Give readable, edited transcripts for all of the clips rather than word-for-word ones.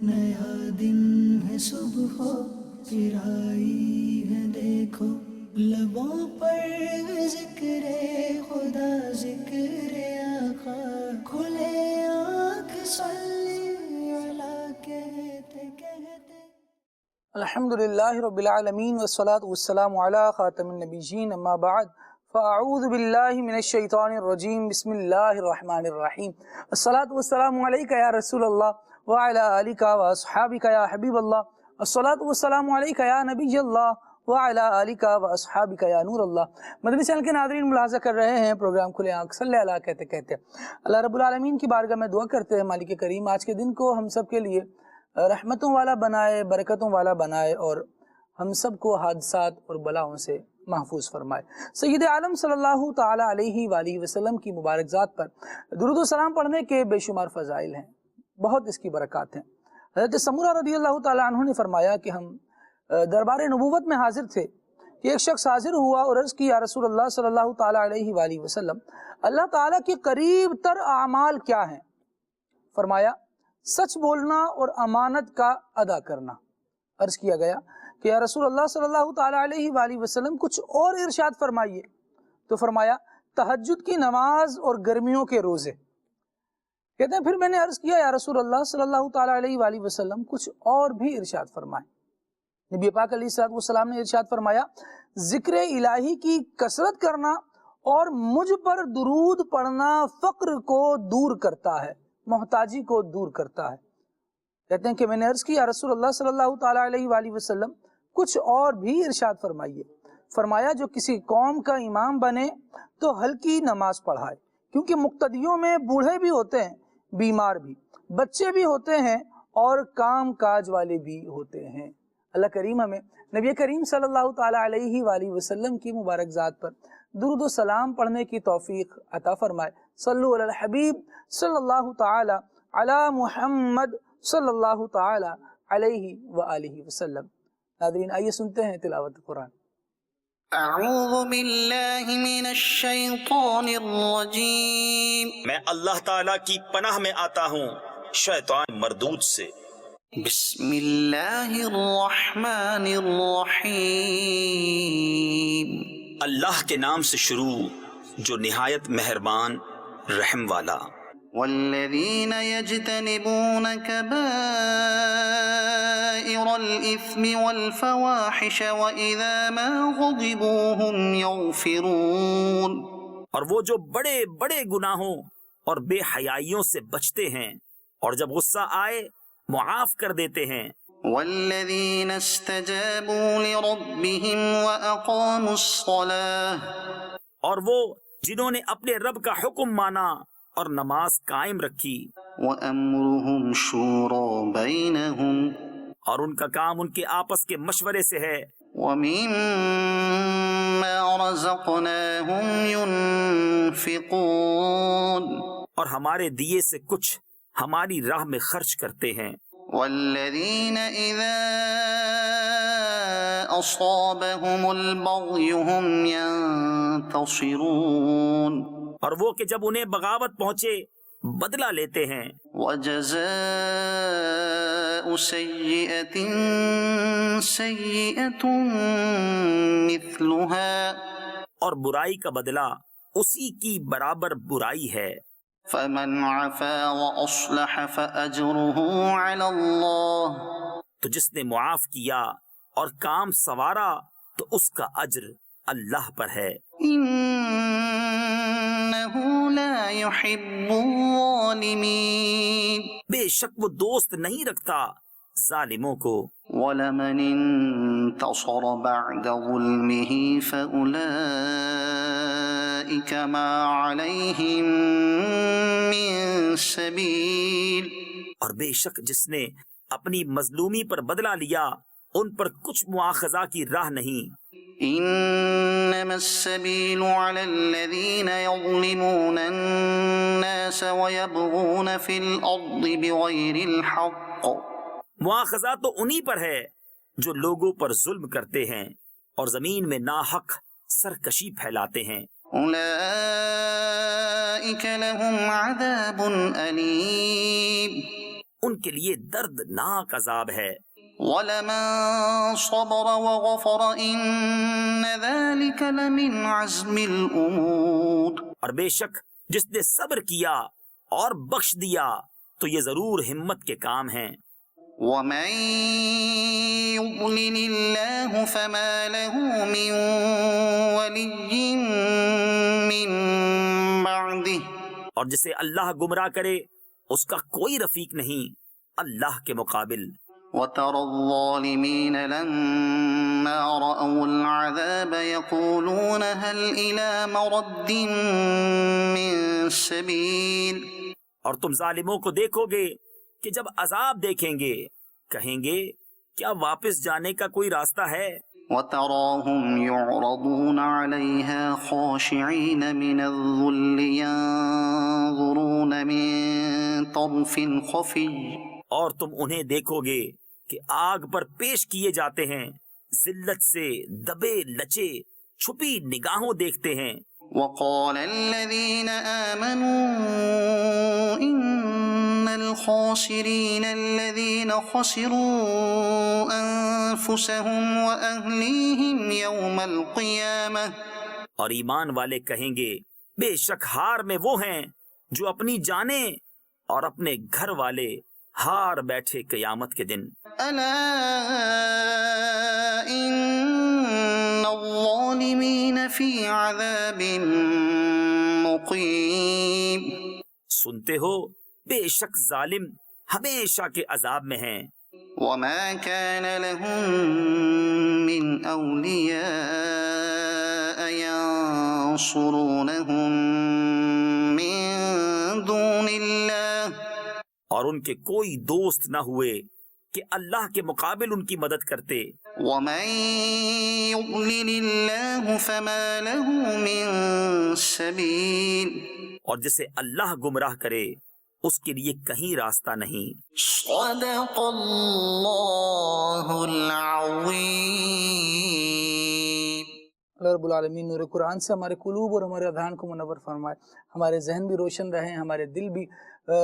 نیا دن ہے صبح پھر آئی ہے دیکھو، لبوں پر ذکر خدا ذکر آقا، کھلے آنکھ صلی اللہ کہتے کہتے۔ الحمدللہ رب العالمین والصلاة والسلام علی خاتم النبیین، اما بعد فاعوذ باللہ من الشیطان الرجیم، بسم اللہ الرحمن الرحیم۔ الصلاة والسلام علیکہ یا رسول اللہ وعلی آلکہ واصحابکہ یا حبیب اللہ، الصلاة والسلام علیکہ یا نبی اللہ وعلی آلکہ واصحابکہ یا نور اللہ۔ مدنی چینل کے ناظرین ملاحظہ کر رہے ہیں پروگرام کھلے آنکھ صلی اللہ کہتے کہتے اللہ رب العالمین کی بارگاہ میں دعا کرتے ہیں مالک کریم آج کے دن کو ہم سب کے لیے رحمتوں والا بنائے، برکتوں والا بنائے، اور ہم سب کو حادثات اور بلاؤں سے محفوظ فرمائے۔ سید عالم صلی اللہ تعالی علیہ وآلہ وسلم کی مبارک ذات پر درود و سلام پڑھنے کے بے شمار فضائل ہیں، بہت اس کی برکات ہیں۔ حضرت سمورہ رضی اللہ تعالی عنہ نے فرمایا کہ ہم دربار نبوت میں حاضر تھے کہ ایک شخص حاضر ہوا اور عرض کی یا رسول اللہ صلی اللہ تعالی علیہ وآلہ وسلم، اللہ تعالیٰ کے قریب تر اعمال کیا ہیں؟ فرمایا سچ بولنا اور امانت کا ادا کرنا۔ عرض کیا گیا کہ یا رسول اللہ صلی اللہ تعالی علیہ وآلہ وسلم کچھ اور ارشاد فرمائیے، تو فرمایا تہجد کی نماز اور گرمیوں کے روزے۔ کہتے ہیں پھر میں نے عرض کیا یا رسول اللہ صلی اللہ تعالی علیہ وآلہ وسلم کچھ اور بھی ارشاد فرمائیں۔ نبی پاک علیہ الصلوۃ والسلام نے ارشاد فرمایا ذکر الہی کی کثرت کرنا اور مجھ پر درود پڑھنا فقر کو دور کرتا ہے، محتاجی کو دور کرتا ہے۔ کہتے ہیں کہ میں نے عرض کی یا رسول اللہ صلی اللہ تعالی علیہ وآلہ وسلم کچھ اور بھی ارشاد فرمائیے۔ فرمایا جو کسی قوم کا امام بنے تو ہلکی نماز پڑھائے، کیونکہ مقتدیوں میں بوڑھے بھی ہوتے ہیں، بیمار بھی، بچے بھی ہوتے ہیں اور کام کاج والے بھی ہوتے ہیں۔ اللہ کریم ہمیں نبی کریم صلی اللہ تعالی علیہ وآلہ وسلم کی مبارک ذات پر درود و سلام پڑھنے کی توفیق عطا فرمائے۔ صلو علی الحبیب صلی اللہ تعالی علی محمد صلی اللہ تعالی علیہ وآلہ وسلم۔ ناظرین آئیے سنتے ہیں تلاوت قرآن۔ اعوذ باللہ من الشیطان الرجیم، میں اللہ تعالیٰ کی پناہ میں آتا ہوں شیطان مردود سے۔ بسم اللہ الرحمن الرحیم، اللہ کے نام سے شروع جو نہایت مہربان رحم والا۔ والذین یجتنبون کبائر الإثم والفواحش وإذا ما غضبوا هم یغفرون، اور وہ جو بڑے بڑے گناہوں اور بے حیائیوں سے بچتے ہیں اور جب غصہ آئے معاف کر دیتے ہیں۔ والذین استجابوا لربهم وأقاموا الصلاة، اور وہ جنہوں نے اپنے رب کا حکم مانا اور نماز قائم رکھی، وأمرهم شورى بينهم، اور ان کا کام ان کے آپس کے مشورے سے ہے۔ ومما رزقناهم ينفقون، اور ہمارے دیے سے کچھ ہماری راہ میں خرچ کرتے ہیں۔ والذین اذا اصابهم البغي هم ينتصرون، اور وہ کہ جب انہیں بغاوت پہنچے بدلہ لیتے ہیں۔ وجزاء سیئة سیئة مثلها، اور برائی کا بدلہ اسی کی برابر برائی ہے۔ فمن عفا وأصلح فأجره على الله، تو جس نے معاف کیا اور کام سنوارا تو اس کا اجر اللہ پر ہے۔ إنه لا يحب الظالمين، بے شک وہ دوست نہیں رکھتا ظالموں کو۔ ولمن انتصر بعد ظلمه فأولئك ما عليهم من سبيل، اور بے شک جس نے اپنی مظلومی پر بدلہ لیا ان پر کچھ مواخذہ کی راہ نہیں۔ إنما السبيل على الذين يظلمون الناس ويبغون في الأرض بغير الحق، مواخذہ تو انہی پر ہے جو لوگوں پر ظلم کرتے ہیں اور زمین میں ناحق سرکشی پھیلاتے ہیں۔ أولئك لهم عذاب أليم، ان کے لیے دردناک عذاب ہے۔ وَلَمَن صَبَرَ وَغَفَرَ إِنَّ ذَلِكَ لَمِنْ عَزْمِ الْأُمُورِ، اور بے شک جس نے صبر کیا اور بخش دیا تو یہ ضرور ہمت کے کام ہیں۔ وَمَن يُضْلِلِ اللَّهُ فَمَا لَهُ مِن وَلِيٍّ مِّن بَعْدِهِ، اور جسے اللہ گمراہ کرے اس کا کوئی رفیق نہیں اللہ کے مقابل۔ وَتَرَى الظَّالِمِينَ لَمَّا رَأَوُا الْعَذَابَ يَقُولُونَ هَلْ إِلَى مَرَدٍّ مِّن سَبِيلٍ، اور تم ظالموں کو دیکھو گے کہ جب عذاب دیکھیں گے کہیں گے کیا واپس جانے کا کوئی راستہ ہے؟ وَتَرَاهُمْ يُعْرَضُونَ عَلَيْهَا خَاشِعِينَ مِنَ الذُّلِّ يَنظُرُونَ مِن طَرْفٍ خَفِيٍّ، اور تم انہیں دیکھو گے کہ آگ پر پیش کیے جاتے ہیں، ذلت سے دبے لچے چھپی نگاہوں دیکھتے ہیں۔ وَقَالَ الَّذِينَ آمَنُوا إِنَّ الْخَاسِرِينَ الَّذِينَ خَسِرُوا أَنفُسَهُمْ وَأَهْلِيهِمْ يَوْمَ الْقِيَامَةِ، اور ایمان والے کہیں گے بے شک ہار میں وہ ہیں جو اپنی جانیں اور اپنے گھر والے ہار بیٹھے قیامت کے دن۔ أَلَا إِنَّ الظَّالِمِينَ فِي عَذَابٍ مُقِيمٍ، سنتے ہو بے شک ظالم ہمیشہ کے عذاب میں ہیں۔ وَمَا كَانَ لَهُم مِّنْ أَوْلِيَاءَ يَنصُرُونَهُم مِّن دُونِ اللَّهِ، اور ان کے کوئی دوست نہ ہوئے کہ اللہ کے مقابل ان کی مدد کرتے۔ وَمَن يُضْلِلِ اللَّهُ فَمَا لَهُ مِن سَبِيلٍ، اور جسے اللہ گمراہ کرے اس کے لیے کہیں راستہ نہیں۔ صدق اللہ العظیم۔ اللہ رب العالمین نور قرآن سے ہمارے قلوب اور ہمارے اذہان کو منور فرمائے، ہمارے ذہن بھی روشن رہیں، ہمارے دل بھی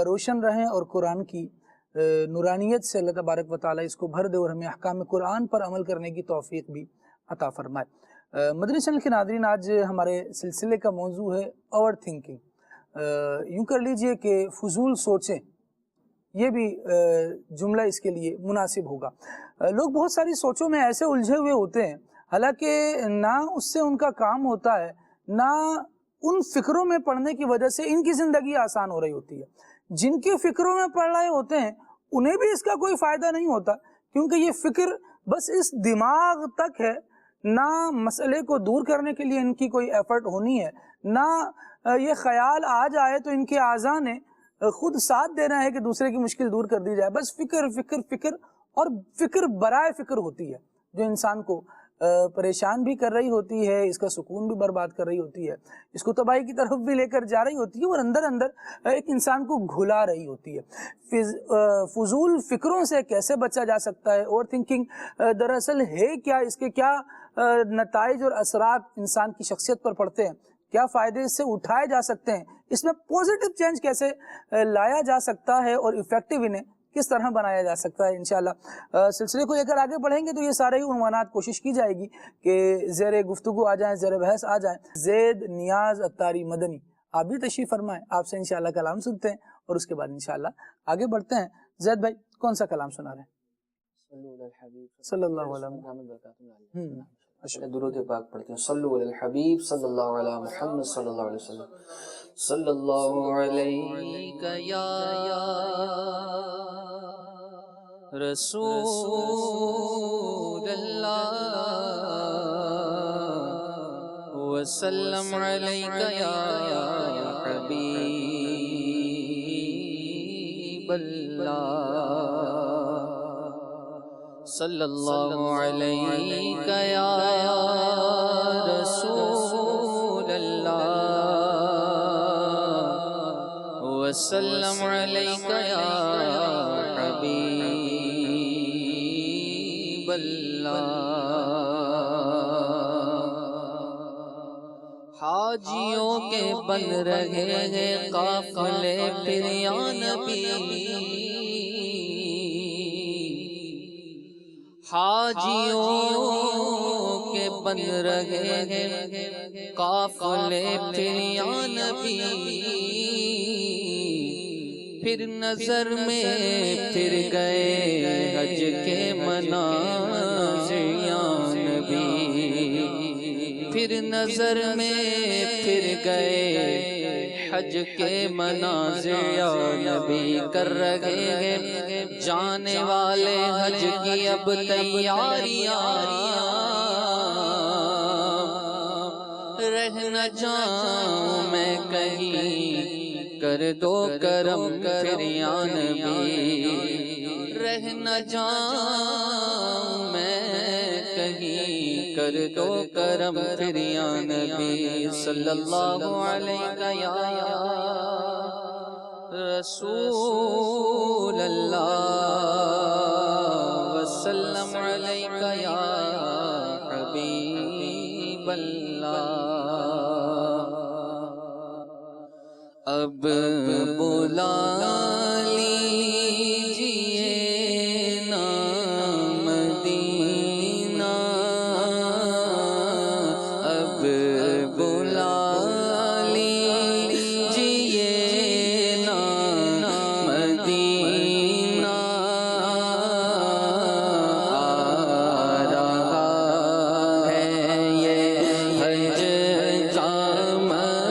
روشن رہیں، اور قرآن کی نورانیت سے اللہ تبارک و تعالیٰ اس کو بھر دے اور ہمیں احکام قرآن پر عمل کرنے کی توفیق بھی عطا فرمائے۔ مدنی چینل کے ناظرین، آج ہمارے سلسلے کا موضوع ہے اوور تھنکنگ۔ یوں کر لیجئے کہ فضول سوچیں، یہ بھی جملہ اس کے لیے مناسب ہوگا۔ لوگ بہت ساری سوچوں میں ایسے الجھے ہوئے ہوتے ہیں، حالانکہ نہ اس سے ان کا کام ہوتا ہے، نہ ان فکروں میں پڑنے کی وجہ سے ان کی زندگی آسان ہو رہی ہوتی ہے۔ جن کے فکروں میں پڑ رہے ہوتے ہیں انہیں بھی اس کا کوئی فائدہ نہیں ہوتا، کیونکہ یہ فکر بس اس دماغ تک ہے، نہ مسئلے کو دور کرنے کے لیے ان کی کوئی ایفرٹ ہونی ہے، نہ یہ خیال آ جائے تو ان کے اعضاء نے خود ساتھ دینا ہے کہ دوسرے کی مشکل دور کر دی جائے۔ بس فکر فکر فکر، اور فکر برائے فکر ہوتی ہے جو انسان کو پریشان بھی کر رہی ہوتی ہے، اس کا سکون بھی برباد کر رہی ہوتی ہے، اس کو تباہی کی طرف بھی لے کر جا رہی ہوتی ہے، اور اندر اندر ایک انسان کو گھلا رہی ہوتی ہے۔ فضول فکروں سے کیسے بچا جا سکتا ہے؟ اوور تھنکنگ دراصل ہے کیا؟ اس کے کیا نتائج اور اثرات انسان کی شخصیت پر پڑتے ہیں؟ کیا فائدے اس سے اٹھائے جا سکتے ہیں؟ اس میں پوزیٹو چینج کیسے لایا جا سکتا ہے اور افیکٹو انہیں کس طرح بنایا جا سکتا ہے؟ انشاءاللہ سلسلے کو لے کر آگے بڑھیں گے تو یہ سارے ہی عنوانات کوشش کی جائے گی کہ زیر گفتگو آ جائیں، زیر بحث آ جائیں۔ زید نیاز اتاری مدنی آپ بھی تشریف فرمائیں، آپ سے انشاءاللہ کلام سنتے ہیں اور اس کے بعد انشاءاللہ آگے بڑھتے ہیں۔ زید بھائی کون سا کلام سنا رہے ہیں؟ صلی اللہ علیہ وسلم۔ درود پاک پڑھتے ہیں۔ صلو علی الحبیب صلی اللہ علیہ محمد صلی اللہ علیہ وسلم۔ صلی اللہ علیہ یا رسول اللہ وسلم علیک یا حبیب اللہ۔ صلی اللہ علیہ یا رسول اللہ وسلم علیہ یا حبیب اللہ۔ حاجیوں کے بن رہے ہیں قافلے پھر یا نبی، حاجیوں کے بن رہے ہیں قافلے پھر یا نبی، پھر نظر میں پھر گئے حج کے مناظر یا نبی، پھر نظر میں پھر گئے حج کے مناظر یا نبی، کر رہے ہیں جانے والے حج کی اب تیاریاں، رہ نہ جاؤں میں کہیں کر دو کرم پھر یا نبی، رہ نہ جاؤں میں کہیں کر دو کرم پھر یا نبی، صلی اللہ علیہ یا رسول اللہ وسلم علیہ یا حبیب اللہ۔ اب بلا لیجئے نا مدینہ، اب بلا لیجئے نا مدینہ، آ رہا ہے یہ حج کا مہینہ،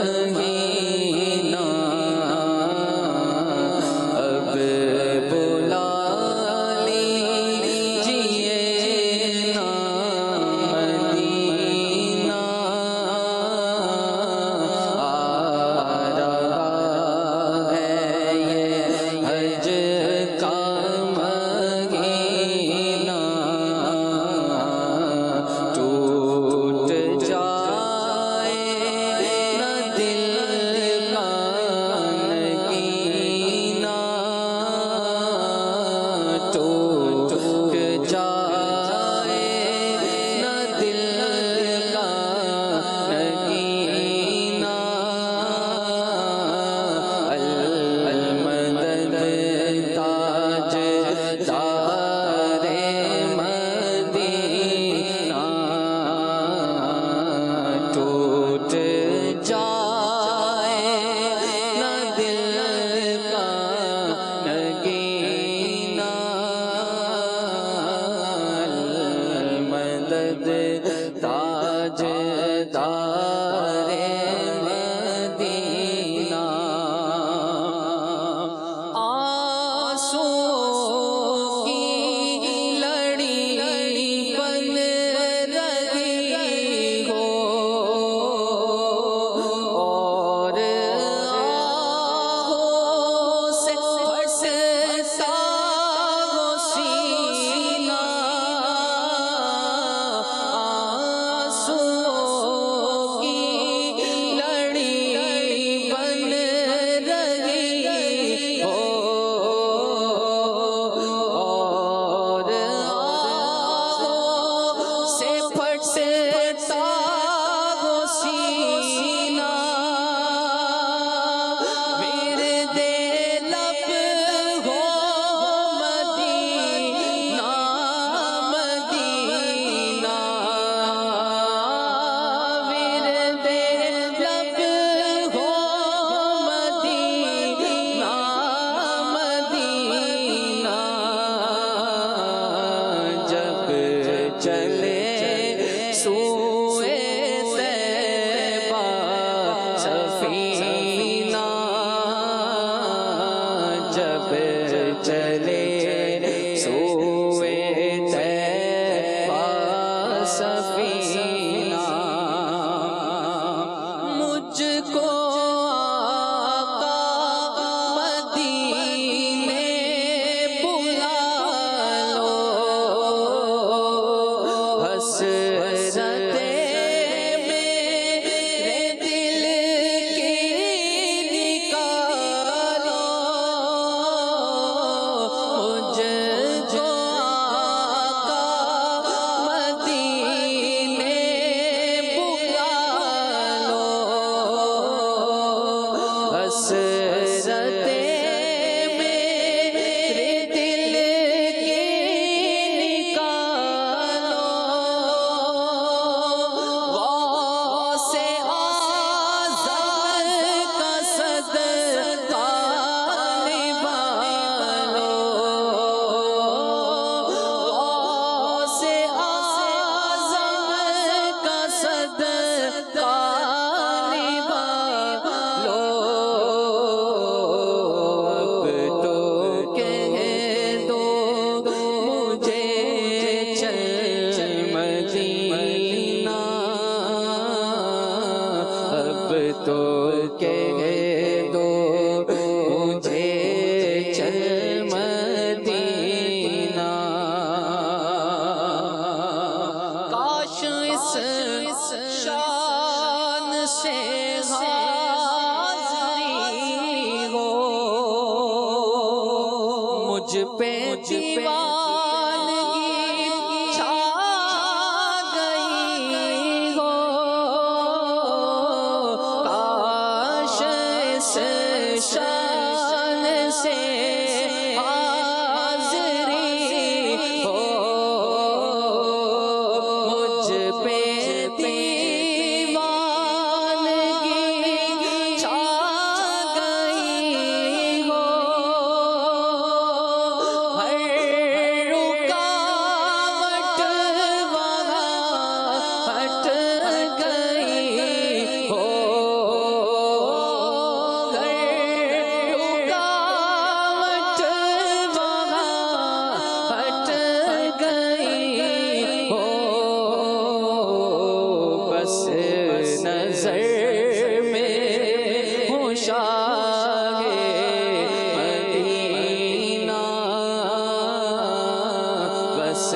بس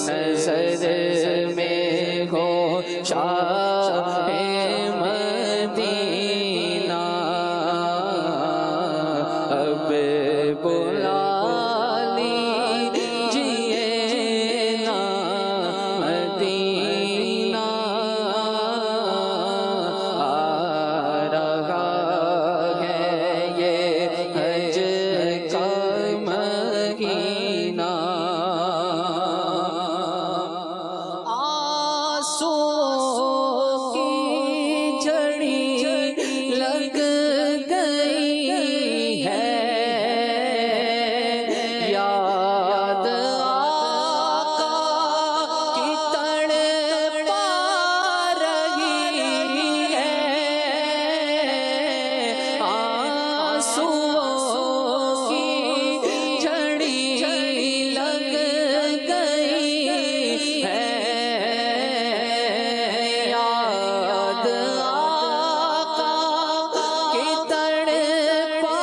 نظر میں ہو شاہ مدینہ اب بلا لیجیے نا مدینہ آ رہا ہے یہ حج کا مہینہ آنسوؤں کی جھڑی لگ گئی ہے یاد آقا کی تڑپا رہی ہے آنسوؤں کی جھڑی لگ گئی ہے یاد آقا کی تڑپا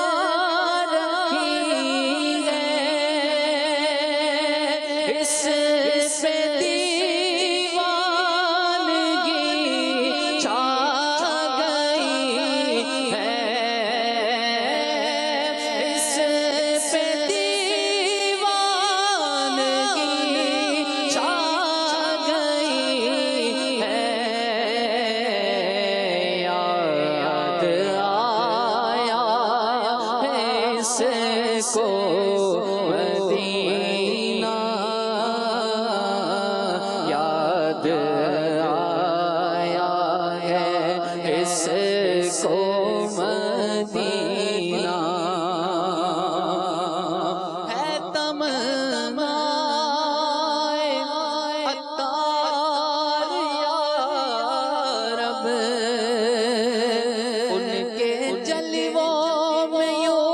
رہی ہے اس پہ دیوانگی چھا گئی ہے اس پہ دیوانگی چھا گئی ہے یاد آیا ہے اس کو مدینہ یاد آیا ہے اس کو مدینہ ہے تمنا عطار یا رب ان کے جلووں میں یوں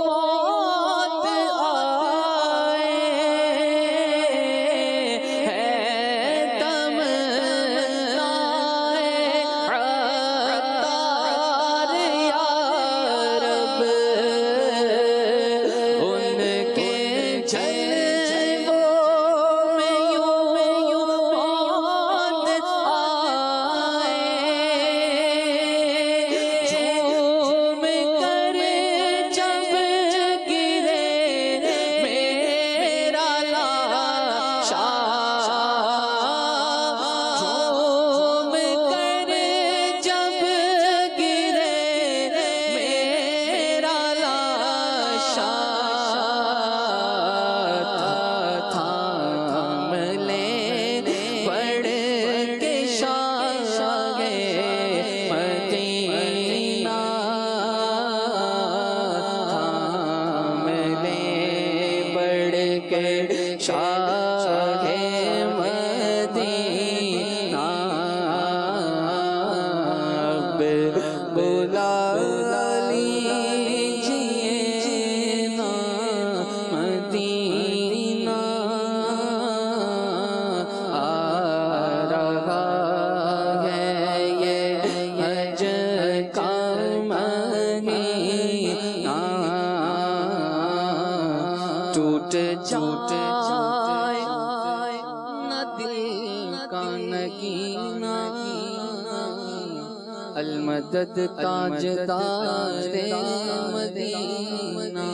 موت آئے ہے تمنا عطار یا رب ان کے جلووں میں یوں موت آئے جھوم کر جب گرے میرا لاشا جھوم کر جب گرے میرا لاشا تھام لے بڑھ کے شاہ مدینہ تھام لے بڑھ کے شاہ مدینہ اب بلا لیجیے نا مدینہ آ رہا ہے یہ حج کا مہینہ ٹوٹ جائے نہ دل کا نگینہ المدد تاجدار مدینہ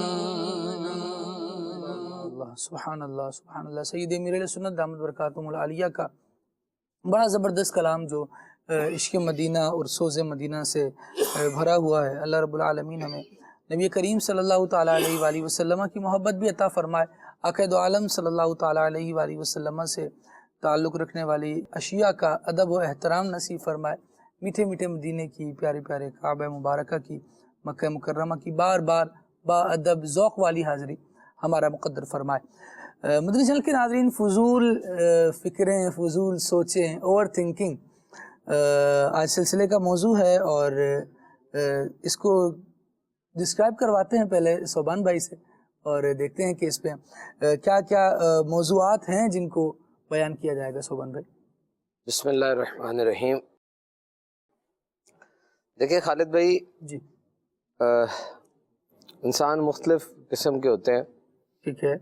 اللہ سبحان اللہ سبحان اللہ. سید امیر علیہ سنت دامت برکاتہم العالیہ کا بڑا زبردست کلام جو عشق مدینہ اور سوز مدینہ سے بھرا ہوا ہے. اللہ رب العالمین ہمیں نبی کریم صلی اللہ تعالیٰ علیہ وآلہ وسلم کی محبت بھی عطا فرمائے. آقا دو عالم صلی اللہ تعالیٰ علیہ وآلہ وسلم سے تعلق رکھنے والی اشیاء کا ادب و احترام نصیب فرمائے. میٹھے میٹھے مدینے کی پیارے پیارے کعبہ مبارکہ کی مکہ مکرمہ کی بار بار با ادب ذوق والی حاضری ہمارا مقدر فرمائے. مدنی چینل کے ناظرین، فضول فکریں، فضول سوچیں، اوور تھنکنگ آج سلسلے کا موضوع ہے، اور اس کو ڈسکرائب کرواتے ہیں پہلے صوبان بھائی سے، اور دیکھتے ہیں کہ اس پہ کیا کیا موضوعات ہیں جن کو بیان کیا جائے گا. صوبان بھائی بسم اللہ الرحمن الرحیم. دیکھیں خالد بھائی جی، انسان مختلف قسم کے ہوتے ہیں. ٹھیک ہے.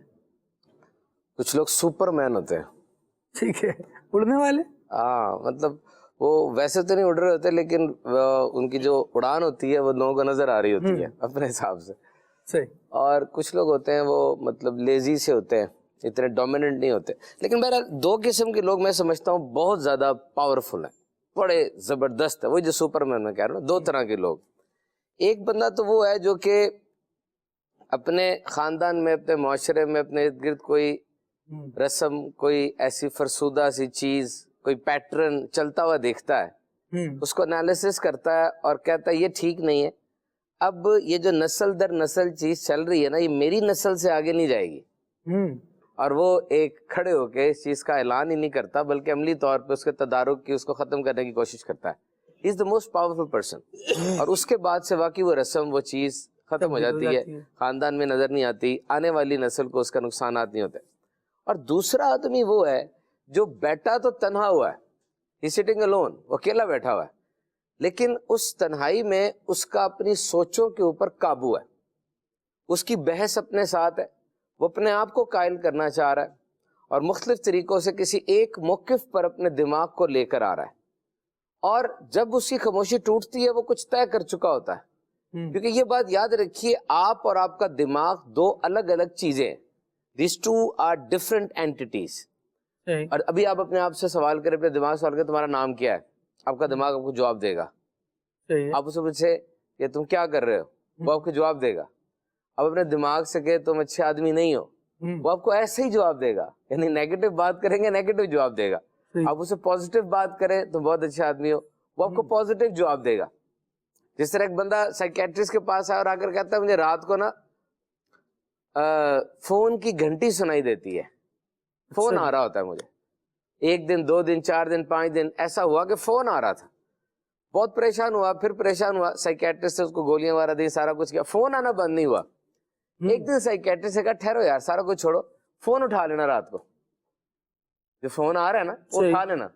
کچھ لوگ سپر مین ہوتے ہیں. ٹھیک ہے, اڑنے والے. ہاں مطلب وہ ویسے تو نہیں اڑ رہے ہوتے, لیکن ان کی جو اڑان ہوتی ہے وہ لوگوں کو نظر آ رہی ہوتی ہے اپنے حساب سے. صحیح. اور کچھ لوگ ہوتے ہیں وہ مطلب لیزی سے ہوتے ہیں, اتنے ڈومیننٹ نہیں ہوتے. لیکن بہرحال دو قسم کے لوگ میں سمجھتا ہوں بہت زیادہ پاورفل ہیں, بڑے زبردست ہیں. وہی جو سپر مین میں کہہ رہا ہوں, دو طرح کے لوگ. ایک بندہ تو وہ ہے جو کہ اپنے خاندان میں, اپنے معاشرے میں, اپنے ارد گرد کوئی رسم, کوئی ایسی فرسودہ سی چیز, کوئی پیٹرن چلتا ہوا دیکھتا ہے, اس کو انالیسس کرتا ہے اور کہتا ہے یہ ٹھیک نہیں ہے. اب یہ جو نسل در نسل چیز چل رہی ہے نا, یہ میری نسل سے آگے نہیں جائے گی. اور وہ ایک کھڑے ہو کے اس چیز کا اعلان ہی نہیں کرتا, بلکہ عملی طور پہ اس کے تدارک کی, اس کو ختم کرنے کی کوشش کرتا ہے. ہی از دا موسٹ پاورفل پرسن. اور اس کے بعد سے واقعی وہ رسم, وہ چیز ختم ہو جاتی ہے, خاندان میں نظر نہیں آتی, آنے والی نسل کو اس کا نقصانات نہیں ہوتے. اور دوسرا آدمی وہ ہے جو بیٹھا تو تنہا ہوا ہے, ہی سٹنگ الون, وہ اکیلا بیٹھا ہوا ہے, لیکن اس تنہائی میں اس کا اپنی سوچوں کے اوپر قابو ہے, اس کی بحث اپنے ساتھ ہے, وہ اپنے آپ کو قائل کرنا چاہ رہا ہے اور مختلف طریقوں سے کسی ایک موقف پر اپنے دماغ کو لے کر آ رہا ہے. اور جب اس کی خاموشی ٹوٹتی ہے وہ کچھ طے کر چکا ہوتا ہے. کیونکہ یہ بات یاد رکھیے, آپ اور آپ کا دماغ دو الگ الگ چیزیں ہیں. These two are different entities. اور ابھی آپ اپنے آپ سے سوال کریں, اپنے دماغ سے سوال کریں تمہارا نام کیا ہے, آپ کا دماغ آپ کو جواب دے گا. آپ اسے پوچھے کہ تم کیا کر رہے ہو, وہ آپ کو جواب دے گا. اب اپنے دماغ سے کہ تم اچھے آدمی نہیں ہو, وہ آپ کو ایسے ہی جواب دے گا. یعنی نیگیٹو بات کریں گے نیگیٹو جواب دے گا, آپ اسے پازیٹیو بات کریں تم بہت اچھے آدمی ہو, وہ آپ کو پازیٹیو جواب دے گا. جس طرح ایک بندہ سائیکیٹرسٹ کے پاس آیا اور آ کر کہتا ہے مجھے رات کو نا فون کی گھنٹی سنائی دیتی ہے, فون آ رہا ہوتا ہے مجھے, 1 دن 2 دن 4 دن 5 دن ایسا ہوا کہ فون آ رہا تھا. بہت پریشان ہوا, پھر پریشان ہوا, سائیکیٹرسٹ سے اس کو گولیاں وغیرہ دی, سارا کچھ کیا, فون آنا بند نہیں ہوا. ایک دن سائیکیٹرسٹ سے کہا ٹھہرو یار, سارا کچھ چھوڑو, فون اٹھا لینا رات کو, جو فون آ رہا ہے نا وہ اٹھا لینا.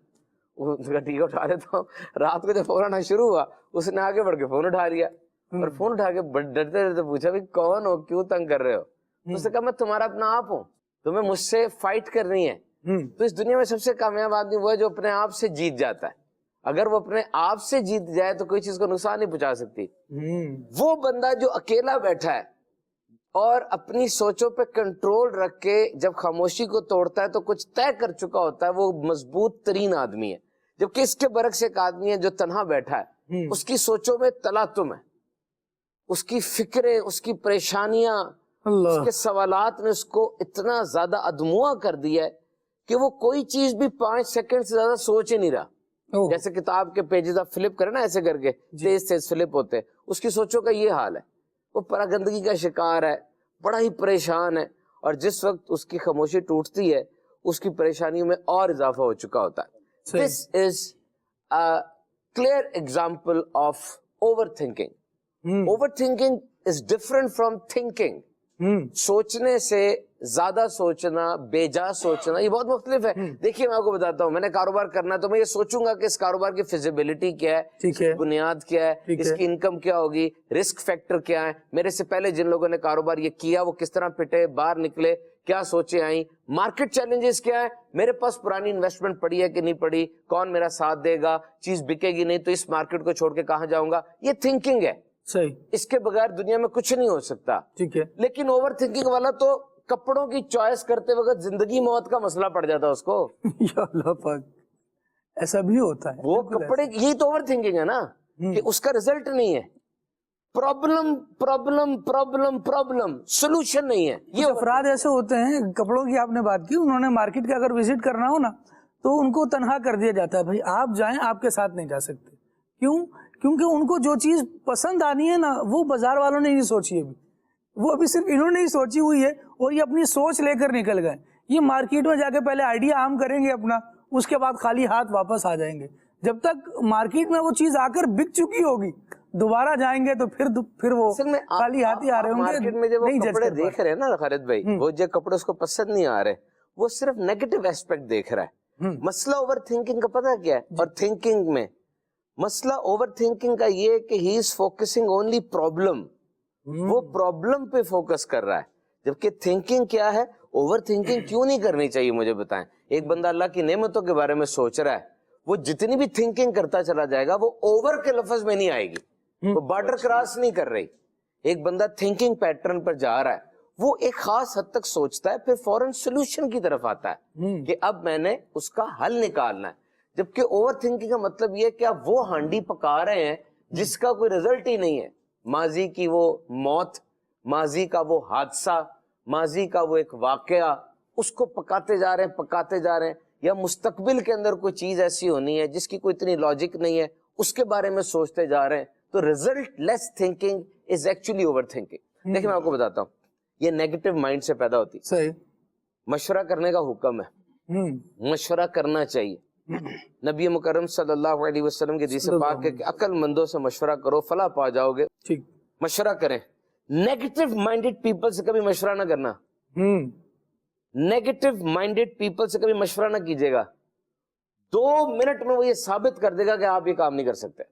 ٹھیک ہے اٹھا لیتا ہوں. رات کو جب فون آنا شروع ہوا اس نے آگے بڑھ کے فون اٹھا لیا, اور فون اٹھا کے ڈرتے ڈرتے پوچھا بھائی کون ہو, کیوں تنگ کر رہے ہو. اس نے کہا میں تمہارا اپنا آپ ہوں, تمہیں مجھ سے فائٹ کرنی ہے. تو اس دنیا میں سب سے کامیاب آدمی وہ ہے جو اپنے آپ سے جیت جاتا ہے. اگر وہ اپنے آپ سے جیت جائے تو کوئی چیز کو نقصان نہیں پہنچا سکتی. وہ بندہ جو اکیلا بیٹھا ہے اور اپنی سوچوں پہ کنٹرول رکھ کے جب خاموشی کو توڑتا ہے تو کچھ طے کر چکا ہوتا ہے, وہ مضبوط ترین آدمی ہے. جبکہ اس کے برعکس ایک آدمی ہے جو تنہا بیٹھا ہے, اس کی سوچوں میں تلاطم ہے, اس کی فکریں, اس کی پریشانیاں, اس کے سوالات نے اس کو اتنا زیادہ ادموا کر دیا ہے کہ وہ کوئی چیز بھی 5 سیکنڈ سے زیادہ سوچ ہی نہیں رہا. جیسے کتاب کے پیجز آپ فلپ کریں نا ایسے کر کے, تیز تیز فلپ ہوتے ہیں, اس کی سوچوں کا یہ حال ہے. وہ پراگندگی کا شکار ہے, بڑا ہی پریشان ہے, اور جس وقت اس کی خاموشی ٹوٹتی ہے اس کی پریشانیوں میں اور اضافہ ہو چکا ہوتا ہے. This is a clear example of overthinking. Overthinking is different from thinking. سوچنے سے زیادہ سوچنا, بیجا سوچنا, یہ بہت مختلف ہے. دیکھیے میں آپ کو بتاتا ہوں, میں نے کاروبار کرنا ہے تو میں یہ سوچوں گا کہ اس کاروبار کی فیزیبلٹی کیا ہے, اس کی بنیاد کیا ہے, اس کی انکم کیا ہوگی, رسک فیکٹر کیا ہے, میرے سے پہلے جن لوگوں نے کاروبار یہ کیا وہ کس طرح پٹے, باہر نکلے, کیا سوچیں آئیں, مارکیٹ چیلنجز کیا ہے, میرے پاس پرانی انویسٹمنٹ پڑی ہے کہ نہیں پڑی, کون میرا ساتھ دے گا, چیز بکے گی نہیں تو اس مارکیٹ کو چھوڑ کے کہاں جاؤں گا. یہ تھنکنگ ہے. صحیح, اس کے بغیر دنیا میں کچھ نہیں ہو سکتا. ٹھیک ہے. لیکن اوور تھنکنگ والا تو کپڑوں کی چوائس کرتے وقت زندگی موت کا مسئلہ پڑ جاتا ہے اس کو. یا اللہ پاک, ایسا بھی ہوتا ہے. وہ کپڑے, یہی تو اوور تھنکنگ ہے نا, کہ اس کا رزلٹ نہیں ہے, problem problem problem problem, solution نہیں ہے. یہ افراد ایسے ہوتے ہیں, کپڑوں کی آپ نے بات کی, انہوں نے مارکیٹ کا اگر وزٹ کرنا ہو نا تو ان کو تنہا کر دیا جاتا ہے, بھائی آپ جائیں, آپ کے ساتھ نہیں جا سکتے. کیوں؟ کیونکہ ان کو جو چیز پسند آنی ہے نا وہ بازار والوں نے نہیں سوچی, ابھی وہ ابھی صرف انہوں نے ہی سوچی ہوئی ہے, اور یہ اپنی سوچ لے کر نکل گئے. یہ مارکیٹ میں جا کے پہلے آئیڈیا عام کریں گے اپنا, اس کے بعد خالی ہاتھ واپس آ جائیں گے. جب تک مارکیٹ میں وہ چیز آ کر بک چکی ہوگی دوبارہ جائیں گے تو پھر وہ خالی ہاتھ ہی آ رہے ہوں گے. مارکیٹ میں جب وہ کپڑے دیکھ رہے ہیں نا خالد بھائی, وہ جو کپڑے اس کو پسند نہیں آ رہے, وہ صرف نیگیٹو ایسپیکٹ دیکھ رہا ہے. مسئلہ اوور تھنکنگ کا پتہ کیا ہے؟ اور تھنکنگ میں مسئلہ اوور تھنکنگ کا یہ کہ ہی از فوکسنگ اونلی پرابلم, وہ پرابلم پہ فوکس کر رہا ہے. جبکہ تھنکنگ کیا ہے؟ اوور تھنکنگ کیوں نہیں کرنی چاہیے مجھے بتائیں. ایک بندہ اللہ کی نعمتوں کے بارے میں سوچ رہا ہے, وہ جتنی بھی تھنکنگ کرتا چلا جائے گا وہ اوور کے لفظ میں نہیں آئے گی, وہ بارڈر کراس نہیں کر رہی. ایک بندہ تھنکنگ پیٹرن پر جا رہا ہے, وہ ایک خاص حد تک سوچتا ہے, پھر فوراً سولوشن کی طرف آتا ہے کہ اب میں نے اس کا حل نکالنا ہے. جبکہ اوور تھنکنگ کا مطلب یہ ہے کہ آپ وہ ہانڈی پکا رہے ہیں جس کا کوئی رزلٹ ہی نہیں ہے. ماضی کی وہ موت, ماضی کا وہ حادثہ, ماضی کا وہ ایک واقعہ, اس کو پکاتے جا رہے ہیں, یا مستقبل کے اندر کوئی چیز ایسی ہونی ہے جس کی کوئی اتنی لاجک نہیں ہے, اس کے بارے میں سوچتے جا رہے ہیں. تو result less thinking is actually over thinking. دیکھیں میں آپ کو بتاتا ہوں, یہ نیگیٹو مائنڈ سے پیدا ہوتی ہے. صحیح. مشورہ کرنے کا حکم ہے, مشورہ کرنا چاہیے. نبی مکرم صلی اللہ علیہ وسلم کے حدیث پاک ہے کہ عقل مندوں سے مشورہ کرو فلاح پا جاؤ گے. ٹھیک, مشورہ کریں. نیگیٹو مائنڈیڈ پیپل سے کبھی مشورہ نہ کرنا. نیگیٹو مائنڈیڈ پیپل سے کبھی مشورہ نہ کیجیے گا. 2 منٹ میں وہ یہ ثابت کر دے گا کہ آپ یہ کام نہیں کر سکتے.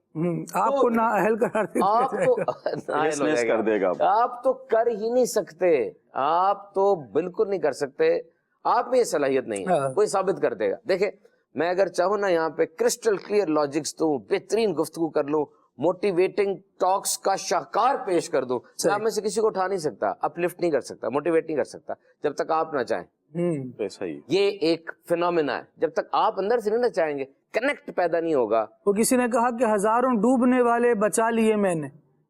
آپ کو نااہل قرار دے دیا آپ جائے کو گا. نااہل کر دے گا. آپ تو کر ہی نہیں سکتے, آپ تو بالکل نہیں کر سکتے, آپ میں یہ صلاحیت نہیں ہے. کوئی ثابت کر دے گا. دیکھیں میں اگر چاہوں نا یہاں پہ کرسٹل کلیئر لاجکس دوں, بہترین گفتگو کر لوں, موٹیویٹنگ ٹاکس کا شاہکار پیش کر دوں, آپ میں سے کسی کو اٹھا نہیں سکتا, اپ لفٹ نہیں کر سکتا, موٹیویٹ نہیں کر سکتا جب تک آپ نہ چاہیں. یہ ایک فینومینا ہے. جب تک آپ اندر سے نہیں نہ چاہیں گے کنیکٹ پیدا نہیں ہوگا. وہ کسی نے کہا کہ ہزاروں ڈوبنے والے بچا لیے میں نے,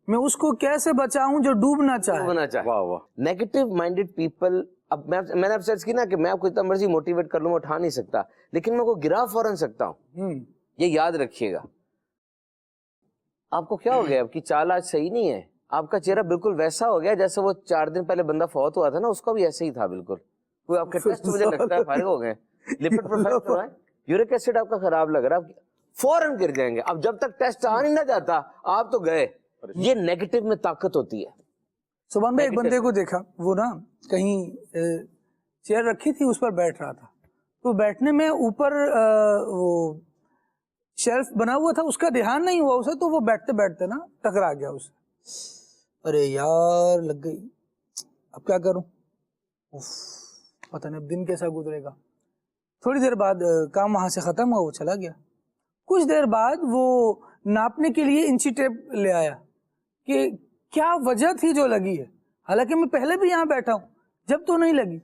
میں اس کو کیسے بچاؤں جو ڈوبنا چاہے. نیگیٹو مائنڈیڈ پیپل, اب میں نے آپ سے عرض کی نا کہ میں آپ کو اتنا مرضی موٹیویٹ کر لوں, میں اٹھا نہیں سکتا, لیکن میں کو گرا فوراً سکتا ہوں. یہ یاد رکھیے گا. آپ کو کیا ہو گیا, آپ کی چال آج صحیح نہیں ہے, آپ کا چہرہ بالکل ویسا ہو گیا جیسے وہ 4 دن پہلے بندہ فوت ہوا تھا نا, اس کا بھی ایسے ہی تھا بالکل. کوئی آپ کے ٹیسٹ مجھے لگتا ہے فارغ ہو گئے, لپڈ پروفائل کروائیں, یورک ایسڈ آپ کا خراب لگ رہا ہے, فوراً گر جائیں گے. اب جب تک ٹیسٹ آ نہیں نہ جاتا آپ تو گئے. یہ نیگیٹو میں طاقت ہوتی ہے. سبحان بھائی, ایک بندے کو دیکھا, وہ نا کہیں چیئر رکھی تھی, اس پر بیٹھ رہا تھا, تو بیٹھنے میں اوپر وہ شیلف بنا ہوا تھا, اس کا دھیان نہیں ہوا اسے, تو وہ بیٹھتے بیٹھتے نا ٹکرا گیا اسے. ارے یار لگ گئی, اب کیا کروں, پتہ نہیں اب دن کیسا گزرے گا. تھوڑی دیر بعد کام وہاں سے ختم ہوا, وہ چلا گیا. کچھ دیر بعد وہ ناپنے کے لیے انچی ٹیپ لے آیا کہ کیا وجہ تھی جو لگی ہے, حالانکہ میں پہلے بھی یہاں بیٹھا ہوں, جب تو نہیں لگی.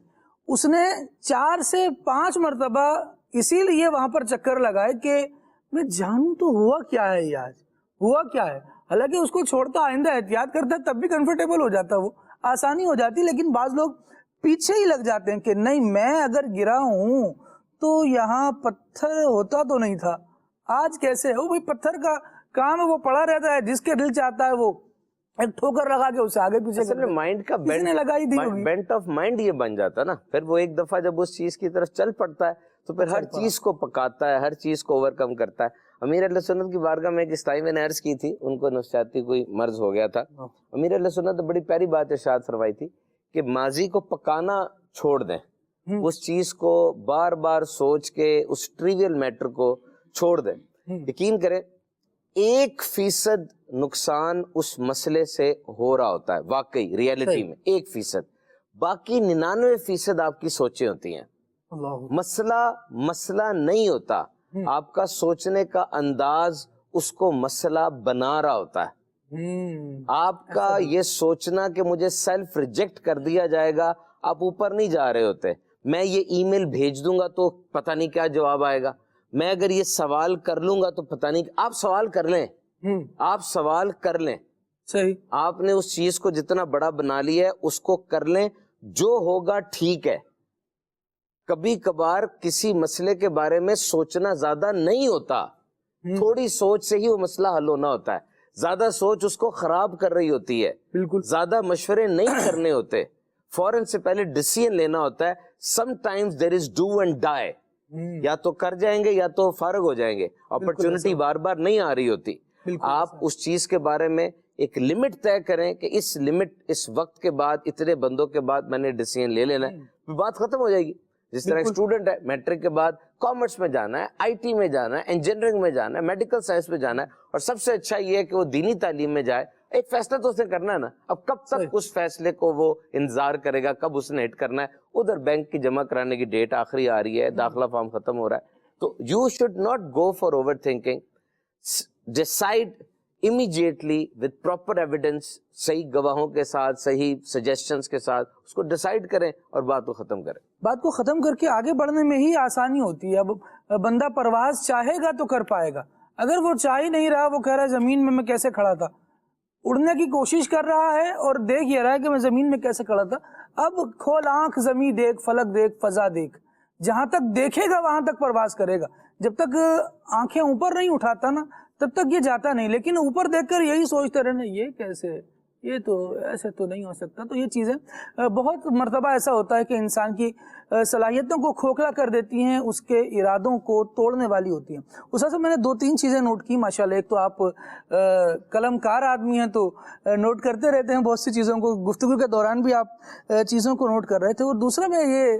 اس نے 4 سے 5 مرتبہ اسی لیے وہاں پر چکر لگائے کہ میں جانوں تو ہوا کیا ہے, یہ آج ہوا کیا ہے. حالانکہ اس کو چھوڑتا, آئندہ احتیاط کرتا, تب بھی کنفرٹیبل ہو جاتا, وہ آسانی ہو جاتی. لیکن بعض لوگ پیچھے ہی لگ جاتے ہیں کہ نہیں, میں اگر گرا ہوں تو یہاں پتھر ہوتا تو نہیں تھا, آج کیسے ہے. وہ بھائی پتھر کا کام ہے, وہ پڑا رہتا ہے, جس کے دل چاہتا ہے وہ ایک ٹھوکر لگا کے اسے آگے پیچھے مائنڈ کا لگائی دی, بینٹ آف مائنڈ یہ بن جاتا نا. پھر وہ ایک دفعہ جب اس چیز کی طرف چل پڑتا ہے تو پھر ہر چیز کو پکاتا ہے, ہر چیز کو اوور کم کرتا ہے. امیر اہل سنت کی بارگاہ میں ایک استائی میں نے عرض کی تھی, ان کو نفسیاتی کوئی مرض ہو گیا تھا. امیر اہل سنت بڑی پیاری بات ارشاد فرمائی تھی کہ ماضی کو پکانا چھوڑ دیں, اس چیز کو بار بار سوچ کے اس ٹریویل میٹر کو چھوڑ دیں. یقین کریں 1% نقصان اس مسئلے سے ہو رہا ہوتا ہے واقعی ریئلٹی میں 1%, باقی 99% آپ کی سوچیں ہوتی ہیں. مسئلہ نہیں ہوتا, آپ کا سوچنے کا انداز اس کو مسئلہ بنا رہا ہوتا ہے. آپ کا یہ سوچنا کہ مجھے سیلف ریجیکٹ کر دیا جائے گا, آپ اوپر نہیں جا رہے ہوتے. میں یہ ای میل بھیج دوں گا تو پتہ نہیں کیا جواب آئے گا, میں اگر یہ سوال کر لوں گا تو پتہ نہیں. آپ سوال کر لیں, آپ سوال کر لیں. صحیح, آپ نے اس چیز کو جتنا بڑا بنا لیا ہے اس کو کر لیں, جو ہوگا ٹھیک ہے. کبھی کبھار کسی مسئلے کے بارے میں سوچنا زیادہ نہیں ہوتا, تھوڑی سوچ سے ہی وہ مسئلہ حل ہونا ہوتا ہے. زیادہ سوچ اس کو خراب کر رہی ہوتی ہے. بالکل, زیادہ مشورے نہیں کرنے ہوتے, فوراً سے پہلے ڈیسیژن لینا ہوتا ہے. Some times there is do and die, یا تو کر جائیں گے یا تو فارغ ہو جائیں گے. اپرچونٹی بار بار نہیں آ رہی ہوتی. آپ اس چیز کے بارے میں ایک لمٹ طے کریں کہ اس لمٹ, اس وقت کے بعد, اتنے بندوں کے بعد میں نے ڈیسیژن لے لینا ہے, بات ختم ہو جائے گی. جس طرح اسٹوڈنٹ ہے, میٹرک کے بعد کامرس میں جانا ہے, آئی ٹی میں جانا ہے, انجینئرنگ میں جانا ہے, میڈیکل سائنس میں جانا ہے, اور سب سے اچھا یہ ہے کہ وہ دینی تعلیم میں جائے, ایک فیصلہ تو اس نے کرنا ہے نا. اب کب تک اس فیصلے کو وہ انتظار کرے گا, کب اس نے ہٹ کرنا ہے؟ ادھر بینک کی جمع کرانے کی ڈیٹ آخری آ رہی ہے, داخلہ فارم ختم ہو رہا ہے. تو you should not go for over thinking. Decide immediately with proper evidence, صحیح گواہوں کے ساتھ, صحیح سجیشنز کے ساتھ اس کو ڈیسائیڈ کریں اور بات کو ختم کریں. بات کو ختم کر کے آگے بڑھنے میں ہی آسانی ہوتی ہے. اب بندہ پرواز چاہے گا تو کر پائے گا, اگر وہ چاہ ہی نہیں رہا, وہ کہہ رہا ہے زمین میں کیسے کھڑا تھا, اڑنے کی کوشش کر رہا ہے اور دیکھ یہ رہا ہے کہ میں زمین میں کیسے کھڑا تھا. اب کھول آنکھ, زمین دیکھ, فلک دیکھ, فضا دیکھ, جہاں تک دیکھے گا وہاں تک پرواز کرے گا. جب تک آنکھیں اوپر نہیں اٹھاتا نا تب تک یہ جاتا نہیں. لیکن اوپر دیکھ کر یہی سوچتے رہنا, یہ کیسے, یہ تو ایسے تو نہیں ہو سکتا. تو یہ چیزیں بہت مرتبہ ایسا ہوتا ہے کہ انسان کی صلاحیتوں کو کھوکھلا کر دیتی ہیں, اس کے ارادوں کو توڑنے والی ہوتی ہیں. اس سے میں نے 2-3 چیزیں نوٹ کی ماشاءاللہ. ایک تو آپ قلم کار آدمی ہیں تو نوٹ کرتے رہتے ہیں بہت سی چیزوں کو, گفتگو کے دوران بھی آپ چیزوں کو نوٹ کر رہے تھے. اور دوسرا میں یہ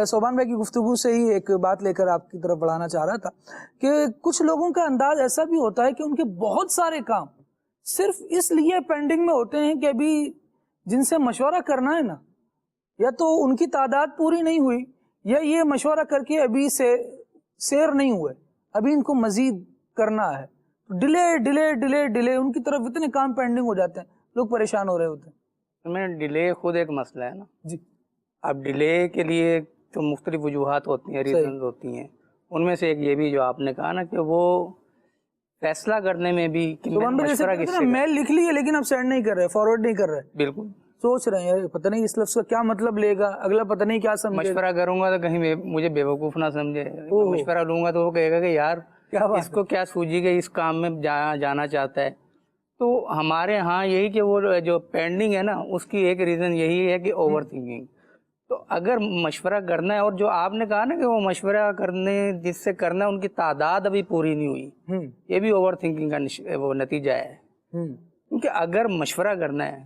صوبان بھائی کی گفتگو سے ہی ایک بات لے کر آپ کی طرف بڑھانا چاہ رہا تھا کہ کچھ لوگوں کا انداز ایسا بھی ہوتا ہے کہ ان کے بہت سارے کام صرف اس لیے پینڈنگ میں ہوتے ہیں کہ ابھی جن سے مشورہ کرنا ہے نا, یا تو ان کی تعداد پوری نہیں ہوئی, یا یہ مشورہ کر کے ابھی سے سیر نہیں ہوئے, ابھی ان کو مزید کرنا ہے. ڈیلے ڈیلے ڈیلے ڈیلے, ان کی طرف اتنے کام پینڈنگ ہو جاتے ہیں, لوگ پریشان ہو رہے ہوتے ہیں. میں ڈیلے خود ایک مسئلہ ہے نا جی. اب ڈیلے کے لیے تو مختلف وجوہات ہوتی ہیں, ریزنز ہوتی ہیں. ان میں سے ایک یہ بھی جو آپ نے کہا نا کہ وہ فیصلہ کرنے میں بھی مشورہ کس سے, میل لکھ لی ہے لیکن اب سینڈ نہیں کر رہے, فارورڈ نہیں کر رہے, بالکل سوچ رہے ہیں پتہ نہیں اس لفظ کا کیا مطلب لے گا, اگلا پتہ نہیں کیا سمجھے. مشورہ کروں گا تو کہیں مجھے بیوقوف نہ سمجھے. مشورہ لوں گا تو وہ کہے گا کہ یار اس کو کیا سوجی گئی, اس کام میں جانا چاہتا ہے. تو ہمارے ہاں یہی کہ وہ جو پینڈنگ ہے نا, اس کی ایک ریزن یہی ہے کہ اوور تھنکنگ. تو اگر مشورہ کرنا ہے, اور جو آپ نے کہا نا کہ وہ مشورہ کرنے جس سے کرنا ہے ان کی تعداد ابھی پوری نہیں ہوئی, یہ بھی اوور تھنکنگ کا وہ نتیجہ ہے. کیونکہ اگر مشورہ کرنا ہے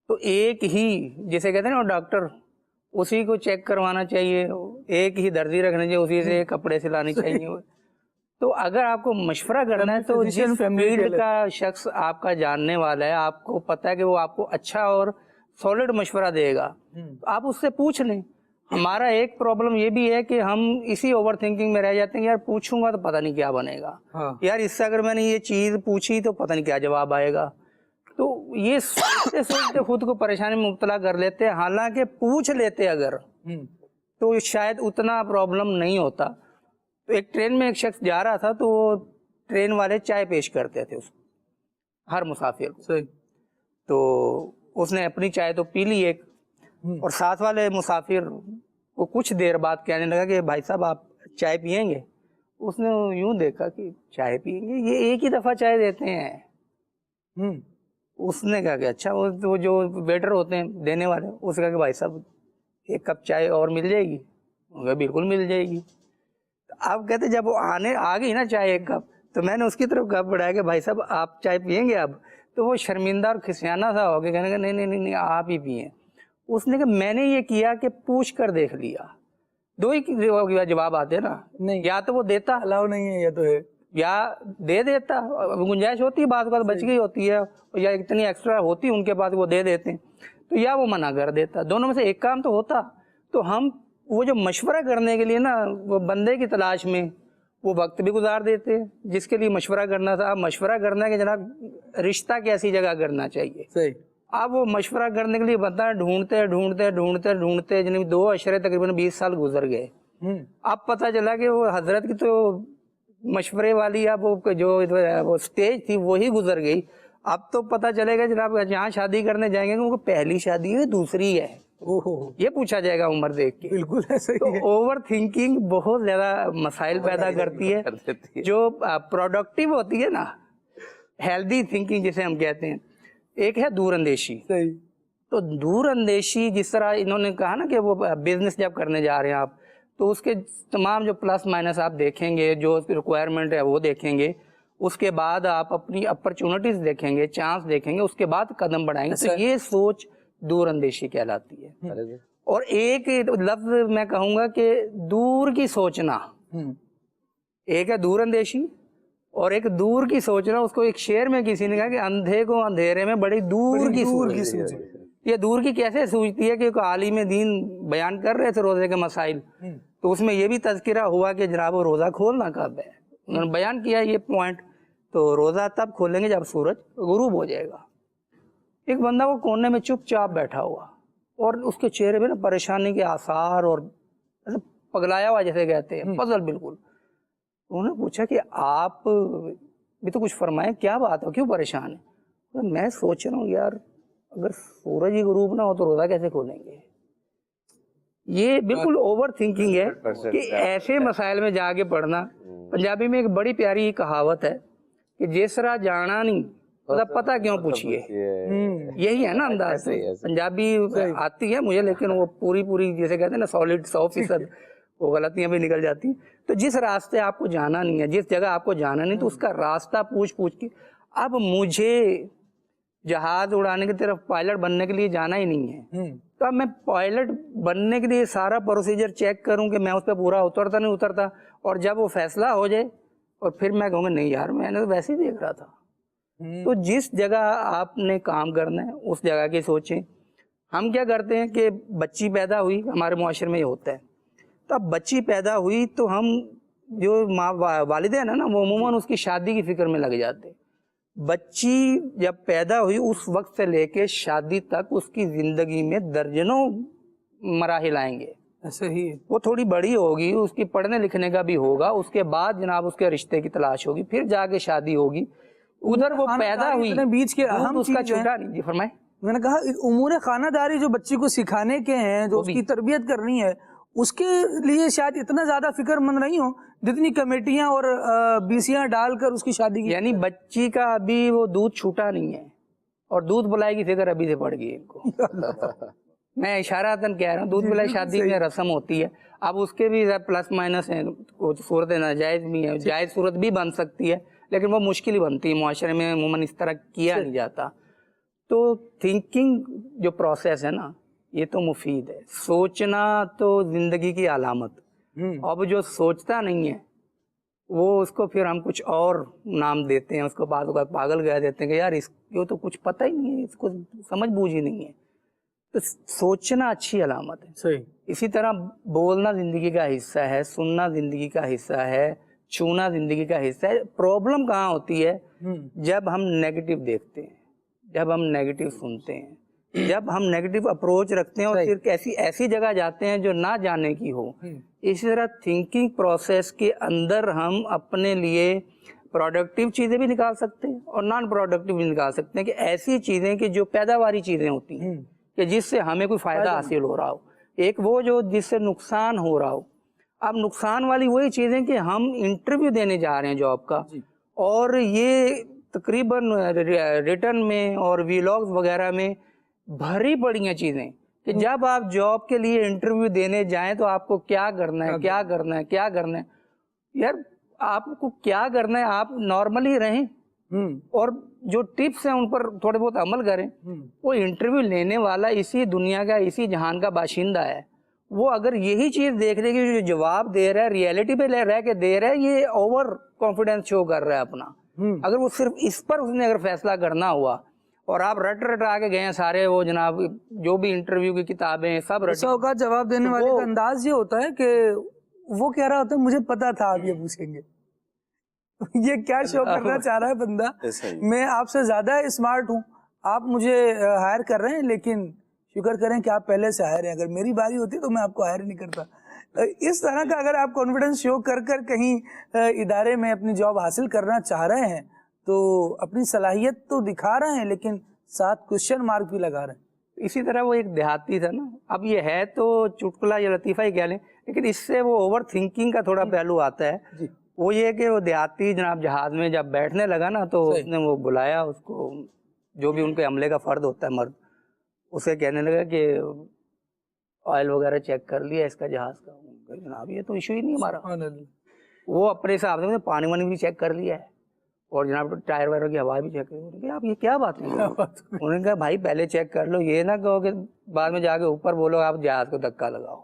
تو ایک ہی, جیسے کہتے ہیں نا ڈاکٹر, اسی کو چیک کروانا چاہیے, ایک ہی درزی رکھنا چاہیے, اسی سے کپڑے سلانے چاہیے. تو اگر آپ کو مشورہ کرنا ہے تو جس فیلڈ کا شخص آپ کا جاننے والا ہے, آپ کو پتہ ہے کہ وہ آپ کو اچھا اور سالڈ مشورہ دے گا, آپ اس سے پوچھ لیں. ہمارا ایک پرابلم یہ بھی ہے کہ ہم اسی اوور تھنکنگ میں رہ جاتے ہیں, یار پوچھوں گا تو پتہ نہیں کیا بنے گا, یار اس سے اگر میں نے یہ چیز پوچھی تو پتہ نہیں کیا جواب آئے گا. تو یہ سوچتے سوچتے خود کو پریشانی میں مبتلا کر لیتے ہیں. حالانکہ پوچھ لیتے اگر تو شاید اتنا پرابلم نہیں ہوتا. تو ایک ٹرین میں ایک شخص جا رہا تھا, تو وہ ٹرین والے چائے پیش کرتے تھے اس کو, ہر مسافر کو. تو اس نے اپنی چائے تو پی لی ایک, اور ساتھ والے مسافر کو کچھ دیر بعد کہنے لگا کہ بھائی صاحب آپ چائے پیئیں گے. اس نے یوں دیکھا کہ چائے پیئیں گے, یہ ایک ہی دفعہ چائے دیتے ہیں. اس نے کہا کہ اچھا, وہ جو ویٹر ہوتے ہیں دینے والے, اس نے کہا کہ بھائی صاحب ایک کپ چائے اور مل جائے گی. بالکل مل جائے گی. آپ کہتے جب وہ آ گئی نا چائے ایک کپ, تو میں نے اس کی طرف کپ بڑھایا کہ بھائی صاحب آپ چائے پیئیں گے اب. تو وہ شرمندہ اور کھسیانہ سا ہو کے کہنے کا نہیں آپ ہی پئیں. اس نے کہا میں نے یہ کیا کہ پوچھ کر دیکھ لیا. دو ہی جواب آتے ہیں نا, یا تو وہ دیتا, الاؤ نہیں ہے یہ تو ہے, یا دے دیتا, گنجائش ہوتی ہے بعض اوقات بچ گئی ہوتی ہے, یا اتنی ایکسٹرا ہوتی ہے ان کے پاس وہ دے دیتے ہیں, تو یا وہ منع کر دیتا. دونوں میں سے ایک کام تو ہوتا. تو ہم وہ جو مشورہ کرنے کے لیے نا, وہ بندے کی تلاش میں وہ وقت بھی گزار دیتے جس کے لیے مشورہ کرنا تھا. اب مشورہ کرنا ہے کہ جناب رشتہ کیسی جگہ کرنا چاہیے. صحیح. اب وہ مشورہ کرنے کے لیے بندہ ڈھونڈتے جناب 2 عشرے تقریباً 20 سال گزر گئے. اب پتہ چلا کہ وہ حضرت کی تو مشورے والی اب جو سٹیج تھی وہی گزر گئی. اب تو پتہ چلے گا جناب جہاں شادی کرنے جائیں گے وہ پہلی شادی ہے دوسری ہے, یہ پوچھا جائے گا عمر دیکھ کے. بالکل ایسا ہی ہے. اوور تھنکنگ بہت زیادہ مسائل پیدا کرتی ہے. جو پروڈکٹیو ہوتی ہے نا, ہیلدی تھنکنگ جسے ہم کہتے ہیں, ایک ہے دور اندیشی. تو دور اندیشی جس طرح انہوں نے کہا نا کہ وہ بزنس جب کرنے جا رہے ہیں آپ, تو اس کے تمام جو پلس مائنس آپ دیکھیں گے, جو ریکوائرمنٹ ہے وہ دیکھیں گے, اس کے بعد آپ اپنی اپرچونٹیز دیکھیں گے, چانس دیکھیں گے, اس کے بعد قدم بڑھائیں گے. تو یہ سوچ دور اندیشی کہلاتی ہے. اور ایک لفظ میں کہوں گا کہ دور کی سوچنا, ایک ہے دور اندیشی اور ایک دور کی سوچنا، اس کو ایک شعر میں کسی نے کہا کہ اندھے کو اندھیرے میں بڑی دور کی سوچ. یہ دور کی کیسے سوچتی ہے کہ عالم دین بیان کر رہے تھے روزے کے مسائل، تو اس میں یہ بھی تذکرہ ہوا کہ جناب وہ روزہ کھولنا کب ہے، انہوں نے بیان کیا یہ پوائنٹ. تو روزہ تب کھولیں گے جب سورج غروب ہو جائے گا. ایک بندہ وہ کونے میں چپ چاپ بیٹھا ہوا اور اس کے چہرے پہ نا پریشانی کے آثار اور پگلایا ہوا جیسے کہتے ہیں، پزل بالکل. انہوں نے پوچھا کہ آپ بھی تو کچھ فرمائیں، کیا بات ہے، کیوں پریشان ہے؟ میں سوچ رہا ہوں یار اگر سورج ہی غروب نہ ہو تو روزہ کیسے کھولیں گے. یہ بالکل اوور تھنکنگ ہے کہ ایسے مسائل میں جا کے پڑھنا. پنجابی میں ایک بڑی پیاری کہاوت ہے کہ جیسرا جانا نہیں پتہ کیوں پوچھئے. یہی ہے نا انداز. پنجابی آتی ہے مجھے لیکن وہ پوری جیسے کہتے ہیں نا سالڈ 100% وہ غلطیاں بھی نکل جاتی ہیں. تو جس راستے آپ کو جانا نہیں ہے، جس جگہ آپ کو جانا نہیں، تو اس کا راستہ پوچھ کے. اب مجھے جہاز اڑانے کی طرف پائلٹ بننے کے لیے جانا ہی نہیں ہے، تو اب میں پائلٹ بننے کے لیے سارا پروسیجر چیک کروں کہ میں اس پہ پورا اترتا نہیں اترتا، اور جب وہ فیصلہ ہو جائے اور پھر میں کہوں گا نہیں یار میں نے تو ویسے ہی دیکھ رہا تھا. تو جس جگہ آپ نے کام کرنا ہے اس جگہ کی سوچیں. ہم کیا کرتے ہیں کہ بچی پیدا ہوئی، ہمارے معاشرے میں یہ ہوتا ہے، تو اب بچی پیدا ہوئی تو ہم جو والدین ہیں نا وہ عموماً اس کی شادی کی فکر میں لگ جاتے ہیں. بچی جب پیدا ہوئی اس وقت سے لے کے شادی تک اس کی زندگی میں درجنوں مراحل آئیں گے. صحیح. وہ تھوڑی بڑی ہوگی، اس کی پڑھنے لکھنے کا بھی ہوگا، اس کے بعد جناب اس کے رشتے کی تلاش ہوگی، پھر جا کے شادی ہوگی. ادھر وہ پیدا ہوئی بیچ کے اہم اس کا چھوٹا نہیں. جی فرمائیں. میں نے کہا امور خانہ داری جو بچی کو سکھانے کے ہیں، جو اس کی تربیت کرنی ہے، اس کے لیے شاید اتنا زیادہ فکر مند نہیں ہو جتنی کمیٹیاں اور بیسیاں ڈال کر اس کی شادی کی. یعنی بچی کا ابھی وہ دودھ چھوٹا نہیں ہے اور دودھ بلائی کی فکر ابھی سے پڑ گئی ان کو. میں اشاراتاً کہہ رہا ہوں دودھ بلائی شادی میں رسم ہوتی ہے. اب اس کے بھی پلس مائنس ہیں، صورت ناجائز بھی ہے، جائز صورت بھی بن سکتی ہے لیکن وہ مشکل ہی بنتی ہے، معاشرے میں عموماً اس طرح کیا نہیں جاتا. تو تھنکنگ جو پروسیس ہے نا یہ تو مفید ہے. سوچنا تو زندگی کی علامت. اب جو سوچتا نہیں ہے وہ اس کو پھر ہم کچھ اور نام دیتے ہیں، اس کو بعض اوقات پاگل کہہ دیتے ہیں کہ یار اس کو تو کچھ پتہ ہی نہیں ہے، اس کو سمجھ بوجھ ہی نہیں ہے. تو سوچنا اچھی علامت ہے. صحیح. اسی طرح بولنا زندگی کا حصہ ہے، سننا زندگی کا حصہ ہے، چھونا زندگی کا حصہ ہے. پرابلم کہاں ہوتی ہے؟ جب ہم نیگیٹو دیکھتے ہیں، جب ہم نیگیٹو سنتے ہیں، جب ہم نیگیٹو اپروچ رکھتے ہیں اور پھر ایسی جگہ جاتے ہیں جو نہ جانے کی ہو. اسی طرح تھنکنگ پروسیس کے اندر ہم اپنے لیے پروڈکٹیو چیزیں بھی نکال سکتے ہیں اور نان پروڈکٹیو بھی نکال سکتے ہیں، کہ ایسی چیزیں کہ جو پیداواری چیزیں ہوتی ہیں کہ جس سے ہمیں کوئی فائدہ حاصل ہو رہا ہو، ایک وہ جو جس سے نقصان ہو رہا ہو. اب نقصان والی وہی چیزیں کہ ہم انٹرویو دینے جا رہے ہیں جاب کا، اور یہ تقریباً ریٹرن میں اور ویلاگز وغیرہ میں بھری پڑی ہیں چیزیں کہ جب آپ جاب کے لیے انٹرویو دینے جائیں تو آپ کو کیا کرنا ہے، کیا کرنا ہے، کیا کرنا ہے. یار آپ کو کیا کرنا ہے، آپ نارملی رہیں اور جو ٹپس ہیں ان پر تھوڑے بہت عمل کریں. وہ انٹرویو لینے والا اسی دنیا کا، اسی جہان کا باشندہ ہے. وہ اگر یہی چیز دیکھ رہے کہ جو جواب دے رہا ہے ریئلٹی پہ رہ کے دے رہا ہے، یہ اوور کانفیڈنس شو کر رہا ہے اپنا. اگر وہ صرف اس پر اس نے اگر فیصلہ کرنا ہوا اور آپ رٹ آ کے گئے ہیں سارے وہ جناب جو بھی انٹرویو کی کتابیں سب رٹ. اوقات جواب دینے والے کا انداز یہ ہوتا ہے کہ وہ کہہ رہا ہوتا ہے مجھے پتا تھا آپ یہ پوچھیں گے. یہ کیا شو کرنا چاہ رہا ہے بندہ؟ میں آپ سے زیادہ اسمارٹ ہوں، آپ مجھے ہائر کر رہے ہیں، لیکن شکر کریں کہ آپ پہلے سے ہائر ہیں. اگر میری باری ہوتی تو میں آپ کو ہائر نہیں کرتا. اس طرح کا اگر آپ کانفیڈنس شو کر کہیں ادارے میں اپنی جاب حاصل کرنا چاہ رہے ہیں تو اپنی صلاحیت تو دکھا رہے ہیں لیکن ساتھ کوشچن مارک بھی لگا رہے ہیں. اسی طرح وہ ایک دیہاتی تھا نا، اب یہ ہے تو چٹکلا یا لطیفہ ہی کہہ لیں، لیکن اس سے وہ اوور تھنکنگ کا تھوڑا پہلو آتا ہے. وہ یہ کہ وہ دیہاتی جناب جہاز میں جب بیٹھنے لگا نا تو اس نے وہ بلایا اس کو، جو بھی ان کے عملے کا فرد ہوتا ہے مرد، اسے کہنے لگا کہ آئل وغیرہ چیک کر لیا اس کا جہاز کا. جناب یہ تو ایشو ہی نہیں ہمارا. وہ اپنے حساب سے پانی وانی بھی چیک کر لیا ہے اور جناب ٹائر وائر کی ہوا بھی چیک کر. آپ یہ کیا بات ہے؟ انہوں نے کہا بھائی پہلے چیک کر لو، یہ نہ کہو کہ بعد میں جا کے اوپر بولو آپ جہاز کو دھکا لگاؤ.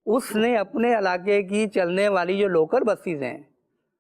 اس نے اپنے علاقے کی چلنے والی جو لوکل بسیز ہیں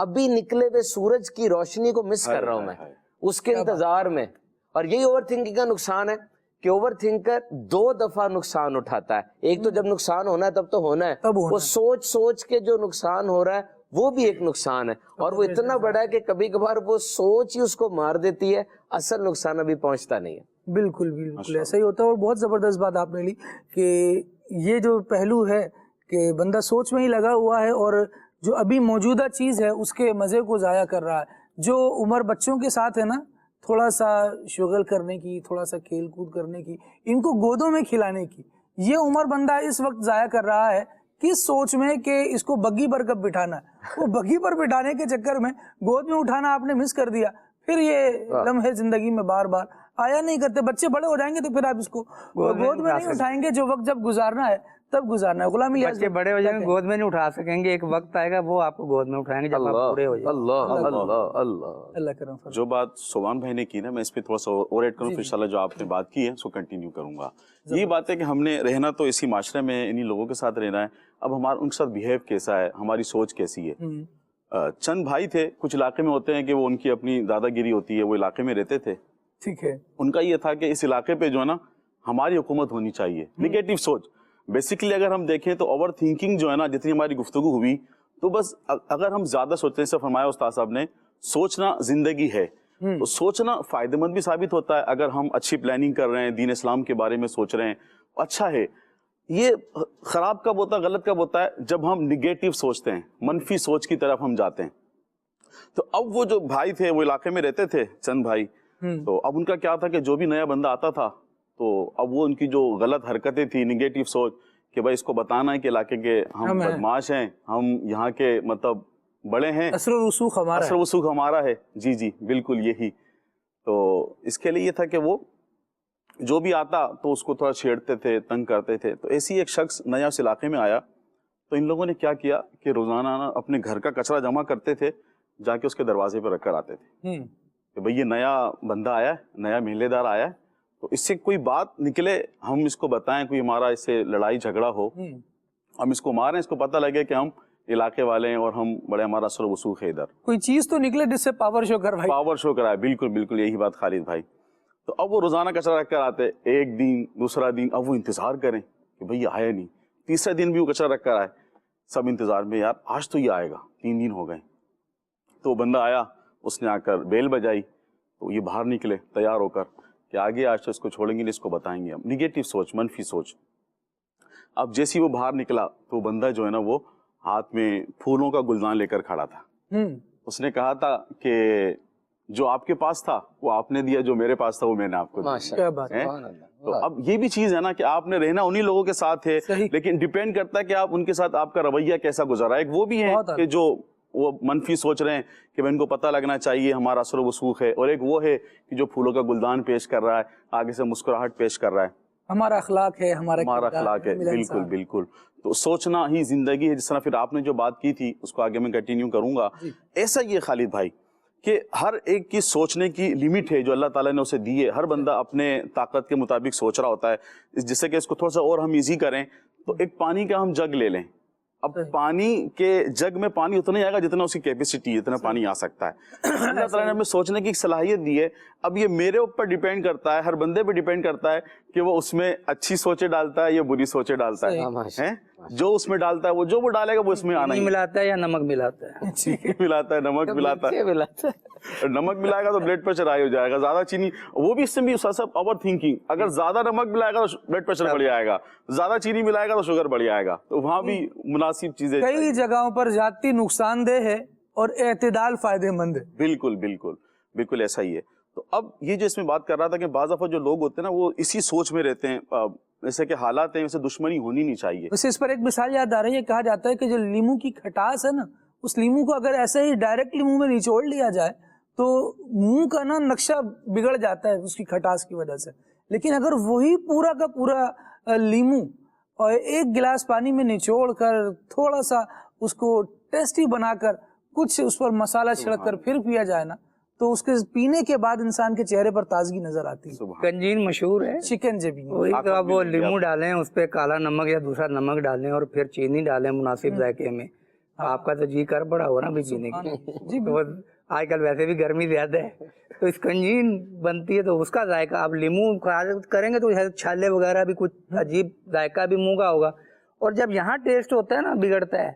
ابھی نکلے ہوئے سورج کی روشنی کو مس کر رہا ہوں میں اس کے انتظار میں. اور یہی اوور تھنکنگ کا نقصان ہے کہ اوور تھنکر 2 دفعہ نقصان اٹھاتا ہے. ایک تو جب نقصان ہونا ہے تب تو ہونا ہے, وہ سوچ سوچ کے جو نقصان ہو رہا ہے وہ بھی ایک نقصان ہے, اور وہ اتنا بڑا ہے کہ کبھی کبھار وہ سوچ ہی اس کو مار دیتی ہے, اصل نقصان ابھی پہنچتا نہیں ہے. بالکل بالکل ایسا ہی ہوتا ہے. اور بہت زبردست بات آپ نے لی کہ یہ جو پہلو ہے کہ بندہ سوچ میں ہی لگا ہوا ہے اور جو ابھی موجودہ چیز ہے اس کے مزے کو ضائع کر رہا ہے. جو عمر بچوں کے ساتھ ہے نا, تھوڑا سا شغل کرنے کی, تھوڑا سا کھیل کود کرنے کی, ان کو گودوں میں کھلانے کی, یہ عمر بندہ اس وقت ضائع کر رہا ہے کس سوچ میں کہ اس کو بگی پر کب بٹھانا ہے. وہ بگی پر بٹھانے کے چکر میں گود میں اٹھانا آپ نے مس کر دیا, پھر یہ لمحے زندگی میں بار بار آیا نہیں کرتے. بچے بڑے ہو جائیں گے تو پھر آپ اس کو گود میں نہیں اٹھائیں گے, جو وقت جب گزارنا ہے تب گزارنا ہے. غلامی بچے بڑے ہو جائیں گے گود میں نہیں اٹھا سکیں گے, ایک وقت آئے گا وہ آپ کو گود میں اٹھائیں گے جب آپ پورے ہو جائیں. اللہ کرم. جو بات سبحان بھائی نے کی نا, میں اس پہ تھوڑا سا اور ایڈ کروں, پھر انشاءاللہ جو آپ نے بات کی ہے اس کو کنٹینیو کروں گا. یہ بات ہے کہ ہم نے رہنا تو اسی معاشرے میں انہی لوگوں کے ساتھ رہنا ہے. اب ہمارا ان کے ساتھ بیہیو کیسا ہے, ہماری سوچ کیسی ہے. چند بھائی تھے, کچھ علاقے میں ہوتے ہیں کہ وہ ان کی اپنی دادا گیری ہوتی ہے, وہ علاقے میں رہتے تھے. ٹھیک ہے, ان کا یہ تھا کہ اس علاقے پہ جو ہے نا ہماری حکومت ہونی چاہیے. نگیٹو سوچ بیسیکلی اگر ہم دیکھیں تو اوور تھنکنگ جو ہے نا, جتنی ہماری گفتگو ہوئی تو بس اگر ہم زیادہ سوچتے ہیں, جیسے فرمایا استاد صاحب نے, سوچنا زندگی ہے. تو سوچنا فائدہ مند بھی ثابت ہوتا ہے اگر ہم اچھی پلاننگ کر رہے ہیں, دین اسلام کے بارے میں سوچ رہے ہیں, اچھا ہے. یہ خراب کب ہوتا ہے, غلط کب ہوتا ہے, جب ہم نگیٹو سوچتے ہیں, منفی سوچ کی طرف ہم جاتے ہیں. تو اب وہ جو بھائی تھے وہ علاقے میں رہتے تھے, چند بھائی, تو اب ان کا کیا تھا کہ جو بھی نیا بندہ آتا تھا تو اب وہ ان کی جو غلط حرکتیں تھی, نگیٹو سوچ کہ بھائی اس کو بتانا ہے کہ علاقے کے ہم بدماش ہیں, ہم یہاں کے مطلب بڑے ہیں, اثر و رسوخ ہمارا ہے. جی جی بالکل یہی. تو اس کے لیے یہ تھا کہ وہ جو بھی آتا تو اس کو تھوڑا چھیڑتے تھے, تنگ کرتے تھے. تو ایسی ایک شخص نیا اس علاقے میں آیا, تو ان لوگوں نے کیا کیا کہ روزانہ اپنے گھر کا کچرا جمع کرتے تھے, جا کے اس کے دروازے پہ رکھ کر آتے تھے کہ بھئی یہ نیا بندہ آیا ہے, نیا محلے دار آیا ہے, تو اس سے کوئی بات نکلے ہم اس کو بتائیں, کوئی ہمارا اس سے لڑائی جھگڑا ہو, ہم اس کو ماریں, اس کو پتہ لگے کہ ہم علاقے والے ہیں اور ہم بڑے, ہمارا اثر و وسوخ ہے ادھر, کوئی چیز تو نکلے جس سے پاور شو کروائے. پاور شو کرائے, بالکل بالکل یہی بات خالد بھائی. تو اب وہ روزانہ کچرا رکھ کر آتے, ایک دن, دوسرا دن, اب وہ انتظار کریں کہ بھئی یہ آیا نہیں, تیسرے دن بھی وہ کچرا رکھ کر آئے, سب انتظار میں, یار آج تو یہ آئے گا, 3 دن ہو گئے. تو بندہ آیا, اس نے آ کر بیل بجائی, تو یہ باہر نکلے تیار ہو کر کہ آگے آج تو اس کو چھوڑیں گے نہیں, اس کو بتائیں گے ہم. نگیٹو سوچ, منفی سوچ. اب جیسی وہ باہر نکلا تو بندہ جو ہے نا وہ ہاتھ میں پھولوں کا گلدان لے کر کھڑا تھا. اس نے کہا تھا کہ جو آپ کے پاس تھا وہ آپ نے دیا, جو میرے پاس تھا وہ میں نے آپ کو دیا. تو اب یہ بھی چیز ہے نا کہ آپ نے رہنا انہی لوگوں کے ساتھ ہے, لیکن ڈیپینڈ کرتا ہے کہ آپ ان کے ساتھ آپ کا رویہ کیسا گزارا. ایک وہ بھی ہے کہ جو وہ منفی سوچ رہے ہیں کہ ان کو پتہ لگنا چاہیے ہمارا اثر و وسوخ ہے, اور ایک وہ ہے کہ جو پھولوں کا گلدان پیش کر رہا ہے, آگے سے مسکراہٹ پیش کر رہا ہے, ہمارا اخلاق ہے, ہمارا اخلاق ہے. بالکل بالکل. تو سوچنا ہی زندگی ہے. جس طرح پھر آپ نے جو بات کی تھی اس کو آگے میں کنٹینیو کروں گا. ایسا یہ خالد بھائی کہ ہر ایک کی سوچنے کی لمٹ ہے جو اللہ تعالیٰ نے اسے دی ہے. ہر بندہ اپنے طاقت کے مطابق سوچ رہا ہوتا ہے. جس سے کہ اس کو تھوڑا سا اور ہم ایزی کریں تو ایک پانی کا ہم جگ لے لیں. اب پانی کے جگ میں پانی اتنا ہی آئے گا جتنا اس کی کیپیسٹی ہے, اتنا پانی آ سکتا ہے. اللہ تعالیٰ نے ہمیں سوچنے کی ایک صلاحیت دی ہے. اب یہ میرے اوپر ڈیپینڈ کرتا ہے, ہر بندے پہ ڈیپینڈ کرتا ہے کہ وہ اس میں اچھی سوچیں ڈالتا ہے یا بری سوچیں ڈالتا ہے. جو اس میں ڈالتا ہے وہ ڈالے گا وہ اس میں آنا ہی. ملاتا ہے یا نمک ملاتا ہے, ملاتا ہے, نمک ملاتا ہے. نمک ملائے گا تو بلڈ پریشر ہائی ہو جائے گا. زیادہ چینی, وہ بھی اس سے بھی سب اوور تھنکنگ. اگر زیادہ نمک ملائے گا تو بلڈ پریشر بڑھ جائے گا, زیادہ چینی ملائے گا تو شوگر بڑھ جائے گا. تو وہاں بھی مناسب چیزیں. کئی جگہوں پر زیادتی نقصان دہ ہے اور اعتدال فائدہ مند ہے. بالکل بالکل بالکل ایسا ہی ہے. تو اب یہ جو اس میں بات کر رہا تھا کہ بعض دفعہ جو لوگ ہوتے ہیں نا وہ اسی سوچ میں رہتے ہیں, جیسے کہ حالات ہیں, ویسے دشمنی ہونی نہیں چاہیے. ویسے اس پر ایک مثال یاد آ رہی ہے, کہا جاتا ہے کہ جو لیمو کی کھٹاس ہے نا, اس لیمو کو اگر ایسے ہی ڈائریکٹلی منہ میں نچوڑ لیا جائے تو منہ کا نا نقشہ بگڑ جاتا ہے اس کی کھٹاس کی وجہ سے. لیکن اگر وہی پورا کا پورا لیمو اور ایک گلاس پانی میں نچوڑ کر تھوڑا سا اس کو ٹیسٹی بنا کر کچھ اس پر مسالہ چھڑک کر پھر پیا جائے نا, تو اس کے پینے کے بعد انسان کے چہرے پر تازگی نظر آتی ہے. گنجین مشہور ہے, چکن جبی, وہی تو اب وہ لیمو ڈالیں, اس پہ کالا نمک یا دوسرا نمک ڈالیں اور پھر چینی ڈالیں مناسب ذائقے میں, آپ کا تو جی کر پڑا ہو نا بھی پینے کی تو آج کل ویسے بھی گرمی زیادہ ہے تو اسکنجین بنتی ہے تو اس کا ذائقہ آپ لیمو کریں گے تو چھالے وغیرہ بھی کچھ عجیب ذائقہ بھی منہ کا ہوگا، اور جب یہاں ٹیسٹ ہوتا ہے نا بگڑتا ہے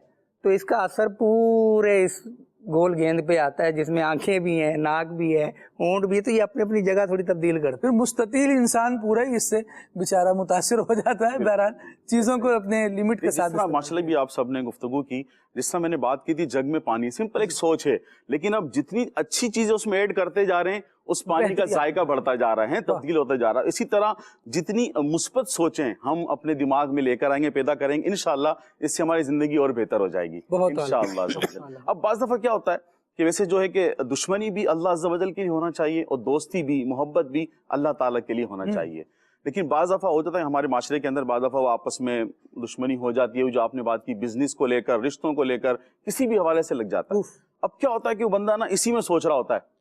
تو اس کا اثر پورے اس گول گیند پہ آتا ہے جس میں آنکھیں بھی ہیں، ناک بھی ہے، ہونٹ بھی ہے، تو یہ اپنی اپنی جگہ تھوڑی تبدیل کرتے پھر مستطیل انسان پورا ہی اس سے بیچارہ متاثر ہو جاتا ہے. بہرحال چیزوں کو اپنے لمٹ کے ساتھ ماشاء اللہ بھی آپ سب نے گفتگو کی، جس طرح میں نے بات کی تھی جگ میں پانی، سمپل ایک سوچ ہے، لیکن اب جتنی اچھی چیزیں اس میں ایڈ کرتے جا رہے ہیں اس پانی کا ذائقہ بڑھتا جا رہا ہے، تبدیل ہوتا جا رہا ہے. اسی طرح جتنی مثبت سوچیں ہم اپنے دماغ میں لے کر آئیں گے، پیدا کریں گے، انشاءاللہ اس سے ہماری زندگی اور بہتر ہو جائے گی انشاءاللہ. اب بعض دفعہ کیا ہوتا ہے کہ ویسے جو ہے کہ دشمنی بھی اللہ عز و جل کے لیے ہونا چاہیے اور دوستی بھی، محبت بھی اللہ تعالیٰ کے لیے ہونا چاہیے، لیکن بعض دفعہ ہو جاتا ہے ہمارے معاشرے کے اندر، بعض دفعہ وہ آپس میں دشمنی ہو جاتی ہے، جو آپ نے بات کی بزنس کو لے کر، رشتوں کو لے کر، کسی بھی حوالے سے لگ جاتا ہے. اب کیا ہوتا ہے کہ وہ بندہ نا اسی میں سوچ رہا ہوتا ہے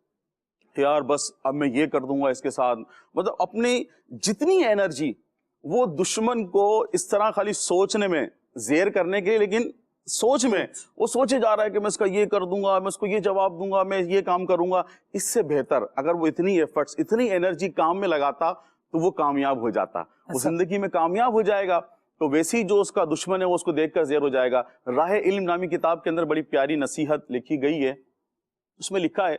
کہ یار بس اب میں یہ کر دوں گا اس کے ساتھ، مطلب اپنی جتنی انرجی وہ دشمن کو اس طرح خالی سوچنے میں زیر کرنے کے لیے، لیکن سوچ میں وہ سوچے جا رہا ہے کہ میں اس کا یہ کر دوں گا، میں اس کو یہ جواب دوں گا، میں یہ کام کروں گا. اس سے بہتر اگر وہ اتنی ایفرٹس، اتنی انرجی کام میں لگاتا تو وہ کامیاب ہو جاتا، وہ زندگی میں کامیاب ہو جائے گا. تو ویسے ہی جو اس کا دشمن ہے وہ اس کو دیکھ کر زیر ہو جائے گا. راہ علم نامی کتاب کے اندر بڑی پیاری نصیحت لکھی گئی ہے، اس میں لکھا ہے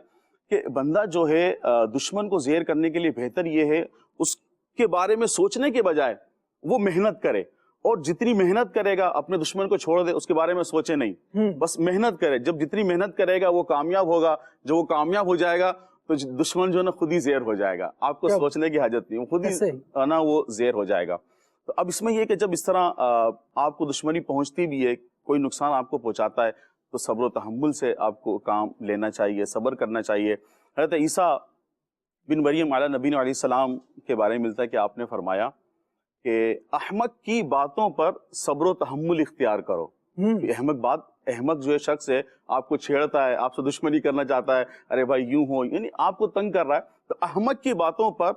کہ بندہ جو ہے دشمن کو زیر کرنے کے لیے بہتر یہ ہے اس کے بارے میں سوچنے کے بجائے وہ محنت کرے، اور جتنی محنت کرے گا اپنے دشمن کو چھوڑ دے، اس کے بارے میں سوچے نہیں، بس محنت کرے. جب جتنی محنت کرے گا وہ کامیاب ہوگا، جب وہ کامیاب ہو جائے گا تو دشمن جو ہے نا خود ہی زیر ہو جائے گا، آپ کو سوچنے کی حاجت نہیں، وہ خود ہی نا وہ زیر ہو جائے گا. تو اب اس میں یہ کہ جب اس طرح آپ کو دشمنی پہنچتی بھی ہے، کوئی نقصان آپ کو پہنچاتا ہے، تو صبر و تحمل سے آپ کو کام لینا چاہیے، صبر کرنا چاہیے. حضرت عیسیٰ بن مریم علیہ نبی علیہ السلام کے بارے میں ملتا ہے کہ آپ نے فرمایا کہ احمق کی باتوں پر صبر و تحمل اختیار کرو. احمق جو ہے شخص ہے، آپ کو چھیڑتا ہے، آپ سے دشمنی کرنا چاہتا ہے، ارے بھائی یوں ہو، یعنی آپ کو تنگ کر رہا ہے، تو احمق کی باتوں پر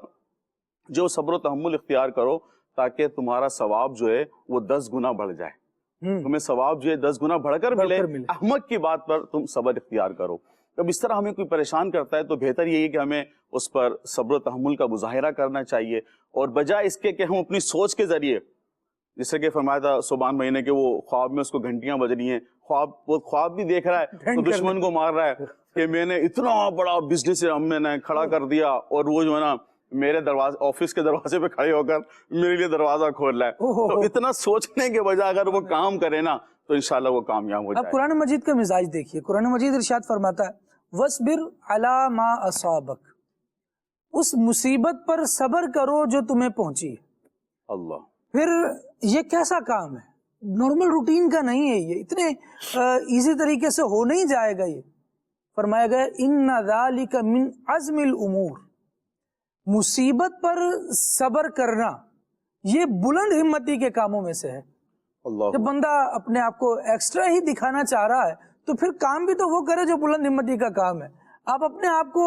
جو صبر و تحمل اختیار کرو تاکہ تمہارا ثواب جو ہے وہ 10 گنا بڑھ جائے، تمہیں ثواب جو ہے 10 گنا بڑھ کر ملے. احمق کی بات پر تم صبر اختیار کرو. جب اس طرح ہمیں کوئی پریشان کرتا ہے تو بہتر یہی ہے کہ ہمیں اس پر صبر و تحمل کا مظاہرہ کرنا چاہیے، اور بجائے اس کے کہ ہم اپنی سوچ کے ذریعے، جیسے کہ فرمایا تھا سبحان مہینے کے وہ خواب میں اس کو گھنٹیاں بج رہی ہیں، وہ خواب بھی دیکھ رہا ہے تو دشمن کو مار رہا ہے کہ میں نے اتنا بڑا بزنس میں نے کھڑا کر دیا، اور وہ جو ہے نا میرے دروازے، آفس کے دروازے پہ کھڑے ہو کر میرے لیے دروازہ کھول رہا ہے. تو اتنا سوچنے کے بجائے اگر وہ کام کرے نا تو انشاءاللہ وہ کامیاب ہو جائے. اب قرآن مجید کا مزاج دیکھیے، قرآن مجید ارشاد فرماتا ہے وَاصْبِرْ عَلَى مَا أَصَابَكَ، اس مصیبت پر صبر کرو جو تمہیں پہنچی. اللہ، پھر یہ کیسا کام ہے؟ نارمل روٹین کا نہیں ہے، یہ اتنے ایزی طریقے سے ہو نہیں جائے گا. یہ فرمایا گیا اِنَّ ذَلِكَ مِنْ عَزْمِ الْأُمُورِ، مصیبت پر صبر کرنا یہ بلند ہمتی کے کاموں میں سے ہے. جب بندہ اپنے آپ کو ایکسٹرا ہی دکھانا چاہ رہا ہے تو پھر کام بھی تو وہ کرے جو بلند ہمتی کا کام ہے. آپ اپنے آپ کو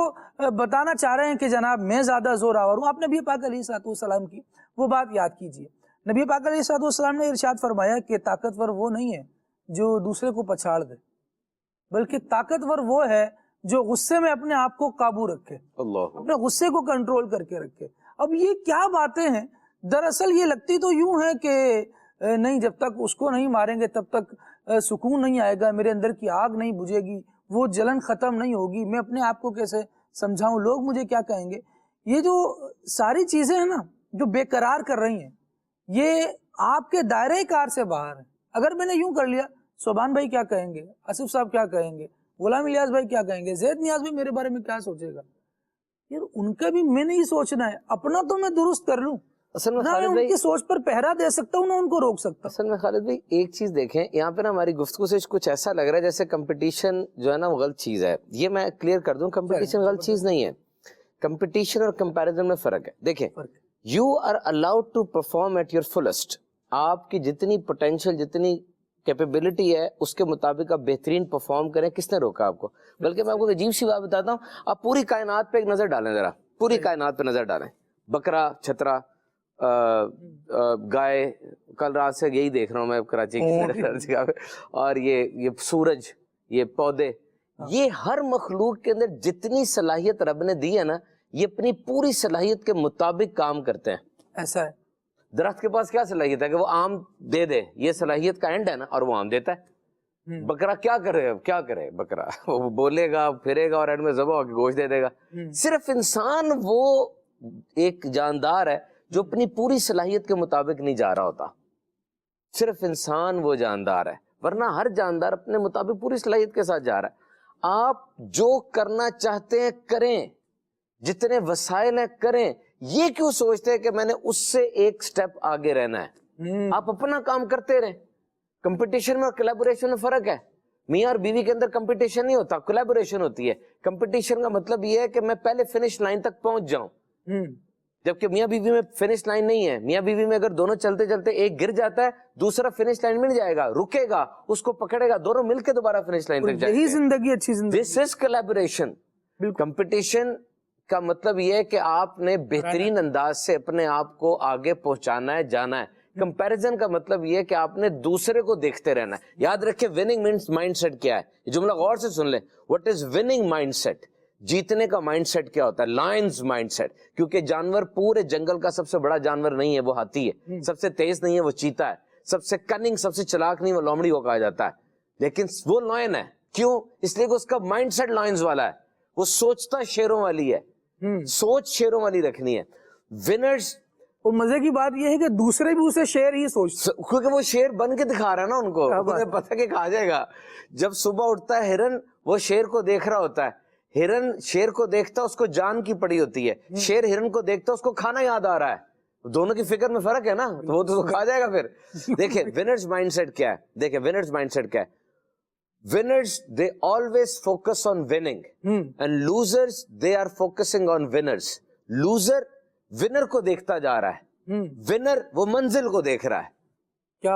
بتانا چاہ رہے ہیں کہ جناب میں زیادہ زور آور ہوں، آپ نبی پاک علیہ الصلوۃ والسلام کی وہ بات یاد کیجئے. نبی پاک علیہ الصلوۃ والسلام نے ارشاد فرمایا کہ طاقتور وہ نہیں ہے جو دوسرے کو پچھاڑ دے، بلکہ طاقتور وہ ہے جو غصے میں اپنے آپ کو قابو رکھے، اپنے غصے کو کنٹرول کر کے رکھے. اب یہ کیا باتیں ہیں؟ دراصل یہ لگتی تو یوں ہے کہ نہیں، جب تک اس کو نہیں ماریں گے تب تک سکون نہیں آئے گا، میرے اندر کی آگ نہیں بجھے گی، وہ جلن ختم نہیں ہوگی، میں اپنے آپ کو کیسے سمجھاؤں، لوگ مجھے کیا کہیں گے. یہ جو ساری چیزیں ہیں نا جو بے قرار کر رہی ہیں، یہ آپ کے دائرۂ کار سے باہر ہیں. اگر میں نے یوں کر لیا، سبحان بھائی کیا کہیں گے، آصف صاحب کیا کہیں گے، غلام الیاس بھائی کیا کہیں گے، زید نیاز بھی میرے بارے میں کیا سوچے گا، یار ان کا بھی میں نے ہی سوچنا ہے، اپنا تو میں درست کر لوں. اصل میں نہ میں ان کی سوچ پر پہرا دے سکتا ہوں نہ ان کو روک سکتا. اصل میں خالد بھائی ایک چیز دیکھیں، یہاں پہ نا ہماری گفتگو سے کچھ ایسا لگ رہا ہے جیسے کمپٹیشن جو ہے نا وہ غلط چیز ہے. یہ میں کلیئر کر دوں، کمپٹیشن غلط چیز نہیں ہے. کمپٹیشن اور کمپیریزن میں فرق ہے. دیکھیں، you are allowed to perform at your fullest. آپ کی جتنی پوٹینشیل، جتنی کیپیبلٹی ہے اس کے مطابق آپ بہترین پرفارم کریں. کس نے روکا آپ کو؟ بلکہ میں آپ کو عجیب سی بات بتاتا ہوں، آپ پوری کائنات پہ ایک نظر ڈالیں، ذرا پوری کائنات پہ نظر ڈالیں، بکرا، چھترا، گائے، کل رات سے یہی دیکھ رہا ہوں میں کراچی کی، اور یہ سورج، یہ پودے، یہ ہر مخلوق کے اندر جتنی صلاحیت رب نے دی ہے نا، یہ اپنی پوری صلاحیت کے مطابق کام کرتے ہیں. ایسا ہے. درخت کے پاس کیا صلاحیت ہے کہ وہ آم دے دے، یہ صلاحیت کا اینڈ ہے نا، اور وہ آم دیتا ہے. بکرا کیا کرے بکرا، وہ بولے گا، پھرے گا، اور اینڈ میں ذبح ہو کے گوشت دے دے گا. صرف انسان وہ ایک جاندار ہے جو اپنی پوری صلاحیت کے مطابق نہیں جا رہا ہوتا. صرف انسان وہ جاندار ہے، ورنہ ہر جاندار اپنے مطابق پوری صلاحیت کے ساتھ جا رہا ہے. آپ جو کرنا چاہتے ہیں کریں، جتنے وسائل ہیں کریں. یہ کیوں سوچتے ہیں کہ میں نے اس سے ایک سٹیپ آگے رہنا ہے؟ آپ اپنا کام کرتے رہیں. کمپٹیشن میں اور کولیبوریشن میں فرق ہے. میاں اور بیوی کے اندر کمپٹیشن نہیں ہوتا، کولیبوریشن ہوتی ہے. کمپٹیشن کا مطلب یہ ہے کہ میں پہلے فنش لائن تک پہنچ جاؤں، جبکہ میاں بیوی میں فنش لائن نہیں ہے. میاں بیوی میں اگر دونوں چلتے چلتے ایک گر جاتا ہے، دوسرا فنش لائن مل جائے گا، رکے گا، اس کو پکڑے گا، دونوں مل کے دوبارہ فنش لائن تک جائیں گے. یہی زندگی اچھی زندگی. دس از کولیبوریشن. کمپٹیشن کا مطلب یہ ہے کہ آپ نے بہترین انداز سے اپنے آپ کو آگے پہنچانا ہے، جانا ہے. کمپیریزن کا مطلب یہ ہے کہ آپ نے دوسرے کو دیکھتے رہنا ہے. یاد رکھیں وننگ مینس مائنڈ سیٹ کیا ہے. یہ جملہ غور سے سن لیں. What is winning mindset? جیتنے کا مائنڈ سیٹ کیا ہوتا ہے؟ Lion's mindset. کیونکہ جانور پورے جنگل کا سب سے بڑا جانور نہیں ہے، وہ ہاتھی ہے. سب سے تیز نہیں ہے، وہ چیتا ہے. سب سے کننگ، سب سے چلاک نہیں، وہ لومڑی کو کہا جاتا ہے. لیکن وہ لائن ہے. کیوں؟ اس لیے کہ اس کا مائنڈ سیٹ لائنز والا ہے. وہ سوچتا شیروں والی ہے، سوچ شیروں والی رکھنی ہے. ونرز. اور مزے کی بات یہ ہے کہ دوسرے بھی اسے شیر ہی سوچتے، کیونکہ وہ شیر بن کے دکھا رہا ہے نا ان کو، انہیں پتہ کہ کھا جائے گا. جب صبح اٹھتا ہے ہرن، وہ شیر کو دیکھ رہا ہوتا ہے. ہرن شیر کو دیکھتا، اس کو جان کی پڑی ہوتی ہے. شیر ہرن کو دیکھتا، اس کو کھانا یاد آ رہا ہے. دونوں کی فکر میں فرق ہے نا، تو وہ تو کھا جائے گا پھر. دیکھیں ونرز مائنڈ سیٹ کیا ہے. دیکھیں ونرز مائنڈ سیٹ کیا ہے. Winners, they always focus on winning. And losers, they are focusing on winners. Loser, winner کو دیکھتا جا رہا ہے. Winner, وہ منزل کو دیکھ رہا ہے.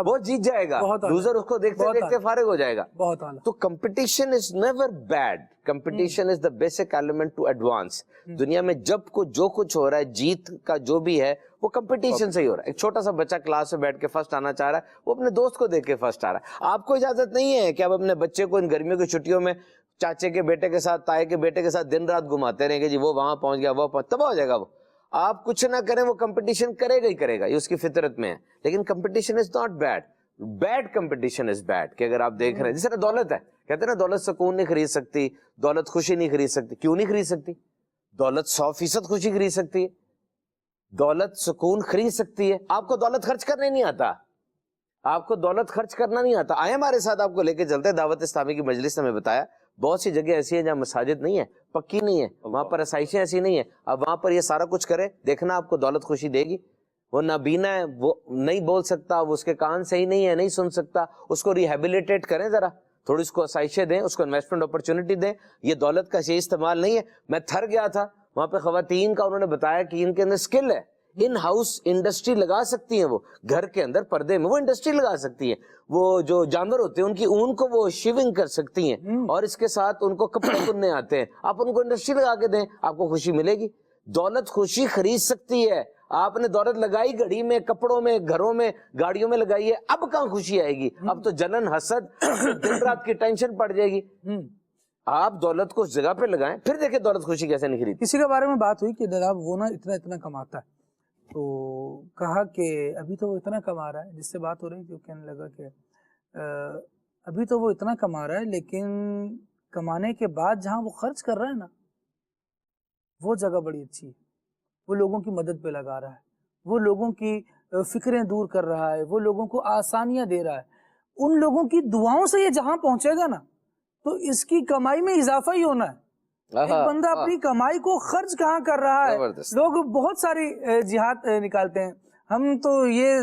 وہ جیت جائے گا. Loser اس کو دیکھتے دیکھتے فارغ ہو جائے گا. بہت اعلیٰ. تو competition is never bad. Competition is the basic element to advance. دنیا میں جب کو جو کچھ ہو رہا ہے، جیت کا جو بھی ہے، وہ کمپٹیشن سے ہی ہو رہا ہے. ایک چھوٹا سا بچہ کلاس میں بیٹھ کے فرسٹ آنا چاہ رہا ہے، وہ اپنے دوست کو دیکھ کے فرسٹ آ رہا ہے. آپ کو اجازت نہیں ہے کہ آپ اپنے بچے کو ان گرمیوں کی چھٹیوں میں چاچے کے بیٹے کے ساتھ، تائے کے بیٹے کے ساتھ دن رات گھماتے رہیں گے. جی وہ وہاں پہنچ گیا، وہ تباہ ہو جائے گا. وہ آپ کچھ نہ کریں، وہ کمپٹیشن کرے گا ہی کرے گا، یہ اس کی فطرت میں ہے. لیکن competition is not bad. Bad competition is bad. کہ اگر آپ دیکھ رہے ہیں، جس طرح دولت ہے، کہتے ہیں نا دولت سکون نہیں خرید سکتی، دولت خوشی نہیں خرید سکتی. کیوں نہیں خرید سکتی؟ دولت 100% خوشی خرید سکتی ہے، دولت سکون خرید سکتی ہے. آپ کو دولت خرچ کرنا نہیں آتا، آپ کو دولت خرچ کرنا نہیں آتا. آئے ہمارے ساتھ، آپ کو لے کے چلتے ہیں. دعوت اسلامی کی مجلس نے ہمیں بتایا بہت سی جگہ ایسی ہیں جہاں مساجد نہیں ہے، پکی نہیں ہے، وہاں پر رسائشیں ایسی نہیں ہیں. اب وہاں پر یہ سارا کچھ کرے، دیکھنا آپ کو دولت خوشی دے گی. وہ نابینا ہے، وہ نہیں بول سکتا، وہ اس کے کان صحیح نہیں ہے، نہیں سن سکتا. اس کو ریہیبلیٹیٹ کریں ذرا، تھوڑی اس کو آسائشیں دیں، اس کو انویسٹمنٹ اپرچونٹی دیں. یہ دولت کا صحیح استعمال نہیں ہے. میں تھر گیا تھا وہاں پہ خواتین کا، انہوں نے بتایا کہ ان کے اندر اسکل ہے، ان ہاؤس انڈسٹری لگا سکتی ہیں. وہ گھر کے اندر پردے میں وہ انڈسٹری لگا سکتی ہیں. وہ جو جانور ہوتے ہیں ان کی اون کو وہ شیونگ کر سکتی ہیں، اور اس کے ساتھ ان کو کپڑے بننے آتے ہیں. آپ ان کو انڈسٹری لگا کے دیں، آپ کو خوشی ملے گی. دولت خوشی خرید سکتی ہے. آپ نے دولت لگائی گھڑی میں، کپڑوں میں، گھروں میں، گاڑیوں میں لگائی ہے، اب کہاں خوشی آئے گی؟ اب تو جلن، حسد، دن رات کی ٹینشن پڑ جائے گی. آپ دولت کو اس جگہ پہ لگائیں، پھر دیکھیں دولت خوشی کیسے نہیں خرید. کسی کے بارے میں بات ہوئی کہ جناب وہ نا اتنا کماتا ہے، تو کہا کہ ابھی تو وہ اتنا کما رہا ہے. جس سے بات ہو رہی تھی کہنے لگا کہ ابھی تو وہ اتنا کما رہا ہے، لیکن کمانے کے بعد جہاں وہ خرچ کر رہا ہے نا، وہ جگہ بڑی اچھی ہے. وہ لوگوں کی مدد پہ لگا رہا ہے، وہ لوگوں کی فکریں دور کر رہا ہے، وہ لوگوں کو آسانیاں دے رہا ہے. ان لوگوں کی دعاؤں سے یہ جہاں پہنچے گا نا، تو اس کی کمائی میں اضافہ ہی ہونا ہے. ایک بندہ اپنی کمائی کو خرچ کہاں کر رہا ہے. لوگ بہت ساری جہاد نکالتے ہیں. ہم تو یہ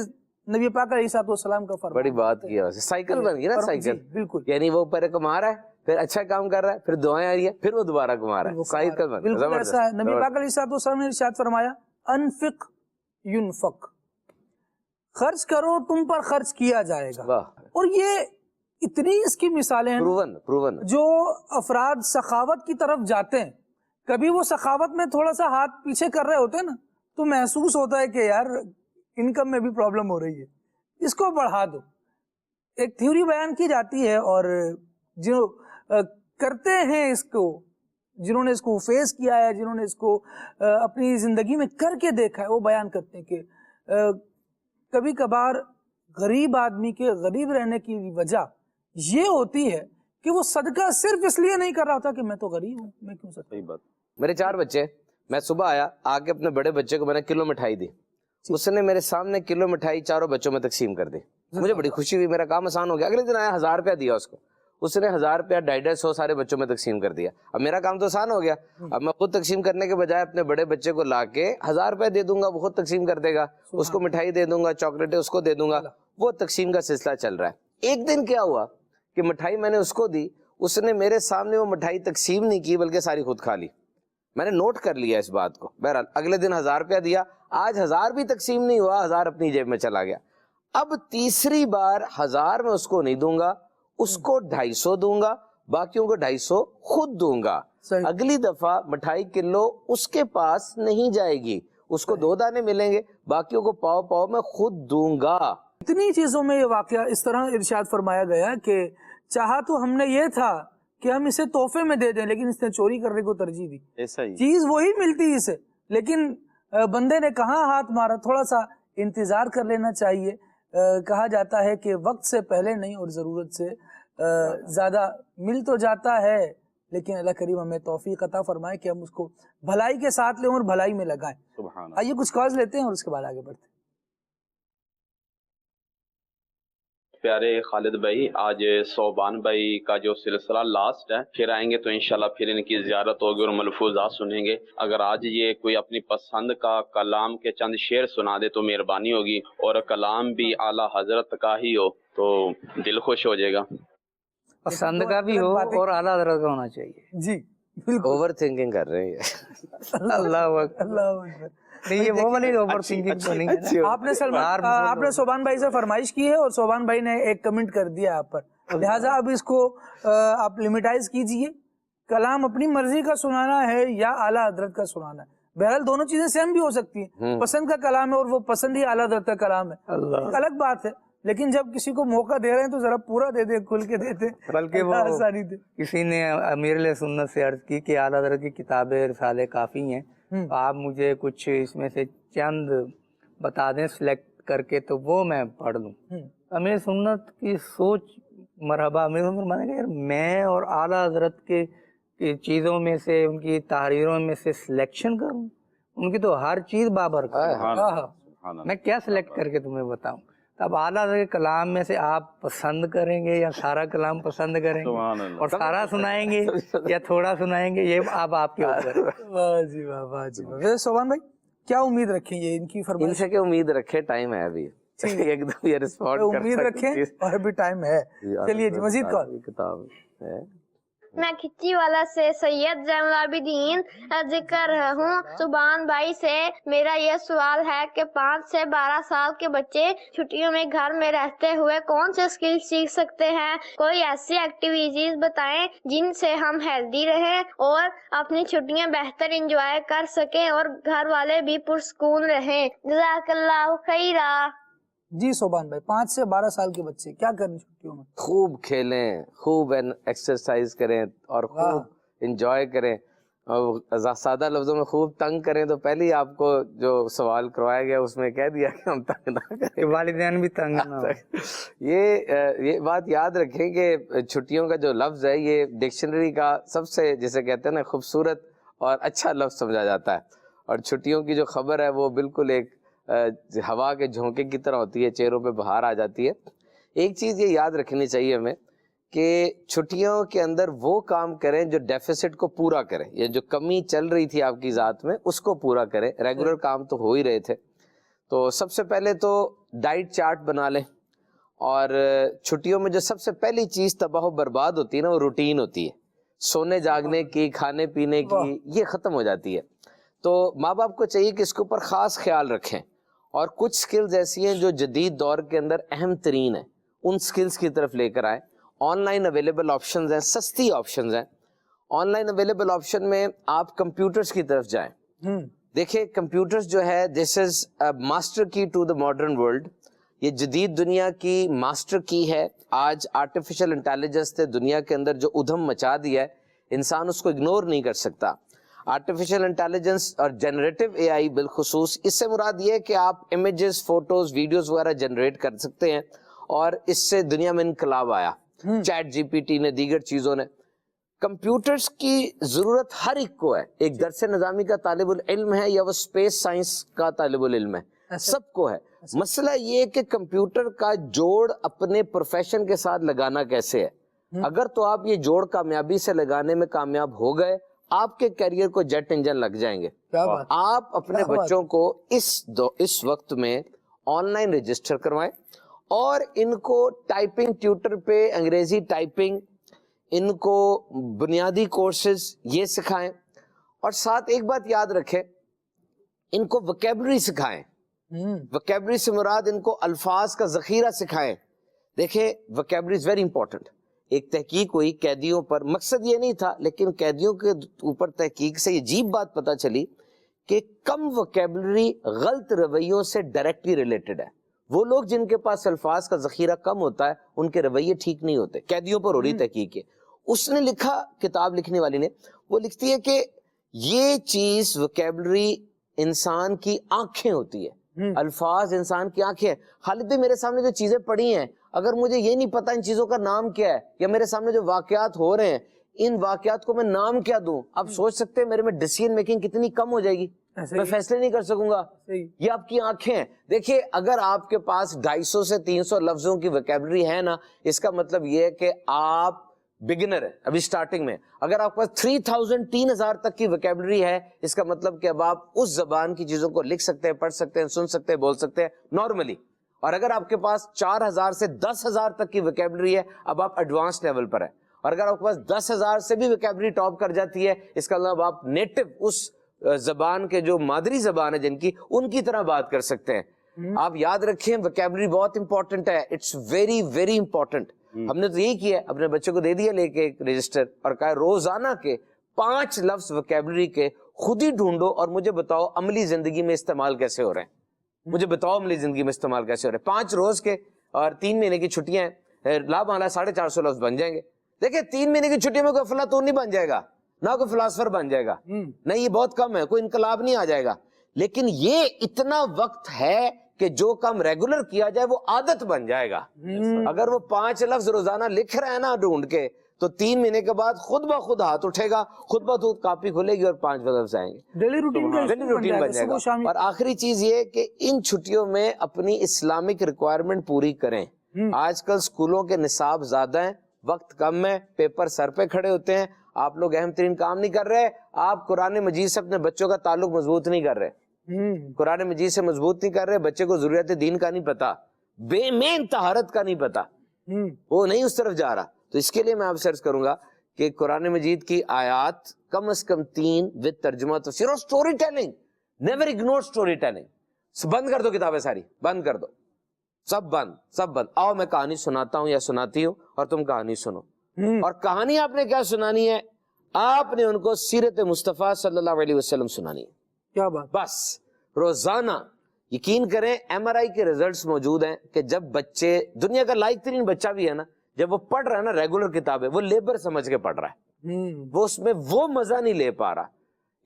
نبی پاک علیہ السلام کا فرمان، بڑی بات کیا، سائیکل بن گئی نا سائیکل. بالکل، یعنی وہ پہلے کما رہا ہے، پھر اچھا کام کر رہا ہے، پھر دعائیں آ رہی ہے، پھر وہ دوبارہ کما رہا ہے. سائیکل بن گئی. بالکل ایسا ہے. نبی پاک علیہ السلام نے ارشاد فرمایا، انفق ینفق، خرچ کرو تم پر خرچ کیا جائے گا. اور یہ اتنی اس کی مثالیں ہیں. جو افراد سخاوت کی طرف جاتے ہیں، کبھی وہ سخاوت میں تھوڑا سا ہاتھ پیچھے کر رہے ہوتے ہیں نا، تو محسوس ہوتا ہے کہ یار انکم میں بھی پرابلم ہو رہی ہے، اس کو بڑھا دو. ایک تھیوری بیان کی جاتی ہے اور جو کرتے ہیں اس کو، جنہوں نے اس کو فیس کیا ہے، جنہوں نے اس کو اپنی زندگی میں کر کے دیکھا ہے، وہ بیان کرتے ہیں کہ کبھی کبھار غریب آدمی کے غریب رہنے کی وجہ یہ ہوتی ہے کہ وہ صدقہ صرف اس لیے نہیں کر رہا تھا کہ میں تو غریب ہوں، میں کیوں صدقہ. صحیح بات. میرے 4 بچے، میں صبح آیا، آ کے اپنے بڑے بچے کو میں نے کلو مٹھائی دی، اس نے میرے سامنے کلو مٹھائی چاروں بچوں میں تقسیم کر دی. مجھے بڑی خوشی ہوئی، میرا کام آسان ہو گیا. اگلے دن آیا 1000 روپیہ دیا اس کو، اس نے 1000 روپیہ 150 سارے بچوں میں تقسیم کر دیا. اب میرا کام تو آسان ہو گیا. اب میں خود تقسیم کرنے کے بجائے اپنے بڑے بچے کو لا کے 1000 روپیہ دے دوں گا، وہ خود تقسیم کر دے گا، اس کو مٹھائی دے دوں گا، چاکلیٹیں اس کو دے دوں گا. وہ تقسیم کا سلسلہ چل رہا ہے. ایک دن کیا ہوا کہ مٹھائی میں نے اس کو دی، اس نے میرے سامنے وہ مٹھائی تقسیم نہیں کی بلکہ ساری خود کھا لی. میں نے نوٹ کر لیا اس بات کو. بہرحال اگلے دن 1000 روپیہ دیا، آج 1000 بھی تقسیم نہیں ہوا، 1000 اپنی جیب میں چلا گیا. اب تیسری بار 1000 میں اس کو نہیں دوں گا، اس کو 250 دوں گا، باقیوں کو 250 خود دوں گا. اگلی دفعہ مٹھائی کلو اس کے پاس نہیں جائے گی، اس کو 2 دانے ملیں گے، باقیوں کو پاؤ پاؤ میں خود دوں گا. اتنی چیزوں میں یہ واقعہ اس طرح ارشاد فرمایا گیا کہ چاہا تو ہم نے یہ تھا کہ ہم اسے تحفے میں دے دیں، لیکن اس نے چوری کرنے کو ترجیح دی. ایسا ہی چیز وہی ملتی اسے، لیکن بندے نے کہاں ہاتھ مارا. تھوڑا سا انتظار کر لینا چاہیے. کہا جاتا ہے کہ وقت سے پہلے نہیں اور ضرورت سے زیادہ مل تو جاتا ہے، لیکن اللہ کریم ہمیں توفیق عطا فرمائے کہ ہم اس کو بھلائی کے ساتھ لیں اور بھلائی میں لگائیں. سبحان اللہ. آئیے کچھ کالز لیتے ہیں اور اس کے بعد آگے بڑھتے ہیں. پیارے خالد بھائی، آج صوبان بھائی کا جو سلسلہ لاسٹ ہے، پھر آئیں گے تو انشاءاللہ پھر ان کی زیارت ہوگی اور ملفوظات سنیں گے. اگر آج یہ کوئی اپنی پسند کا کلام کے چند شعر سنا دے تو مہربانی ہوگی، اور کلام بھی اعلیٰ حضرت کا ہی ہو تو دل خوش ہو جائے گا. پسند کا بھی ہو اور اعلیٰ حضرت کا ہونا چاہیے. جی بالکل. اوور تھنکنگ کر رہے ہیں. اللہ اکبر. اللہ اکبر. نہیں، یہ وہ والی اوور تھنکنگ تو نہیں ہے نا. آپ نے صوبان بھائی سے فرمائش کی ہے اور صوبان بھائی نے ایک کمنٹ کر دیا آپ پر، لہٰذا اب اس کو آپ لمیٹائز کیجئے. کلام اپنی مرضی کا سنانا ہے یا اعلیٰ حضرت کا سنانا ہے. بہرحال دونوں چیزیں سیم بھی ہو سکتی ہیں. پسند کا کلام ہے اور وہ پسند ہی اعلیٰ حضرت کا کلام ہے، ایک الگ بات ہے. لیکن جب کسی کو موقع دے رہے ہیں تو ذرا پورا دے دیں، کھل کے دے دیں. بلکہ وہ آسانی دے. کسی نے امیر علیہ سنت سے عرض کی کہ اعلیٰ حضرت کی کتابیں رسالے کافی ہیں، آپ مجھے کچھ اس میں سے چند بتا دیں سلیکٹ کر کے تو وہ میں پڑھ لوں. امیر سنت کی سوچ مرحبا. امیر سنت مانے کہ یار میں اور اعلیٰ حضرت کے چیزوں میں سے، ان کی تحریروں میں سے سلیکشن کروں؟ ان کی تو ہر چیز بابرکت. میں کیا سلیکٹ کر کے تمہیں بتاؤں؟ اب اعلیٰ حضرت کے کلام میں سے آپ پسند کریں گے یا سارا کلام پسند کریں گے اور سارا سنائیں گے یا تھوڑا سنائیں گے، یہ اب آپ کے اوپر ہے. واہ جی واہ، واہ جی واہ. صوبان بھائی کیا امید رکھیں یہ ان کی ان فرمائش؟ سے کہ امید رکھے، ٹائم ہے ابھی. ایک دم یہ رسپونڈ کر امید رکھیں اور ابھی ٹائم ہے. چلیے جی مزید کال. کتاب ہے. میں کھچی والا سے سید زین العابدین ذکر رہا ہوں. صوبان بھائی سے میرا یہ سوال ہے کہ 5 سے 12 سال کے بچے چھٹیوں میں گھر میں رہتے ہوئے کون سے اسکل سیکھ سکتے ہیں؟ کوئی ایسی ایکٹیویٹیز بتائیں جن سے ہم ہیلدی رہیں اور اپنی چھٹیاں بہتر انجوائے کر سکیں اور گھر والے بھی پرسکون رہیں. جزاک اللہ خیرہ. جی صوبان بھائی، 5 سے 12 سال کے بچے کیا کریں چھٹیوں میں؟ خوب کھیلیں، خوب ایکسرسائز کریں اور خوب انجوائے کریں. اور سادہ لفظوں میں خوب تنگ کریں تو پہلے ہی آپ کو جو سوال کروایا گیا اس میں کہہ دیا کہ ہم تنگ نہ کریں، والدین بھی تنگ نہ ہو. یہ بات یاد رکھیں کہ چھٹیوں کا جو لفظ ہے یہ ڈکشنری کا سب سے جسے کہتے ہیں نا خوبصورت اور اچھا لفظ سمجھا جاتا ہے. اور چھٹیوں کی جو خبر ہے وہ بالکل ایک ہوا کے جھونکے کی طرح ہوتی ہے، چہروں پہ بہار آ جاتی ہے. ایک چیز یہ یاد رکھنی چاہیے ہمیں کہ چھٹیوں کے اندر وہ کام کریں جو ڈیفیسٹ کو پورا کریں، یا جو کمی چل رہی تھی آپ کی ذات میں اس کو پورا کریں. ریگولر کام تو ہو ہی رہے تھے. تو سب سے پہلے تو ڈائٹ چارٹ بنا لیں. اور چھٹیوں میں جو سب سے پہلی چیز تباہ و برباد ہوتی ہے نا، وہ روٹین ہوتی ہے. سونے جاگنے کی، کھانے پینے کی، یہ ختم ہو جاتی ہے. تو ماں باپ کو چاہیے کہ اس کے اوپر خاص خیال رکھیں. اور کچھ سکلز ایسی ہیں جو جدید دور کے اندر اہم ترین ہیں، ان سکلز کی طرف لے کر آئیں. آن لائن اویلیبل آپشنز ہیں، سستی آپشنز ہیں. آن لائن اویلیبل آپشن میں آپ کمپیوٹرز کی طرف جائیں. دیکھیں کمپیوٹرز جو ہے دس از ماسٹر کی ٹو دا ماڈرن ورلڈ. یہ جدید دنیا کی ماسٹر کی ہے. آج آرٹیفیشل انٹیلیجنس نے دنیا کے اندر جو ادھم مچا دیا ہے انسان اس کو اگنور نہیں کر سکتا. آرٹیفیشل انٹیلیجنس اور جنریٹو اے آئی بالخصوص, اس سے مراد یہ ہے کہ آپ امیجز, فوٹوز, ویڈیوز وغیرہ جنریٹ کر سکتے ہیں, اور اس سے دنیا میں انقلاب آیا. چیٹ جی پی ٹی نے, دیگر چیزوں نے. کمپیوٹرز کی ضرورت ہر ایک کو ہے. ایک درس نظامی کا طالب العلم ہے یا وہ اسپیس سائنس کا طالب العلم ہے, سب کو ہے. مسئلہ یہ کہ کمپیوٹر کا جوڑ اپنے پروفیشن کے ساتھ لگانا کیسے ہے. اگر تو آپ یہ جوڑ کامیابی سے لگانے میں کامیاب ہو گئے, آپ کے کیریئر کو جیٹ انجن لگ جائیں گے. آپ اپنے بچوں کو اس وقت میں آن لائن رجسٹر کروائیں اور ان کو ٹائپنگ ٹیوٹر پہ انگریزی ٹائپنگ, ان کو بنیادی کورسز یہ سکھائیں, اور ساتھ ایک بات یاد رکھیں, ان کو وکیبلری سکھائیں. وکیبلری سے مراد ان کو الفاظ کا ذخیرہ سکھائیں. دیکھیں وکیبلری از ویری امپورٹنٹ. ایک تحقیق ہوئی قیدیوں پر, مقصد یہ نہیں تھا لیکن قیدیوں کے اوپر تحقیق سے یہ عجیب بات پتہ چلی کہ کم وکیبلری غلط رویوں سے ڈائریکٹلی ریلیٹڈ ہے. وہ لوگ جن کے پاس الفاظ کا ذخیرہ کم ہوتا ہے ان کے رویے ٹھیک نہیں ہوتے. قیدیوں پر ہو رہی تحقیق ہے. اس نے لکھا, کتاب لکھنے والی نے, وہ لکھتی ہے کہ یہ چیز وکیبلری انسان کی آنکھیں ہوتی ہے. الفاظ انسان کی آنکھیں ہیں. خالد بھائی میرے سامنے جو چیزیں پڑھی ہیں, اگر مجھے یہ نہیں پتا ان چیزوں کا نام کیا ہے, یا میرے سامنے جو واقعات ہو رہے ہیں ان واقعات کو میں نام کیا دوں, آپ سوچ سکتے ہیں میرے میں ڈیسیژن میکنگ کتنی کم ہو جائے گی, میں فیصلے نہیں کر سکوں گا. یہ آپ کی آنکھیں ہیں. دیکھیے اگر آپ کے پاس 250 سے 300 لفظوں کی وکیبلری ہے نا, اس کا مطلب یہ ہے کہ آپ بگنر ہے ابھی سٹارٹنگ میں. اگر آپ کے پاس 3000 تک کی وکیبلری ہے, اس کا مطلب کہ اب آپ اس زبان کی چیزوں کو لکھ سکتے ہیں, پڑھ سکتے ہیں, سن سکتے ہیں, بول سکتے ہیں نارملی. اور اگر آپ کے پاس 4000 سے 10000 تک کی وکیبلری ہے, اب آپ ایڈوانس لیول پر ہے. اور اگر آپ کے پاس 10000 سے بھی وکیبلری ٹاپ کر جاتی ہے, اس کا مطلب آپ نیٹو اس زبان کے جو مادری زبان ہے جن کی, ان کی طرح بات کر سکتے ہیں. آپ یاد رکھیں وکیبلری بہت امپورٹنٹ ہے. It's very very important. ہم نے تو یہی کیا ہے, اپنے بچوں کو دے دیا لے کے ایک رجسٹر, اور کہا روزانہ کے 5 لفظ وکیبلری کے خود ہی ڈھونڈو اور مجھے بتاؤ عملی زندگی میں استعمال کیسے ہو رہے ہیں. مجھے بتاؤ عملی زندگی میں استعمال کیسے ہو رہے ہیں. 5 روز کے اور 3 مہینے کی چھٹیاں ہیں, لا بھالا 450 لفظ بن جائیں گے. دیکھیں 3 مہینے کی چھٹی میں کوئی افلاطون نہیں بن جائے گا, نہ کوئی فلاسفر بن جائے گا, نہیں, یہ بہت کم ہے, کوئی انقلاب نہیں آ جائے گا. لیکن یہ اتنا وقت ہے کہ جو کام ریگولر کیا جائے وہ عادت بن جائے گا. اگر وہ 5 لفظ روزانہ لکھ رہے ہیں نا ڈھونڈ کے, تو 3 مہینے کے بعد خود بخود ہاتھ اٹھے گا, خود بخود کاپی کھلے گی اور 5 لفظ آئیں گے. ڈیلی روٹین بن جائے گا. اور آخری چیز یہ کہ ان چھٹیوں میں اپنی اسلامک ریکوائرمنٹ پوری کریں. آج کل اسکولوں کے نصاب زیادہ ہیں, وقت کم ہے, پیپر سر پہ کھڑے ہوتے ہیں, آپ لوگ اہم ترین کام نہیں کر رہے. آپ قرآن مجید سے اپنے بچوں کا تعلق مضبوط نہیں کر رہے, قرآن مجید سے مضبوط نہیں کر رہے. بچے کو ضروریات دین کا نہیں پتا, مین طہارت کا نہیں پتا, وہ نہیں اس طرف جا رہا. تو اس کے لیے میں آپ سے عرض کروں گا کہ قرآن مجید کی آیات کم از کم 3 وتھ ترجمہ تفسیر اور storytelling. Never ignore storytelling. بند کر دو کتابیں ساری, بند کر دو, سب بند, سب بند. آؤ میں کہانی سناتا ہوں یا سناتی ہوں اور تم کہانی سنو. اور کہانی آپ نے کیا سنانی ہے, آپ نے ان کو سیرت مصطفیٰ صلی اللہ علیہ وسلم سنانی ہے. کیا بات. بس روزانہ یقین کریں MRI کے ریزلٹس موجود ہیں کہ جب بچے, دنیا کا لائق ترین بچہ بھی ہے نا, جب وہ پڑھ رہا ہے نا ریگولر کتابیں, وہ لیبر سمجھ کے پڑھ رہا ہے, وہ اس میں وہ مزہ نہیں لے پا رہا.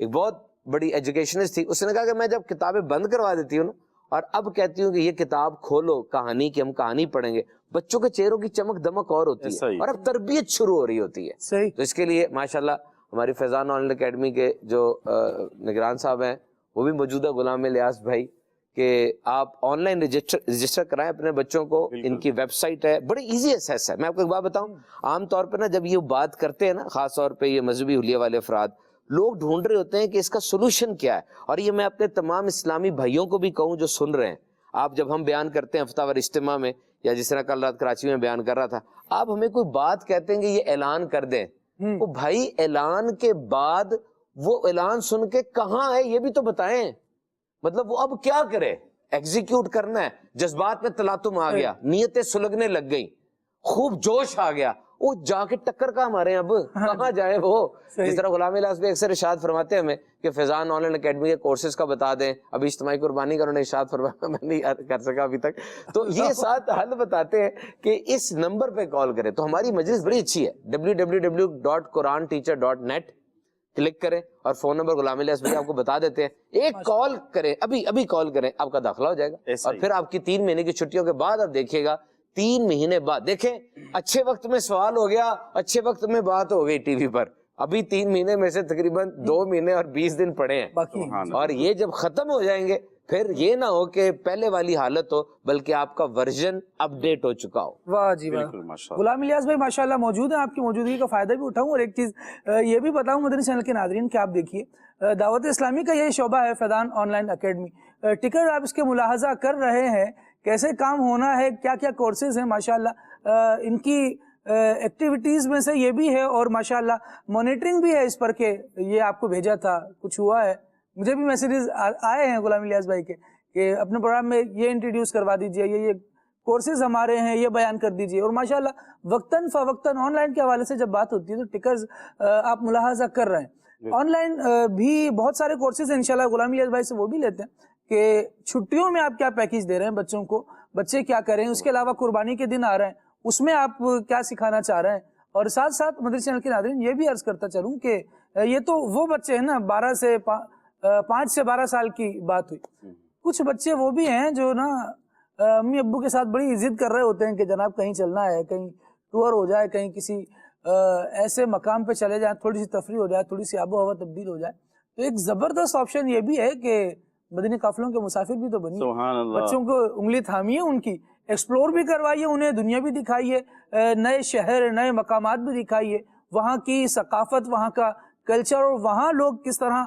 ایک بہت بڑی ایجوکیشنسٹ تھی, اس نے کہا کہ میں جب کتابیں بند کروا دیتی ہوں نا اور اب کہتی ہوں کہ یہ کتاب کھولو کہانی کی, ہم کہانی پڑھیں گے, بچوں کے چہروں کی چمک دمک اور ہوتی ہے, اور اب تربیت شروع ہو رہی ہوتی ہے. تو اس کے لیے ماشاءاللہ ہماری فیضان آن لائن اکیڈمی کے جو نگران صاحب ہیں وہ بھی موجودہ, غلام الیاس بھائی, کہ آپ آن لائن رجسٹر کرائیں اپنے بچوں کو. ان کی ویب سائٹ ہے, بڑی ایزی ایکسیس ہے. میں آپ کو ایک بات بتاؤں, عام طور پہ نا جب یہ بات کرتے ہیں نا, خاص طور پہ یہ مذہبی حلیہ والے افراد, لوگ ڈھونڈ رہے ہوتے ہیں کہ اس کا سولوشن کیا ہے. اور یہ میں اپنے تمام اسلامی بھائیوں کو بھی کہوں جو سن رہے ہیں, آپ جب ہم بیان کرتے ہیں ہفتہ وار اجتماع میں, یا جس طرح کل رات کراچی میں بیان کر رہا تھا, آپ ہمیں کوئی بات کہتے ہیں کہ یہ اعلان کر دیں, وہ بھائی اعلان کے بعد وہ اعلان سن کے کہاں ہے یہ بھی تو بتائیں. مطلب وہ اب کیا کرے, ایگزیکیوٹ کرنا ہے, جذبات میں تلاطم آ گیا, نیتیں سلگنے لگ گئی, خوب جوش آ گیا, وہ جا کے ٹکر کا ہمارے اب کہاں جائیں وہ. جس طرح غلام الیاس بھی اکثر ارشاد فرماتے ہیں ہمیں کہ فیضان آن لائن اکیڈمی کے کورسز کا بتا دیں, ابھی اجتماعی قربانی کا انہوں نے ارشاد فرمایا, میں نہیں کر سکا ابھی تک. تو یہ 7 حل بتاتے ہیں کہ اس نمبر پہ کال کریں. تو ہماری مجلس بڑی اچھی ہے, www.quranteacher.net کلک کریں اور فون نمبر غلام الیاس بھائی آپ کو بتا دیتے ہیں. ایک کال کریں, ابھی کال کریں, آپ کا داخلہ ہو جائے گا. اور پھر آپ کی 3 مہینے کی چھٹیوں کے بعد آپ دیکھیے گا, 3 مہینے بعد دیکھیں اچھے وقت میں سوال ہو گیا, اچھے وقت میں بات ہو گئی ٹی وی پر. ابھی 3 مہینے میں سے تقریباً 2 مہینے اور 20 دن پڑے ہیں, اور یہ جب ختم ہو جائیں گے پھر یہ نہ ہو کہ پہلے والی حالت ہو بلکہ آپ کا ورژن اپ ڈیٹ ہو چکا ہو. واہ جی واہ. غلام الیاس بھائی ماشاءاللہ موجود ہیں, آپ کی موجودگی کا فائدہ بھی اٹھاؤں, اور ایک چیز یہ بھی بتاؤں مدنی چینل کے ناظرین کہ آپ دیکھیے دعوت اسلامی کا یہ شعبہ ہے فیضان آن لائن اکیڈمی. ٹکٹ آپ اس کے ملاحظہ کر رہے ہیں کیسے کام ہونا ہے, کیا کیا کورسز ہیں ماشاءاللہ ان کی ایکٹیویٹیز میں سے یہ بھی ہے, اور ماشاءاللہ مانیٹرنگ بھی ہے اس پر کہ یہ آپ کو بھیجا تھا کچھ ہوا ہے. مجھے بھی میسیجز آئے ہیں غلام الیاس بھائی کے کہ اپنے پروگرام میں یہ انٹروڈیوس کروا دیجئے, یہ کورسز ہمارے ہیں یہ بیان کر دیجئے. اور ماشاءاللہ وقتاً فوقتاً آن لائن کے حوالے سے جب بات ہوتی ہے تو ٹکرز آپ ملاحظہ کر رہے ہیں. آن لائن بھی بہت سارے کورسز ہیں انشاءاللہ, غلام الیاس بھائی سے وہ بھی لیتے ہیں کہ چھٹیوں میں آپ کیا پیکیج دے رہے ہیں بچوں کو, بچے کیا کریں. اس کے علاوہ قربانی کے دن آ رہے ہیں, اس میں آپ کیا سکھانا چاہ رہے ہیں. اور ساتھ ساتھ مدنی چینل کے ناظرین یہ بھی عرض کرتا چلوں کہ یہ تو وہ بچے ہیں نا 5 سے 12 سال کی بات ہوئی. کچھ بچے وہ بھی ہیں جو نا امی ابو کے ساتھ بڑی ضد کر رہے ہوتے ہیں کہ جناب کہیں چلنا ہے, کہیں ٹور ہو جائے, کہیں کسی ایسے مقام پہ چلے جائیں, تھوڑی سی تفریح ہو جائے, تھوڑی سی آب و ہوا تبدیل ہو جائے. تو ایک زبردست آپشن یہ بھی ہے کہ مدنی قافلوں کے مسافر بھی تو بنیے, بچوں کو انگلی تھامیے, ان کی ایکسپلور بھی کروائیے, انہیں دنیا بھی دکھائیے, نئے شہر نئے مقامات بھی دکھائیے, وہاں کی ثقافت, وہاں کا کلچر, اور وہاں لوگ کس طرح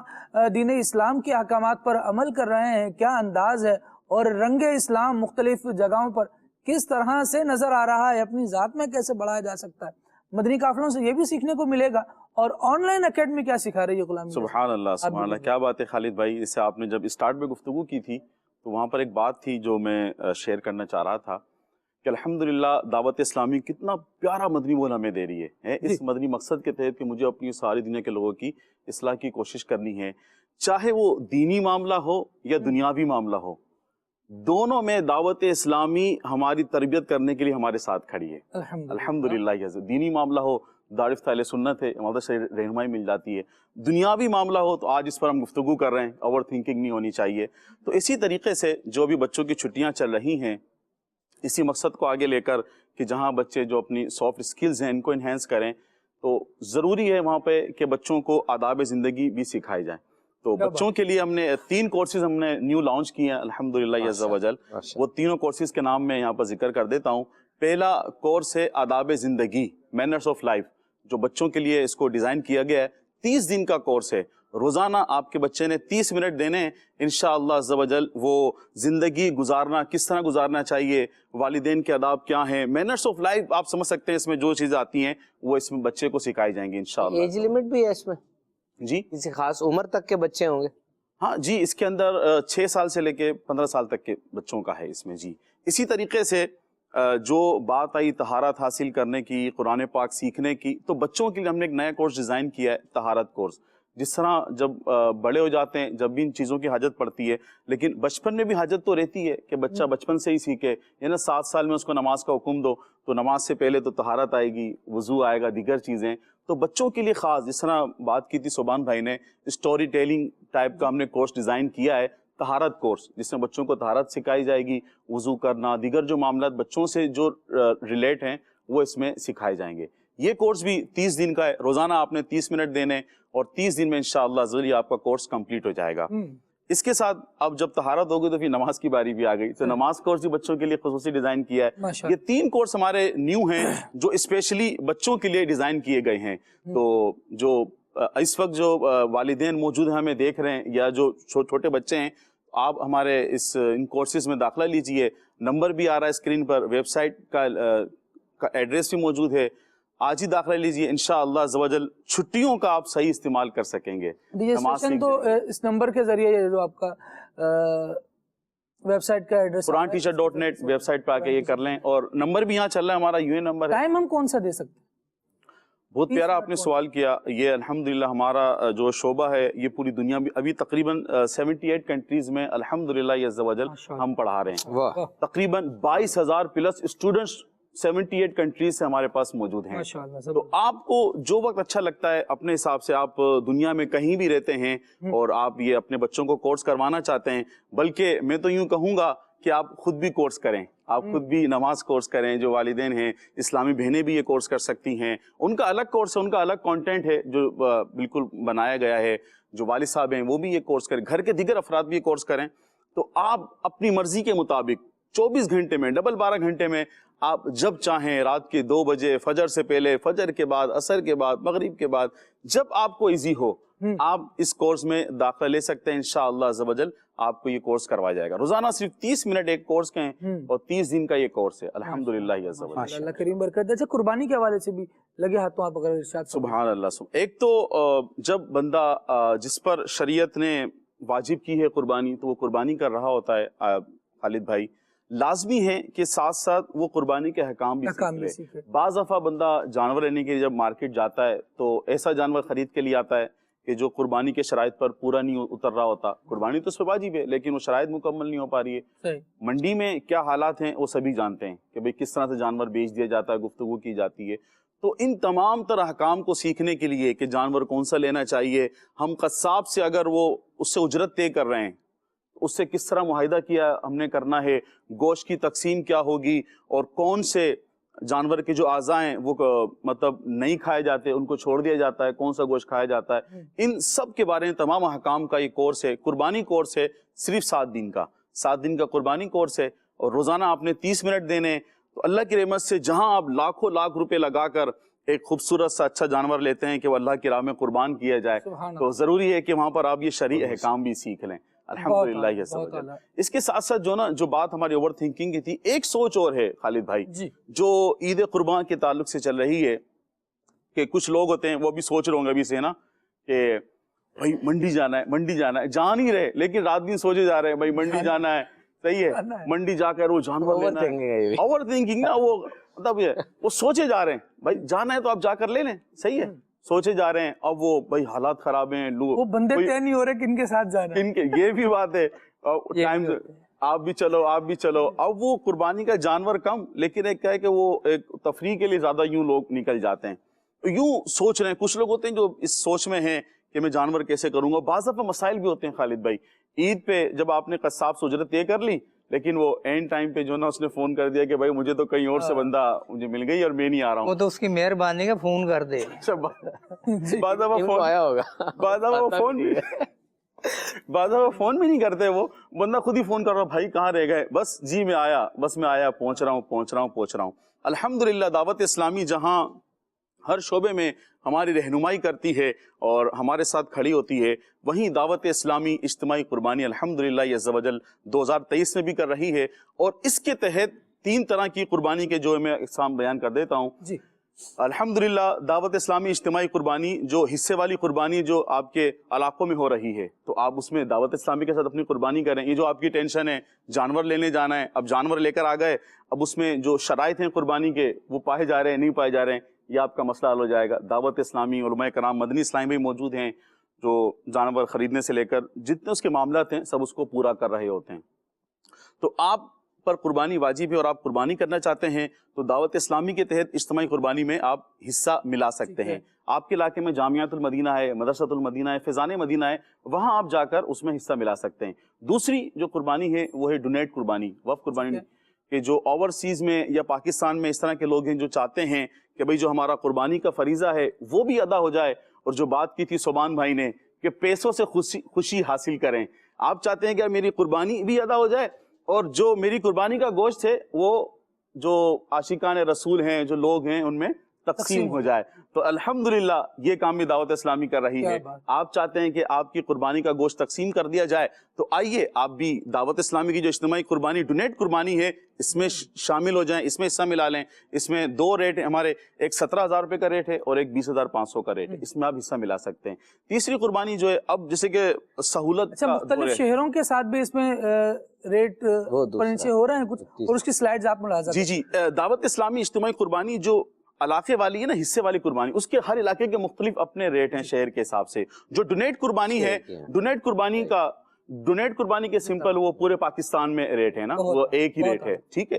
دین اسلام کے احکامات پر عمل کر رہے ہیں, کیا انداز ہے, اور رنگ اسلام مختلف جگہوں پر کس طرح سے نظر آ رہا ہے, اپنی ذات میں کیسے بڑھایا جا سکتا ہے. مدنی قافلوں سے یہ بھی سیکھنے کو ملے گا. اور آن لائن اکیڈمی کیا سکھا رہی ہے غلام؟ سبحان اللہ سبحان اللہ, کیا بات ہے خالد بھائی. اس سے آپ نے جب اسٹارٹ میں گفتگو کی تھی تو وہاں پر ایک بات تھی جو میں شیئر کرنا چاہ رہا تھا کہ الحمدللہ دعوت اسلامی کتنا پیارا مدنی مول ہمیں دے رہی ہے اس مدنی مقصد کے تحت کہ مجھے اپنی ساری دنیا کے لوگوں کی اصلاح کی کوشش کرنی ہے, چاہے وہ دینی معاملہ ہو یا دنیاوی معاملہ ہو. دونوں میں دعوت اسلامی ہماری تربیت کرنے کے لیے ہمارے ساتھ کھڑی ہے الحمدللہ. دینی معاملہ ہو دارالفتہ اہل سنت ہے, ہمارے سے رہنمائی مل جاتی ہے. دنیاوی معاملہ ہو تو آج اس پر ہم گفتگو کر رہے ہیں, اوور تھنکنگ نہیں ہونی چاہیے. تو اسی طریقے سے جو بھی بچوں کی چھٹیاں چل رہی ہیں, اسی مقصد کو آگے لے کر کہ جہاں بچے جو اپنی سافٹ سکلز ہیں ان کو انہینس کریں, تو ضروری ہے وہاں پہ کہ بچوں کو آداب زندگی بھی سکھائے جائیں. تو بچوں کے لیے ہم نے 3 کورسز ہم نے نیو لانچ کیے ہیں الحمدللہ عز و جل. وہ تینوں کورسز کے نام میں یہاں پر ذکر کر دیتا ہوں. پہلا کورس ہے آداب زندگی, مینرز آف لائف, جو بچوں کے لیے اس کو ڈیزائن کیا گیا ہے. 30 دن کا کورس ہے. روزانہ آپ کے بچے نے 30 منٹ دینے ہیں, انشاءاللہ عز و جل وہ زندگی گزارنا کس طرح گزارنا چاہیے, والدین کے آداب کیا ہیں, مینرز آف لائف آپ سمجھ سکتے ہیں. اس میں جو چیزیں آتی ہیں وہ اس میں بچے کو سکھائی جائیں گی انشاءاللہ. ایج لیمٹ بھی ہے اس میں جی؟ کسی خاص عمر تک کے بچے ہوں گے؟ ہاں جی, اس کے اندر 6 سال سے لے کے 15 سال تک کے بچوں کا ہے اس میں. جی اسی طریقے سے جو بات آئی طہارت حاصل کرنے کی, قرآن پاک سیکھنے کی, تو بچوں کے لیے ہم نے ایک نیا کورس ڈیزائن کیا ہے, طہارت کورس. جس طرح جب بڑے ہو جاتے ہیں جب بھی ان چیزوں کی حاجت پڑتی ہے, لیکن بچپن میں بھی حاجت تو رہتی ہے کہ بچہ بچپن سے ہی سیکھے. یعنی 7 سال میں اس کو نماز کا حکم دو تو نماز سے پہلے تو طہارت آئے گی, وضو آئے گا, دیگر چیزیں. تو بچوں کے لیے خاص جس طرح بات کی تھی صوبان بھائی نے, اسٹوری ٹیلنگ ٹائپ کا ہم نے کورس ڈیزائن کیا ہے, طہارت کورس, جس میں بچوں کو طہارت سکھائی جائے گی, وضو کرنا, دیگر جو معاملات بچوں سے جو ریلیٹ ہیں وہ اس میں سکھائے جائیں گے. یہ کورس بھی 30 دن کا ہے. روزانہ آپ نے 30 منٹ دینے اور 30 دن میں انشاءاللہ ضروری آپ کا کورس کمپلیٹ ہو جائے گا. اس کے ساتھ اب جب طہارت ہوگی تو پھر نماز کی باری بھی آ گئی, تو نماز کورس بھی بچوں کے لیے خصوصی ڈیزائن کیا ہے. یہ 3 کورس ہمارے نیو ہیں جو اسپیشلی بچوں کے لیے ڈیزائن کیے گئے ہیں. تو جو اس وقت جو والدین موجود ہیں ہمیں دیکھ رہے ہیں یا جو چھوٹے بچے ہیں, آپ ہمارے ان کورسز میں داخلہ لیجئے. نمبر بھی آ رہا ہے اسکرین پر, ویب سائٹ کا ایڈریس بھی موجود ہے. آج ہی داخلہ لیجئے انشاءاللہ عز و جل. چھٹیوں کا آپ صحیح استعمال کر سکیں گے. رجسٹریشن تو اس نمبر کے ذریعے جو آپ کا ویب سائٹ کا ایڈریس quranteacher.net ویب سائٹ پہ آ کے یہ کر لیں, اور نمبر بھی یہاں چل رہا ہے ہمارا, یو اے نمبر ہے. ٹائم ہم کون سا دے سکتے ہیں؟ بہت پیارا آپ نے سوال کیا. یہ الحمدللہ ہمارا جو شعبہ ہے یہ پوری دنیا میں ابھی تقریباً 78 کنٹریز میں الحمدللہ عز و جل ہم پڑھا رہے ہیں. واہ. تقریباً 22,000 پلس اسٹوڈنٹس 78 کنٹریز سے ہمارے پاس موجود ہیں. تو آپ کو جو وقت اچھا لگتا ہے اپنے حساب سے آپ دنیا میں کہیں بھی رہتے ہیں اور آپ یہ اپنے بچوں کو کورس کروانا چاہتے ہیں، بلکہ میں تو یوں کہوں گا کہ آپ خود بھی کورس کریں، آپ خود بھی نماز کورس کریں. جو والدین ہیں اسلامی بہنیں بھی یہ کورس کر سکتی ہیں. ان کا الگ کورس ہے، ان کا الگ کانٹینٹ ہے جو بالکل بنایا گیا ہے. جو والد صاحب ہیں وہ بھی یہ کورس کریں، گھر کے دیگر افراد بھی یہ کورس کریں. تو آپ اپنی مرضی کے مطابق 24 گھنٹے میں، ڈبل 12 گھنٹے میں آپ جب چاہیں، رات کے 2 بجے، فجر سے پہلے، فجر کے بعد، عصر کے بعد، مغرب کے بعد، جب آپ کو ایزی ہو آپ اس کورس میں داخلہ لے سکتے ہیں. انشاءاللہ عز و جل آپ کو یہ کورس کروایا جائے گا. روزانہ صرف 30 منٹ ایک کورس کے ہیں اور 30 دن کا یہ کورس ہے الحمدللہ عز و جل. اللہ کریم برکت. اچھا قربانی کے حوالے سے بھی لگے ہاتھوں آپ اگر ارشاد. سبحان اللہ. ایک تو جب بندہ جس پر شریعت نے واجب کی ہے قربانی تو وہ قربانی کر رہا ہوتا ہے خالد بھائی، لازمی ہے کہ ساتھ ساتھ وہ قربانی کے حکام بھی سیکھ لے. بعض دفعہ بندہ جانور لینے کے لیے جب مارکیٹ جاتا ہے تو ایسا جانور خرید کے لیے آتا ہے کہ جو قربانی کے شرائط پر پورا نہیں اتر رہا ہوتا. قربانی تو اس پہ واجب ہے لیکن وہ شرائط مکمل نہیں ہو پا رہی ہے. منڈی میں کیا حالات ہیں وہ سبھی جانتے ہیں کہ بھئی کس طرح سے جانور بیچ دیا جاتا ہے، گفتگو کی جاتی ہے. تو ان تمام طرح احکام کو سیکھنے کے لیے کہ جانور کون سا لینا چاہیے، ہم قصاب سے اگر وہ اس سے اجرت طے کر رہے ہیں اس سے کس طرح معاہدہ کیا ہم نے کرنا ہے، گوشت کی تقسیم کیا ہوگی اور کون سے جانور کے جو اعضاء ہیں وہ مطلب نہیں کھائے جاتے، ان کو چھوڑ دیا جاتا ہے، کون سا گوشت کھایا جاتا ہے، ان سب کے بارے میں تمام احکام کا یہ کورس ہے. قربانی کورس ہے صرف 7 دن کا، 7 دن کا قربانی کورس ہے اور روزانہ آپ نے 30 منٹ دینے. تو اللہ کی رحمت سے جہاں آپ لاکھوں لاکھ روپے لگا کر ایک خوبصورت سا اچھا جانور لیتے ہیں کہ وہ اللہ کی راہ میں قربان کیا جائے، تو ضروری ہے کہ وہاں پر آپ یہ شرعی احکام بھی سیکھ لیں الحمدللہ. اس کے ساتھ ساتھ جو بات ہماری اوور تھنکنگ کی تھی، ایک سوچ اور ہے خالد بھائی جو عید قربان کے تعلق سے چل رہی ہے کہ کچھ لوگ ہوتے ہیں وہ بھی سوچ رہے ہوں گے ابھی سے نا کہ بھائی منڈی جانا ہے، منڈی جانا ہے، جان ہی رہے لیکن رات دن سوچے جا رہے ہیں بھائی منڈی جانا ہے. صحیح ہے، منڈی جا کر وہ جانور لینا ہے. اوور تھنکنگ نا، وہ مطلب وہ سوچے جا رہے ہیں بھائی جانا ہے تو آپ جا کر لے لیں. صحیح ہے، سوچے جا رہے ہیں. اب وہ بھائی حالات خراب ہیں، وہ بندے طے نہیں ہو رہے کن کے ساتھ جانا ہے. یہ بھی بات ہے. ٹائم آپ بھی چلو، آپ بھی چلو. اب وہ قربانی کا جانور کم لیکن ایک کیا ہے کہ وہ ایک تفریح کے لیے زیادہ یوں لوگ نکل جاتے ہیں، یوں سوچ رہے ہیں. کچھ لوگ ہوتے ہیں جو اس سوچ میں ہیں کہ میں جانور کیسے کروں گا. بعض دفعہ مسائل بھی ہوتے ہیں خالد بھائی. عید پہ جب آپ نے قصاب سے اجرت طے کر لی لیکن وہ اینڈ ٹائم پہ جو نا اس نے فون کر دیا کہ بھائی مجھے تو کہیں اور سے بندہ مجھے مل گئی اور میں نہیں آ رہا ہوں. وہ تو اس کی مہربانی کا فون کر دے. بعض دفعہ فون آیا ہوگا، بعض دفعہ فون بھی نہیں کرتے، وہ بندہ خود ہی فون کر رہا بھائی کہاں رہ گئے، بس جی میں آیا، بس میں آیا، پہنچ رہا ہوں. الحمدللہ دعوت اسلامی جہاں ہر شعبے میں ہماری رہنمائی کرتی ہے اور ہمارے ساتھ کھڑی ہوتی ہے، وہیں دعوت اسلامی اجتماعی قربانی الحمدللہ عز و جل 2023 میں بھی کر رہی ہے. اور اس کے تحت 3 طرح کی قربانی کے جو میں اقسام بیان کر دیتا ہوں. الحمدللہ دعوت اسلامی اجتماعی قربانی جو حصے والی قربانی جو آپ کے علاقوں میں ہو رہی ہے تو آپ اس میں دعوت اسلامی کے ساتھ اپنی قربانی کریں. یہ جو آپ کی ٹینشن ہے جانور لینے جانا ہے، اب جانور لے کر آ گئے، اب اس میں جو شرائط ہیں قربانی کے وہ پائے جا رہے ہیں نہیں پائے جا رہے ہیں، یہ آپ کا مسئلہ حل ہو جائے گا. دعوت اسلامی علماء کرام مدنی اسلامی بھی موجود ہیں جو جانور خریدنے سے لے کر جتنے اس کے معاملات ہیں سب اس کو پورا کر رہے ہوتے ہیں. تو آپ پر قربانی واجب ہے اور آپ قربانی کرنا چاہتے ہیں تو دعوت اسلامی کے تحت اجتماعی قربانی میں آپ حصہ ملا سکتے ہیں. آپ کے علاقے میں جامعۃ المدینہ ہے، مدرسۃ المدینہ ہے، فیضان مدینہ ہے، وہاں آپ جا کر اس میں حصہ ملا سکتے ہیں. دوسری جو قربانی ہے وہ ہے ڈونیٹ قربانی، وقف قربانی، کہ جو اوورسیز میں یا پاکستان میں اس طرح کے لوگ ہیں جو چاہتے ہیں کہ بھئی جو ہمارا قربانی کا فریضہ ہے وہ بھی ادا ہو جائے. اور جو بات کی تھی صوبان بھائی نے کہ پیسوں سے خوشی حاصل کریں، آپ چاہتے ہیں کہ میری قربانی بھی ادا ہو جائے اور جو میری قربانی کا گوشت ہے وہ جو عاشقان رسول ہیں، جو لوگ ہیں، ان میں تقسیم ہو جائے. تو الحمدللہ یہ کام بھی دعوت اسلامی کر رہی ہے. آپ چاہتے ہیں کہ آپ کی قربانی کا گوشت تقسیم کر دیا جائے تو آئیے آپ بھی دعوت اسلامی کی جو اجتماعی قربانی ڈونیٹ قربانی ہے اس میں شامل ہو جائیں، اس میں حصہ ملا لیں. اس میں 2 ریٹ ہیں ہمارے، ایک 17,000 روپے کا ریٹ ہے اور ایک 20,500 کا ریٹ ہے، اس میں آپ حصہ ملا سکتے ہیں. تیسری قربانی جو ہے اب جیسے کہ سہولت مختلف شہروں کے ساتھ بھی اس میں ریٹ نیچے ہو رہے ہیں کچھ، اور اس کی سلائیڈز آپ ملاحظہ. جی دعوت اسلامی اجتماعی قربانی جو علاقے والی ہے نا حصے والی قربانی، اس کے ہر علاقے کے مختلف اپنے ریٹ ہیں شہر کے حساب سے. جو ڈونیٹ قربانی ہے، ڈونیٹ قربانی کے سمپل وہ پورے پاکستان میں ریٹ ہے نا، وہ ایک ہی ریٹ ہے. ٹھیک ہے.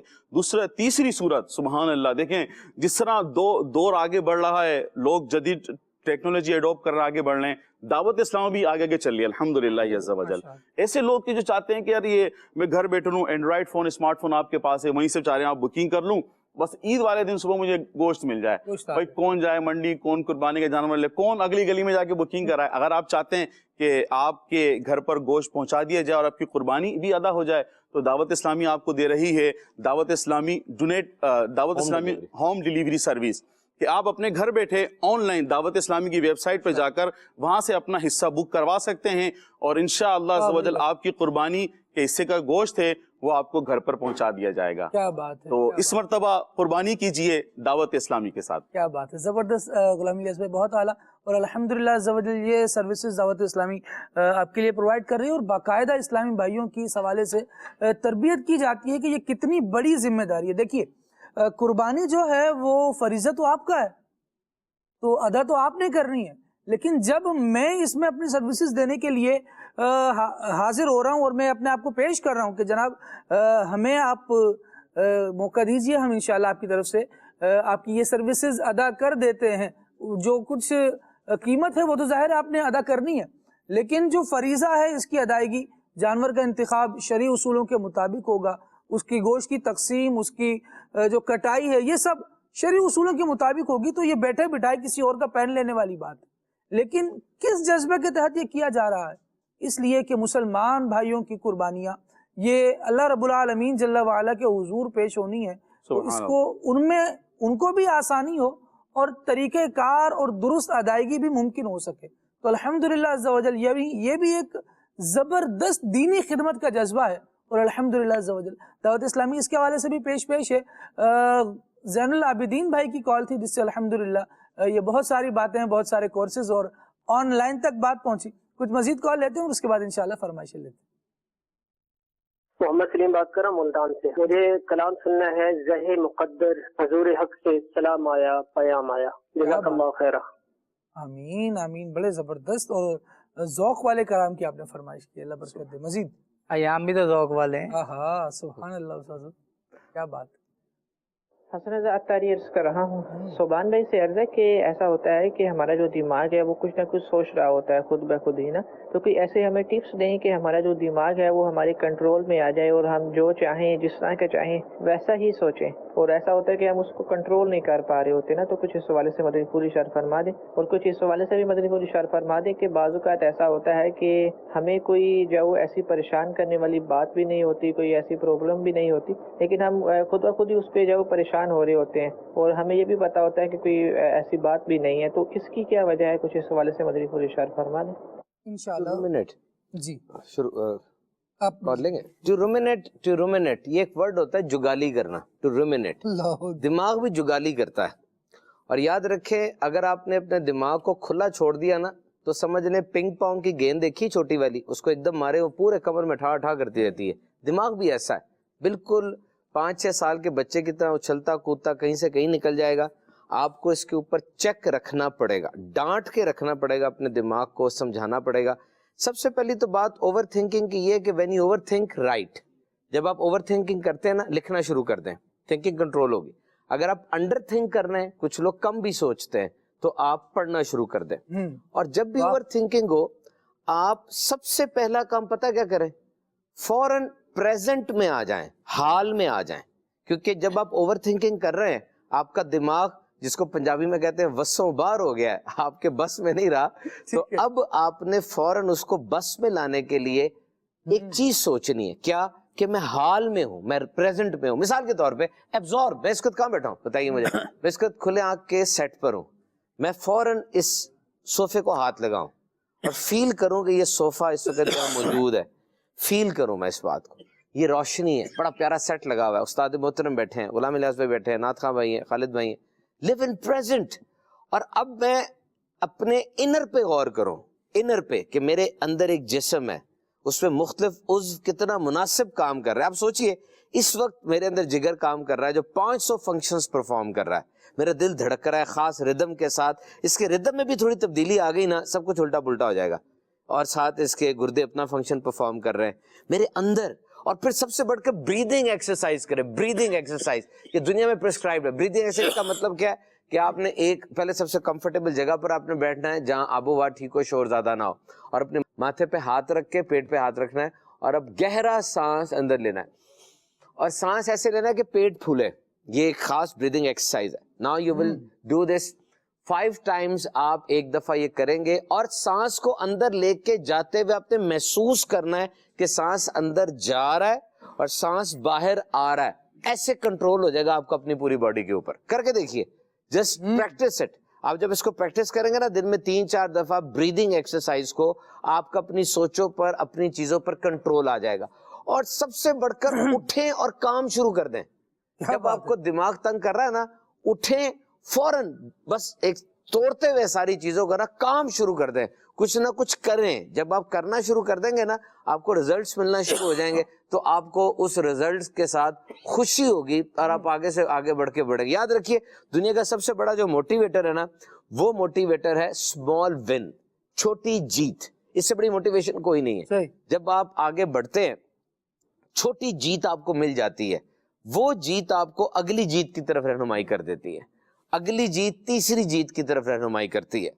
تیسری صورت سبحان اللہ، دیکھیں جس طرح دور آگے بڑھ رہا ہے، لوگ جدید ٹیکنالوجی ایڈوپٹ کر رہے آگے بڑھ رہے ہیں، دعوت اسلام بھی آگے چل رہی ہے الحمدللہ عز و جل. ایسے لوگ جو چاہتے ہیں کہ یار یہ میں گھر بیٹھا ہوں، اینڈرائڈ فون اسمارٹ فون آپ کے پاس ہے، وہیں سے چاہ رہے ہیں آپ بکنگ کر لوں، بس عید والے دن صبح مجھے گوشت مل جائے. بھائی کون جائے منڈی، کون قربانی کا جانور لے، کون اگلی گلی میں جا کے بکنگ کرائے. اگر آپ چاہتے ہیں کہ آپ کے گھر پر گوشت پہنچا دیا جائے اور آپ کی قربانی بھی ادا ہو جائے، تو دعوت اسلامی آپ کو دے رہی ہے دعوت اسلامی ہوم ڈیلیوری سروس، کہ آپ اپنے گھر بیٹھے آن لائن دعوت اسلامی کی ویب سائٹ پہ جا کر وہاں سے اپنا حصہ بک کروا سکتے ہیں، اور انشاءاللہ عز و جل آپ کی قربانی کے حصے کا گوشت ہے وہ آپ کو گھر پر پہنچا دیا جائے گا. کیا بات ہے. تو اس مرتبہ قربانی کیجئے دعوت اسلامی کے ساتھ. کیا بات ہے، زبردست غلام الیاس بھائی، بہت اعلیٰ. اور الحمدللہ عز و جل یہ سروسز دعوت اسلامی آپ کے لیے پرووائڈ کر رہی ہے، اور باقاعدہ اسلامی بھائیوں کی اس حوالے سے تربیت کی جاتی ہے کہ یہ کتنی بڑی ذمہ داری ہے. دیکھیے قربانی جو ہے وہ فریضہ تو آپ کا ہے، تو ادا تو آپ نے کرنی ہے، لیکن جب میں اس میں اپنی سروسز دینے کے لیے حاضر ہو رہا ہوں اور میں اپنے آپ کو پیش کر رہا ہوں کہ جناب ہمیں آپ موقع دیجئے، ہم انشاءاللہ آپ کی طرف سے آپ کی یہ سروسز ادا کر دیتے ہیں. جو کچھ قیمت ہے وہ تو ظاہر ہے آپ نے ادا کرنی ہے، لیکن جو فریضہ ہے اس کی ادائیگی، جانور کا انتخاب شرعی اصولوں کے مطابق ہوگا، اس کی گوشت کی تقسیم، اس کی جو کٹائی ہے، یہ سب شرعی اصولوں کے مطابق ہوگی. تو یہ بیٹھے بٹھائے کسی اور کا پین لینے والی بات ہے. لیکن کس جذبے کے تحت یہ کیا جا رہا ہے؟ اس لیے کہ مسلمان بھائیوں کی قربانیاں یہ اللہ رب العالمین جل وعلا کے حضور پیش ہونی ہے، تو اس کو ان کو بھی آسانی ہو اور طریقہ کار اور درست ادائیگی بھی ممکن ہو سکے. تو الحمدللہ عز و جل یہ بھی ایک زبردست دینی خدمت کا جذبہ ہے، اور الحمدللہ عز و جل دعوت اسلامی اس کے حوالے سے بھی پیش ہے. زین العابدین بھائی کی کال تھی جس سے الحمدللہ یہ بہت ساری باتیں، بہت سارے کورسز اور آن لائن تک بات پہنچی. کچھ مزید کال لیتے ہیں اور اس کے بعد انشاءاللہ فرمائشیں لیتے ہیں. محمد سلیم بات کر رہا ہوں ملتان سے. مجھے کلام سننا ہے زہ مقدر حضور حق سے سلام آیا پیام آیا. جزاک اللہ خیرہ. آمین آمین. بڑے زبردست اور ذوق والے کلام کی آپ نے فرمائش کی، اللہ برکت دے. مزید ایام بھی تو ذوق والے ہیں. سبحان اللہ استاذ، کیا بات. حسن رضا اتاری عرض کر رہا ہوں. صوبان بھائی سے عرض ہے کہ ایسا ہوتا ہے کہ ہمارا جو دماغ ہے وہ کچھ نہ کچھ سوچ رہا ہوتا ہے خود بخود ہی نا، تو کوئی ایسے ہمیں ٹپس دیں کہ ہمارا جو دماغ ہے وہ ہمارے کنٹرول میں آ جائے اور ہم جو چاہیں جس طرح کا چاہیں ویسا ہی سوچیں. اور ایسا ہوتا ہے کہ ہم اس کو کنٹرول نہیں کر پا رہے ہوتے نا، تو کچھ اس حوالے سے مدنی پھول اشارہ فرما دیں. اور کچھ اس حوالے سے بھی مدنی پھول اشارہ فرما دیں کہ بعض اوقات ایسا ہوتا ہے کہ ہمیں کوئی جو ایسی پریشان کرنے والی بات بھی نہیں ہوتی، کوئی ایسی پرابلم بھی نہیں ہوتی، لیکن ہم خود بخود ہی اس پہ جو پریشان ہو رہے ہوتے ہیں، اور ہمیں یہ بھی پتا ہوتا ہے کہ کوئی ایسی بات بھی نہیں ہے. تو اس کی کیا وجہ ہے؟ کچھ اس حوالے سے مدنی پھول اشارہ فرما دیں انشاءاللہ. جی آپ پڑھ لیں گے. ٹو رومینیٹ یہ ایک ورڈ ہوتا ہے جگالی کرنا. ٹو رومینیٹ دماغ بھی جگالی کرتا ہے. اور یاد رکھیں اگر آپ نے اپنے دماغ کو کھلا چھوڑ دیا نا تو سمجھ لیں پنگ پونگ کی گیند دیکھی چھوٹی والی، اس کو ایک دم مارے وہ پورے کمر میں ٹھا ٹھا کرتی رہتی ہے. دماغ بھی ایسا ہے، بالکل 5-6 سال کے بچے کی طرح اچھلتا کودتا کہیں سے کہیں نکل جائے گا. آپ کو اس کے اوپر چیک رکھنا پڑے گا، ڈانٹ کے رکھنا پڑے گا، اپنے دماغ کو سمجھانا پڑے گا. سب سے پہلی تو بات اوور تھنکنگ کی یہ کہ when you over think right, جب آپ اوور تھنکنگ کرتے ہیں نا لکھنا شروع کر دیں، تھنکنگ کنٹرول ہوگی. اگر آپ انڈر تھنک کر رہے ہیں، کچھ لوگ کم بھی سوچتے ہیں، تو آپ پڑھنا شروع کر دیں. اور جب بھی اوور تھنکنگ ہو آپ سب سے پہلا کام پتہ کیا کریں؟ فوراً پریزنٹ میں آ جائیں، حال میں آ جائیں. کیونکہ جب آپ اوور تھنکنگ کر رہے ہیں آپ کا دماغ، جس کو پنجابی میں کہتے ہیں وسوں باہر ہو گیا ہے، آپ کے بس میں نہیں رہا. تو اب آپ نے فوراً اس کو بس میں لانے کے لیے ایک چیز سوچنی ہے. کیا؟ کہ میں حال میں ہوں، میں پریزنٹ میں ہوں. مثال کے طور پہ ایبزارب، میں اس وقت کہاں بیٹھا ہوں بتائیے مجھے؟ میں اس وقت کھلے آنکھ کے سیٹ پر ہوں. میں فوراً اس صوفے کو ہاتھ لگاؤں اور فیل کروں کہ یہ صوفہ اس وقت یہاں موجود ہے. فیل کروں میں اس بات کو. یہ روشنی ہے، بڑا پیارا سیٹ لگا ہوا ہے، استاد محترم بیٹھے ہیں، غلام الیاس بھائی بیٹھے ہیں، نعت خواں بھائی ہیں، خالد بھائی ہیں. لیو ان پریزنٹ. اور اب میں اپنے انر پہ غور کروں، انر پہ، کہ میرے اندر ایک جسم ہے، اس میں مختلف عضو کتنا مناسب کام کر رہا ہے. آپ سوچئے اس وقت میرے اندر جگر کام کر رہا ہے جو 500 فنکشنز پرفارم کر رہا ہے, میرا دل دھڑک رہا ہے خاص ردم کے ساتھ, اس کے ردم میں بھی تھوڑی تبدیلی آ گئی نا سب کچھ الٹا پلٹا ہو جائے گا, اور ساتھ اس کے گردے اپنا فنکشن پرفارم کر رہے ہیں میرے اندر. اور پھر سب سے بڑھ کر بریدنگ ایکسرسائز کرے, بریدنگ ایکسرسائز یہ دنیا میں پرسکرائبڈ ہے. بریدنگ ایکسرسائز کا مطلب کیا ہے کہ آپ نے ایک پہلے سب سے کمفرٹیبل جگہ پر آپ نے بیٹھنا ہے جہاں آب و ہوا ٹھیک ہو, شور زیادہ نہ ہو, اور اپنے ماتھے پہ ہاتھ رکھ کے پیٹ پہ ہاتھ رکھنا ہے, اور اب گہرا سانس اندر لینا ہے, اور سانس ایسے لینا ہے کہ پیٹ پھولے. یہ ایک خاص بریدنگ ایکسرسائز ہے. Now you will do this 5 times. آپ ایک دفعہ یہ کریں گے, اور سانس کو اندر لے کے جاتے ہوئے آپ نے محسوس کرنا ہے کہ سانس اندر جا رہا ہے اور سانس باہر آ رہا ہے. ایسے کنٹرول ہو جائے گا آپ کو اپنی پوری باڈی کے اوپر. کر کے دیکھیے, جسٹ پریکٹس اٹ. آپ جب اس کو پریکٹس کریں گے نا دن میں 3-4 دفعہ بریدنگ ایکسرسائز کو, آپ کا اپنی سوچوں پر اپنی چیزوں پر کنٹرول آ جائے گا. اور سب سے بڑھ کر اٹھیں اور کام شروع کر دیں. جب آپ کو دماغ تنگ کر رہا ہے نا, اٹھیں فوراً, بس ایک توڑتے ہوئے ساری چیزوں کا نا کام شروع کر دیں, کچھ نہ کچھ کریں. جب آپ کرنا شروع کر دیں گے نا آپ کو ریزلٹس ملنا شروع ہو جائیں گے, تو آپ کو اس ریزلٹس کے ساتھ خوشی ہوگی اور آپ آگے سے آگے بڑھ کے بڑھیں گے. یاد رکھیے دنیا کا سب سے بڑا جو موٹیویٹر ہے نا, وہ موٹیویٹر ہے اسمال ون, چھوٹی جیت. اس سے بڑی موٹیویشن کوئی نہیں ہے. جب آپ آگے بڑھتے ہیں چھوٹی جیت آپ کو مل جاتی ہے, وہ جیت آپ کو اگلی جیت کی طرف رہنمائی کر دیتی ہے, اگلی جیت تیسری جیت کی طرف رہنمائی کرتی ہے.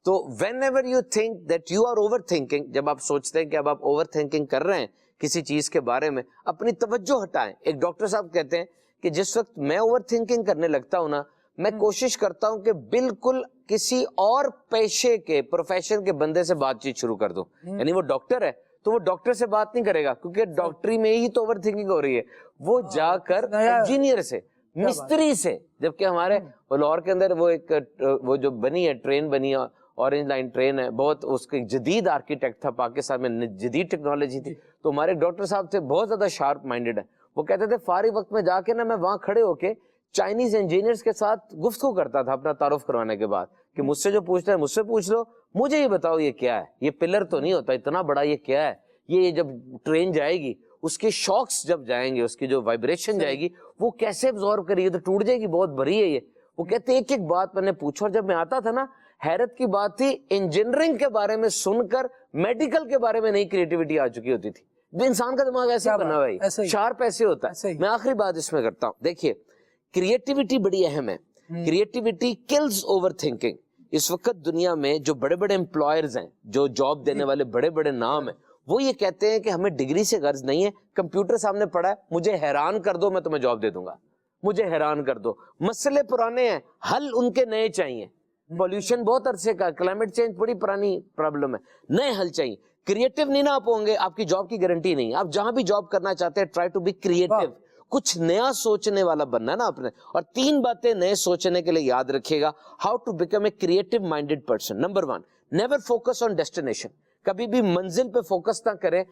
تو whenever you think that you are overthinking, جب آپ سوچتے ہیں کہ اب آپ اوور تھنکنگ کر رہے ہیں کسی چیز کے بارے میں, اپنی توجہ ہٹائیں. ایک ڈاکٹر صاحب کہتے ہیں کہ جس وقت میں اوور تھنکنگ کرنے لگتا ہوں نا, میں کوشش کرتا ہوں کہ بالکل کسی اور پیشے کے پروفیشن کے بندے سے بات چیت شروع کر دوں. یعنی وہ ڈاکٹر ہے تو وہ ڈاکٹر سے بات نہیں کرے گا کیونکہ ڈاکٹری میں ہی تو اوور تھنکنگ ہو رہی ہے, وہ جا کر انجینئر سے, مستری سے. جبکہ ہمارے لاہور کے اندر وہ ایک وہ جو بنی ہے ٹرین بنی ہے, اورنج لائن ٹرین ہے, بہت اس کے جدید آرکیٹیکٹ تھا, پاکستان میں جدید ٹیکنالوجی تھی. تو ہمارے ڈاکٹر صاحب تھے بہت زیادہ شارپ مائنڈیڈ ہے, وہ کہتے تھے فارغ وقت میں جا کے نا میں وہاں کھڑے ہو کے چائنیز انجینئرز کے ساتھ گفتگو کرتا تھا اپنا تعارف کروانے کے بعد, کہ مجھ سے جو پوچھنا ہے مجھ سے پوچھ لو, مجھے یہ بتاؤ یہ کیا ہے, یہ پلر تو نہیں ہوتا اتنا بڑا, یہ کیا ہے, یہ جب ٹرین جائے گی اس کے شاکس جب جائیں گے, اس کی جو وائبریشن جائے گی وہ کیسے ابزارب کرے گی, تو ٹوٹ جائے گی, بہت بڑی ہے یہ. وہ کہتے ایک ایک بات میں نے پوچھا, اور جب میں آتا تھا نا حیرت کی بات تھی, انجینئرنگ کے بارے میں سن کر میڈیکل کے بارے میں نئی کریٹیوٹی آ چکی ہوتی تھی. انسان کا دماغ ایسے بنا ہوا ہے, شارپ ایسے ہوتا ہے. میں آخری بات اس میں کرتا ہوں, دیکھیے کریٹیوٹی بڑی اہم ہے. Creativity kills overthinking. اس وقت دنیا میں جو بڑے بڑے امپلائرز ہیں, جو جاب دینے والے بڑے بڑے نام ہیں, وہ یہ کہتے ہیں کہ ہمیں ڈگری سے غرض نہیں ہے, کمپیوٹر سامنے پڑا ہے, مجھے حیران کر دو میں تمہیں جاب دے دوں گا, مجھے حیران کر دو. مسئلے پرانے ہیں, حل ان کے نئے چاہیے. پولوشن بہت عرصے کا, کلائمیٹ چینج بڑی پرانی پرابلم ہے, نئے حل چاہیے. کریٹو نہیں نا آپ ہوں گے, آپ کی جاب کی گارنٹی نہیں. آپ جہاں بھی جاب کرنا چاہتے ہیں ٹرائی ٹو بی کریٹو, کچھ نیا سوچنے والا بننا ہے نا آپ نے. اور 3 باتیں نئے سوچنے کے لیے یاد رکھیے گا, how to become a creative minded person. Number 1, never focus on destination. کبھی بھی منزل پہ فوکس نہ کریں,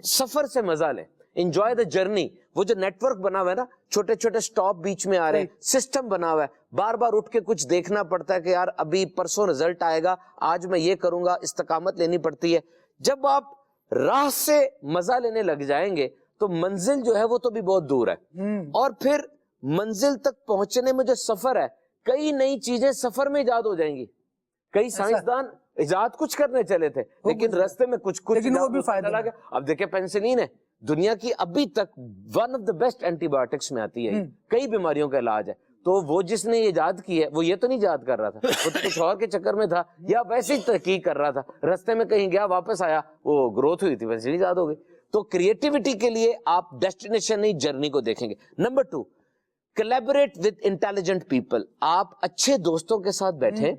سفر سے مزہ لیں, انجوائے دا جرنی. وہ جو نیٹ ورک بنا ہوا ہے نا, چھوٹے چھوٹے سٹاپ بیچ میں آ رہے ہیں, سسٹم بنا ہوا ہے, بار بار اٹھ کے کچھ دیکھنا پڑتا ہے کہ یار ابھی پرسوں رزلٹ آئے گا, آج میں یہ کروں گا, استقامت لینی پڑتی ہے. جب آپ راہ سے مزہ لینے لگ جائیں گے تو منزل جو ہے وہ تو بھی بہت دور ہے, اور پھر منزل تک پہنچنے میں جو سفر ہے, کئی نئی چیزیں سفر میں ایجاد ہو جائیں گی. کئی سائنسدان ایجاد کچھ کرنے چلے تھے لیکن راستے میں کچھ وہ بھی فائدہ لگا. اب دیکھیں پینسلین ہے دنیا کی ابھی تک one of the best antibiotics میں آتی ہے, کئی بیماریوں کا علاج ہے. تو وہ جس نے یہ ایجاد کی ہے وہ یہ تو نہیں ایجاد کر رہا تھا, وہ تو کچھ اور کے چکر میں تھا, یا ویسے ہی تحقیق کر رہا تھا, راستے میں کہیں گیا واپس آیا, وہ گروتھ ہوئی تھی, پینسلین ایجاد ہو گئی. تو کریٹیوٹی کے لیے آپ ڈیسٹینیشن نہیں جرنی کو دیکھیں گے. Number 2, collaborate with intelligent people. آپ اچھے دوستوں کے ساتھ بیٹھیں,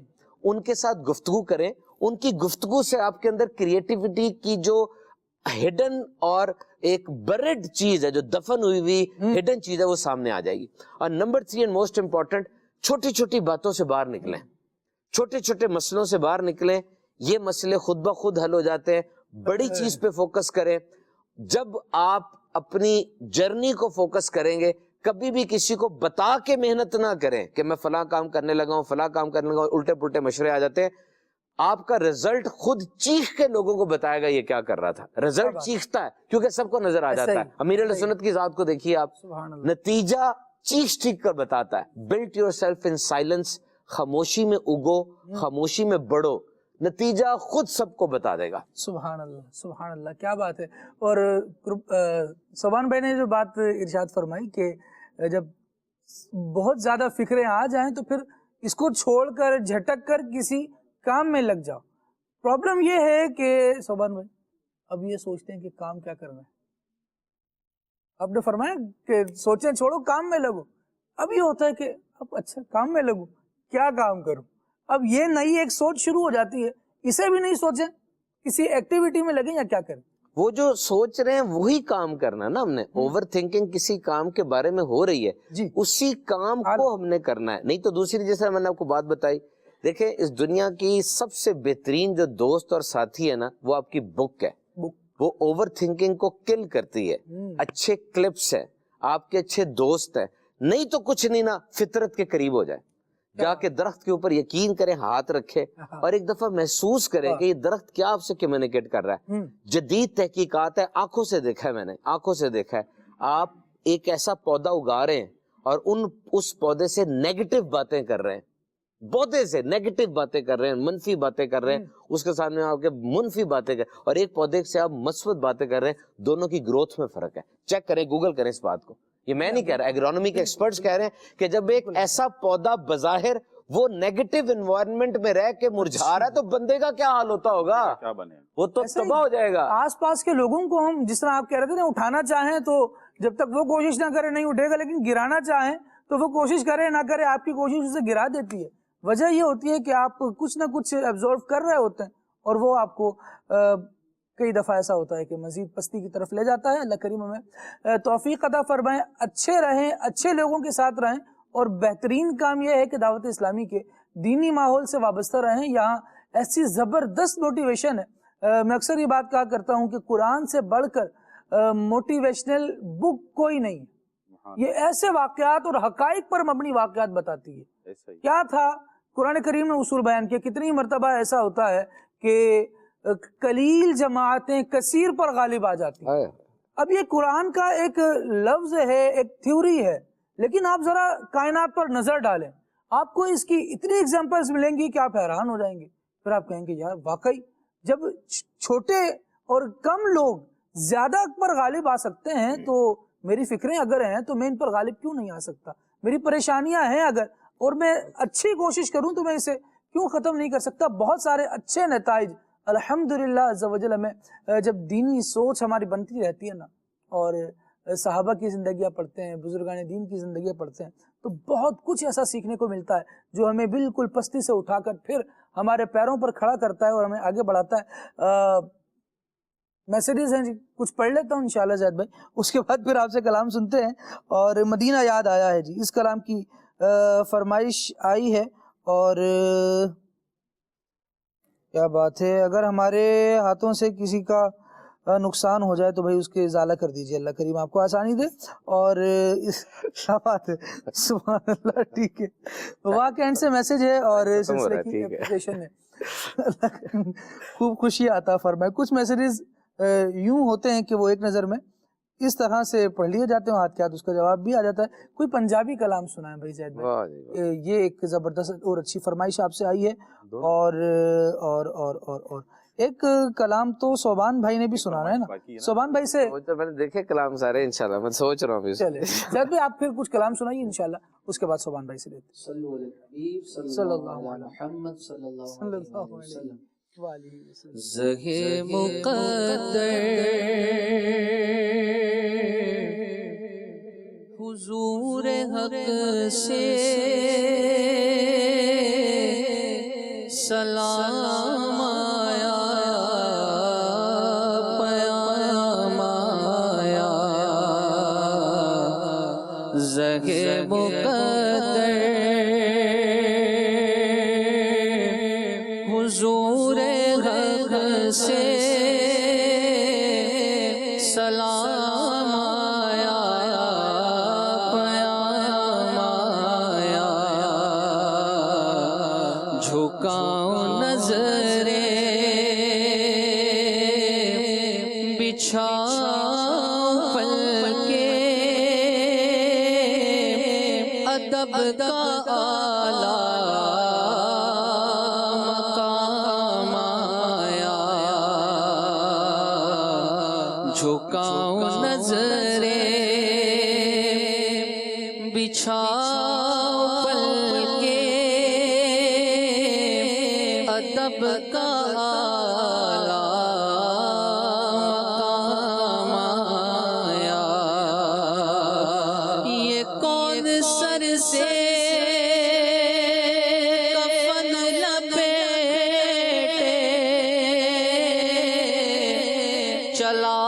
ان کے ساتھ گفتگو کریں, ان کی گفتگو سے آپ کے اندر کریٹیوٹی کی جو ہڈن اور ایک برڈ چیز ہے, جو دفن ہوئی ہوئی ہڈن چیز ہے, وہ سامنے آ جائے گی. اور نمبر 3 اینڈ موسٹ امپورٹنٹ, چھوٹی چھوٹی باتوں سے باہر نکلیں, چھوٹے چھوٹے مسئلوں سے باہر نکلیں, یہ مسئلے خود بخود حل ہو جاتے ہیں. بڑی چیز پہ فوکس کریں. جب آپ اپنی جرنی کو فوکس کریں گے, کبھی بھی کسی کو بتا کے محنت نہ کریں کہ میں فلاں کام کرنے لگا ہوں, فلاں کام کرنے لگا ہوں, الٹے پلٹے مشورے آ جاتے ہیں. آپ کا رزلٹ خود چیخ کے لوگوں کو بتائے گا یہ کیا کر رہا تھا. رزلٹ چیختا ہے کیونکہ سب کو نظر آ جاتا ہے. امیر علیہ سنت کی ذات کو دیکھیے آپ, نتیجہ چیخ کر بتاتا ہے. Built yourself in silence, خاموشی میں اگو, خاموشی میں بڑھو, نتیجہ خود سب کو بتا دے گا. سبحان اللہ, سبحان اللہ, کیا بات ہے. اور صوبان بھائی نے جو بات ارشاد فرمائی کہ جب بہت زیادہ فکریں آ جائیں تو پھر اس کو چھوڑ کر جھٹک کر کسی کام میں لگ جاؤ. پرابلم یہ ہے کہ صوبان بھائی اب یہ سوچتے ہیں کہ کام کیا کرنا ہے. آپ نے فرمایا کہ سوچیں چھوڑو کام میں لگو. اب یہ ہوتا ہے کہ اب اچھا کام میں لگو, کیا کام کروں. اب یہ نئی ایک سوچ شروع ہو جاتی ہے, اسے بھی نہیں سوچیں, کسی ایکٹیویٹی میں لگیں یا کیا کریں. وہ جو سوچ رہے ہیں وہی کام کرنا نا ہم نے. اوور تھنکنگ کسی کام کے بارے میں ہو رہی ہے, اسی کام کو ہم نے کرنا ہے. نہیں تو دوسری, جیسے میں نے آپ کو بات بتائی, دیکھیں اس دنیا کی سب سے بہترین جو دوست اور ساتھی ہے نا وہ آپ کی بک ہے. وہ اوور تھنکنگ کو کل کرتی ہے. اچھے کلپس ہے, آپ کے اچھے دوست ہیں, نہیں تو کچھ نہیں نا, فطرت کے قریب ہو جائے, جا کے درخت کے اوپر یقین کریں, ہاتھ رکھے اور ایک دفعہ محسوس کریں کہ یہ درخت کیا آپ سے کمیونیکیٹ کر رہا ہے. جدید تحقیقات ہے, آنکھوں سے دیکھا ہے میں نے, آنکھوں سے دیکھا ہے. آپ ایک ایسا پودا اگا رہے ہیں اور اس پودے سے نیگیٹو باتیں کر رہے ہیں, پودے سے نیگیٹو باتیں کر رہے ہیں, منفی باتیں کر رہے ہیں, اس کے سامنے آپ کے منفی باتیں کر, اور ایک پودے سے آپ مثبت باتیں کر رہے ہیں, دونوں کی گروتھ میں فرق ہے. چیک کریں, گوگل کریں اس بات کو. یہ میں نہیں کہہ رہا, ایگرونومی کے ایکسپرٹس کہہ رہے ہیں کہ جب ایک ایسا پودا بظاہر وہ نیگیٹو انوائرمنٹ میں رہ کے مرجھا رہا ہے تو بندے کا کیا حال ہوتا ہوگا, وہ تو تباہ ہو جائے گا. آس پاس کے لوگوں کو ہم جس طرح آپ کہہ رہے تھے نا, اٹھانا چاہیں تو جب تک وہ کوشش نہ کرے نہیں اٹھے گا, لیکن گرانا چاہیں تو وہ کوشش کرے نہ کرے آپ کی کوشش اسے گرا دیتی ہے. وجہ یہ ہوتی ہے کہ آپ کچھ نہ کچھ ایبزورو کر رہے ہوتے ہیں اور وہ آپ کو کئی دفعہ ایسا ہوتا ہے کہ مزید پستی کی طرف لے جاتا ہے. اللہ کریم ہمیں توفیق عطا فرمائیں, اچھے رہیں, اچھے لوگوں کے ساتھ رہیں, اور بہترین کام یہ ہے کہ دعوت اسلامی کے دینی ماحول سے وابستہ رہیں. یہاں ایسی زبردست موٹیویشن ہے. میں اکثر یہ بات کہا کرتا ہوں کہ قرآن سے بڑھ کر موٹیویشنل بک کوئی نہیں. یہ ایسے واقعات اور حقائق پر مبنی واقعات بتاتی ہے. کیا تھا قرآن کریم نے اصول بیان کیا. کتنی مرتبہ ایسا ہوتا ہے کہ قلیل جماعتیں کثیر پر غالب آ جاتی ہیں. اب یہ قرآن کا ایک لفظ ہے, ایک تھیوری ہے, لیکن آپ ذرا کائنات پر نظر ڈالیں, آپ کو اس کی اتنی ایگزامپلز ملیں گی کہ آپ حیران ہو جائیں گے. پھر آپ کہیں گے یار واقعی جب چھوٹے اور کم لوگ زیادہ پر غالب آ سکتے ہیں تو میری فکریں اگر ہیں تو میں ان پر غالب کیوں نہیں آ سکتا. میری پریشانیاں ہیں اگر, اور میں اچھی کوشش کروں تو میں اسے کیوں ختم نہیں کر سکتا. بہت سارے اچھے نتائج الحمدللہ عز و جل میں جب دینی سوچ ہماری بنتی رہتی ہے نا, اور صحابہ کی زندگیاں پڑھتے ہیں, بزرگان دین کی زندگیاں پڑھتے ہیں, تو بہت کچھ ایسا سیکھنے کو ملتا ہے جو ہمیں بالکل پستی سے اٹھا کر پھر ہمارے پیروں پر کھڑا کرتا ہے اور ہمیں آگے بڑھاتا ہے. میسیجز ہیں جی, کچھ پڑھ لیتا ہوں انشاءاللہ زید بھائی, اس کے بعد پھر آپ سے کلام سنتے ہیں. اور مدینہ یاد آیا ہے جی, اس کلام کی فرمائش آئی ہے. اور کیا بات ہے, اگر ہمارے ہاتھوں سے کسی کا نقصان ہو جائے تو بھائی اس کے ازالہ کر دیجئے, اللہ کریم آپ کو آسانی دے. اور کیا بات ہے, سبحان اللہ. ٹھیک ہے, وہاں کے اینڈ سے میسج ہے اور سلسلے کی اپلیکیشن ہے. خوب خوشی آتا فرمائے. کچھ میسیجز یوں ہوتے ہیں کہ وہ ایک نظر میں اس طرح سے پڑھ لیے جاتے ہیں, ہاتھ کے ہاتھ اس کا جواب بھی آ جاتا ہے. کوئی پنجابی کلام سنائیں بھائی زید بھائی, یہ ایک زبردست اور اچھی فرمائش آپ سے آئی ہے. اور ایک کلام تو صوبان بھائی نے بھی سنانا ہے نا, صوبان بھائی سے میں نے دیکھے کلام سارے انشاءاللہ, میں سوچ رہا ہوں. چلے زید بھائی آپ پھر کچھ کلام سنائیے انشاءاللہ, اس کے بعد صوبان بھائی سے دیتے. صلی اللہ علیہ محمد صلی اللہ علیہ وسلم. زہے مقدر حضور حق سے سلام آیا, پیام آیا. زہے مقدر حضور حق سے سلام آیا, پیام آیا. جھکاؤں نظر بچھاؤ پل کے ادب کا اعلیٰ مقام آیا، جھکاؤں نظریں بچھاؤ پل کے ادب کا اعلیٰ مقام آیا، یہ کون سر سے کفن لپیٹے چلا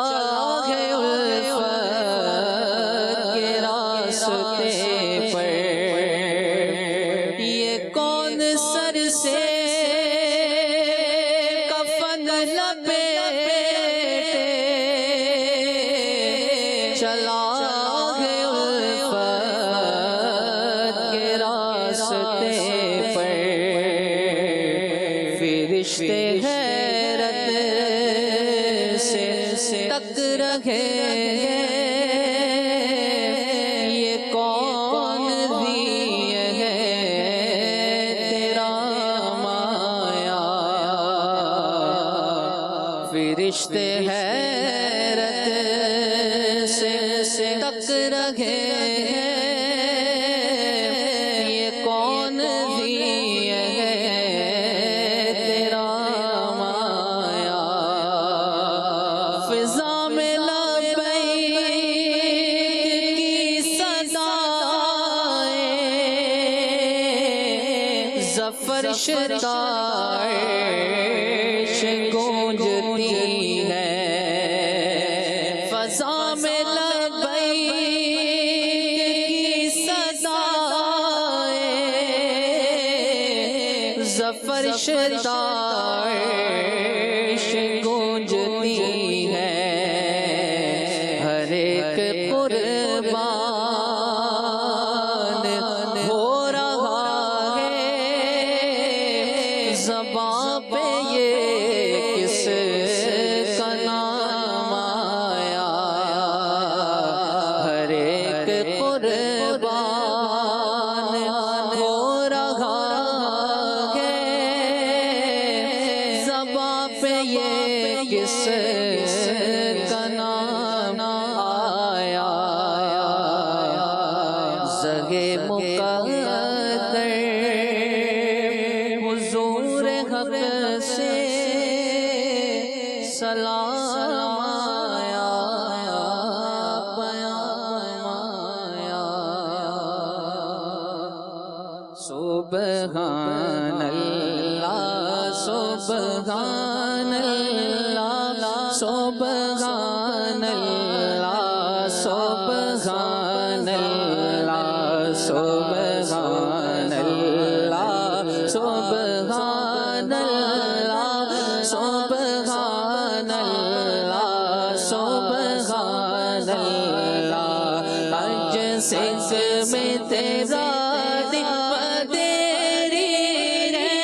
ہے الفت کے راستے پر، یہ کون سر سے کفن لپیٹے چلا ہے الفت کے راستے پر، فرشتے حیرت سے تک رہے یہ کون دیے ہے تیرا مایا، فرشتے حیرت سے تک رہے یہ کون دیے ہے تیرا مایا، فضا میں لبیک کی صدائیں ظفر شتائش گونجتی ہے، فضا میں لبیک کی صدائیں ظفر شتائش گونجتی ہے، ہر ایک قربان ہو رہا ہے، زباں پہ یہ کس کا نام آیا، ہر ایک قربان ہو رہا ہے، زباں پہ یہ کس کا نام آیا، زہے مقدر حضور حق سے سلام آیا، پیام آیا، سبحان اللہ سبحان اللہ سبحان اللہ سبحان اللہ سبحان اللہ سبحان اللہ سبحان اللہ سبحان اللہ، اج سکھ میں تیرا دیری ہے،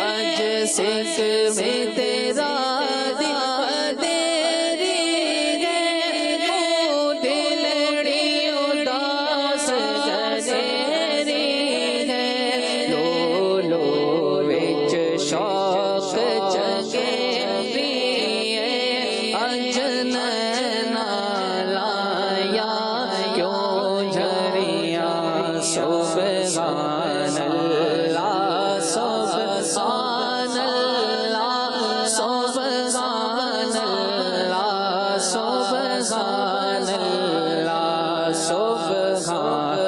اج سکھ میں تیرا دیری ہے، او دلڑی اداس گزری ہے، لو لو وچ شوق جگے بھی ہے، اج نینا لایا کیوں جھریاں، سبحان اللہ سبحان اللہ سبحان اللہ سبحان اللہ سبحان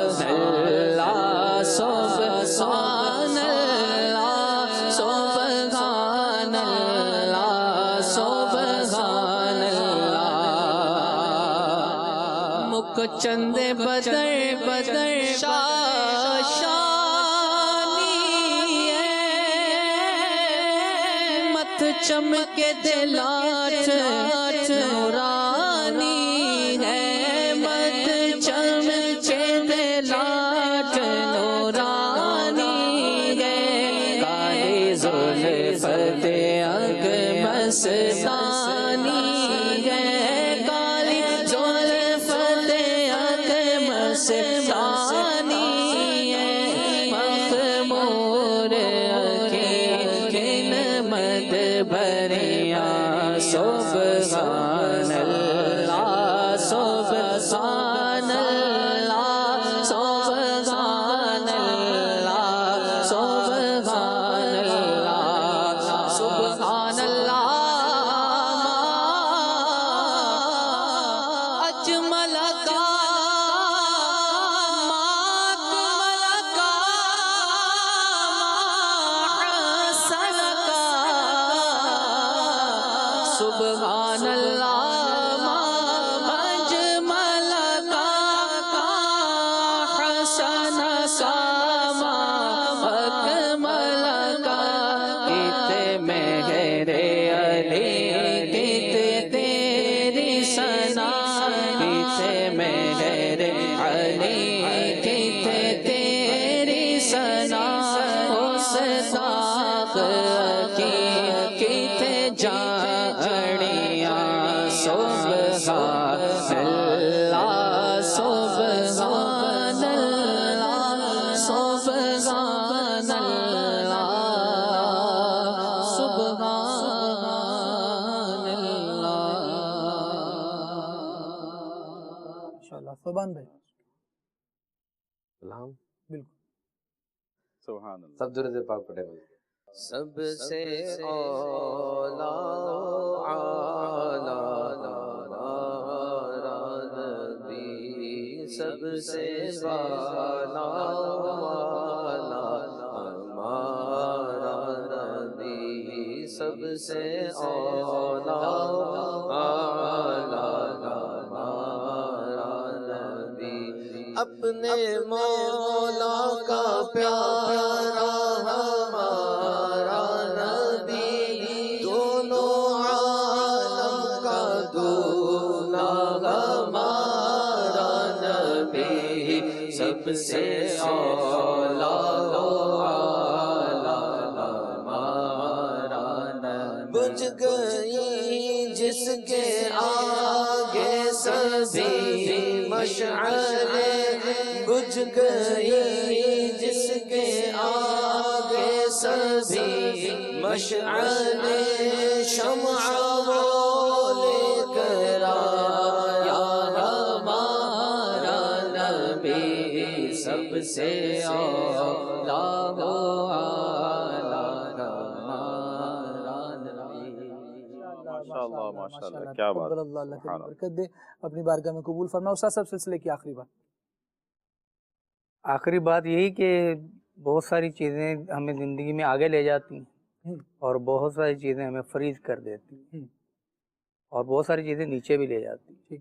اللہ سبحان اللہ سبحان اللہ سبحان اللہ، مک چند بدر بدر شانی ہے، مت چمکے دلات نورانی ہے، مت چمکے دلات نورانی ہے، کالی زلفت اگ مستانی ہے، بریاں سبحان اللہ سبحان اللہ سبحان اللہ سبحان اللہ سبحان اللہ اجمل کا سبحان اللہ اجمل کا حسن ساما اکمل کا کتے مہر علی کتے تیری ثنا کتے مہر علی کتے تیری ثنا اس داغ کی کتے جاڑیاں سبحان اللہ سبحان اللہ سبحان اللہ سبحان اللہ. ماشاءاللہ. صوبان بھائی سلام. بالکل. سبحان اللہ. سب درود پاک پڑھے. سب سے اولا نبی سب سے والا ہمارا نبی سب سے اولا ہمارا نبی اپنے مولا کا پیارا ہمارا نبی دونوں عالم کا دولا ہمارا نبی سب سے اولا ہمارا نبی بجھ گئی جس کے آگے سبھی مشعلیں بجھ گئی جس کے آگے سبھی مشعلیں شمع وہ لے کر آیا ہمارا نبی سب سے اولا ماشاءاللہ ماشاءاللہ. کیا بات. اللہ کی برکت دے اپنی بارگاہ میں قبول فرما. استاد صاحب سلسلے کی آخری بات. آخری بات یہی کہ بہت ساری چیزیں ہمیں زندگی میں آگے لے جاتی ہیں اور بہت ساری چیزیں ہمیں فریز کر دیتی ہیں اور بہت ساری چیزیں نیچے بھی لے جاتی ہیں.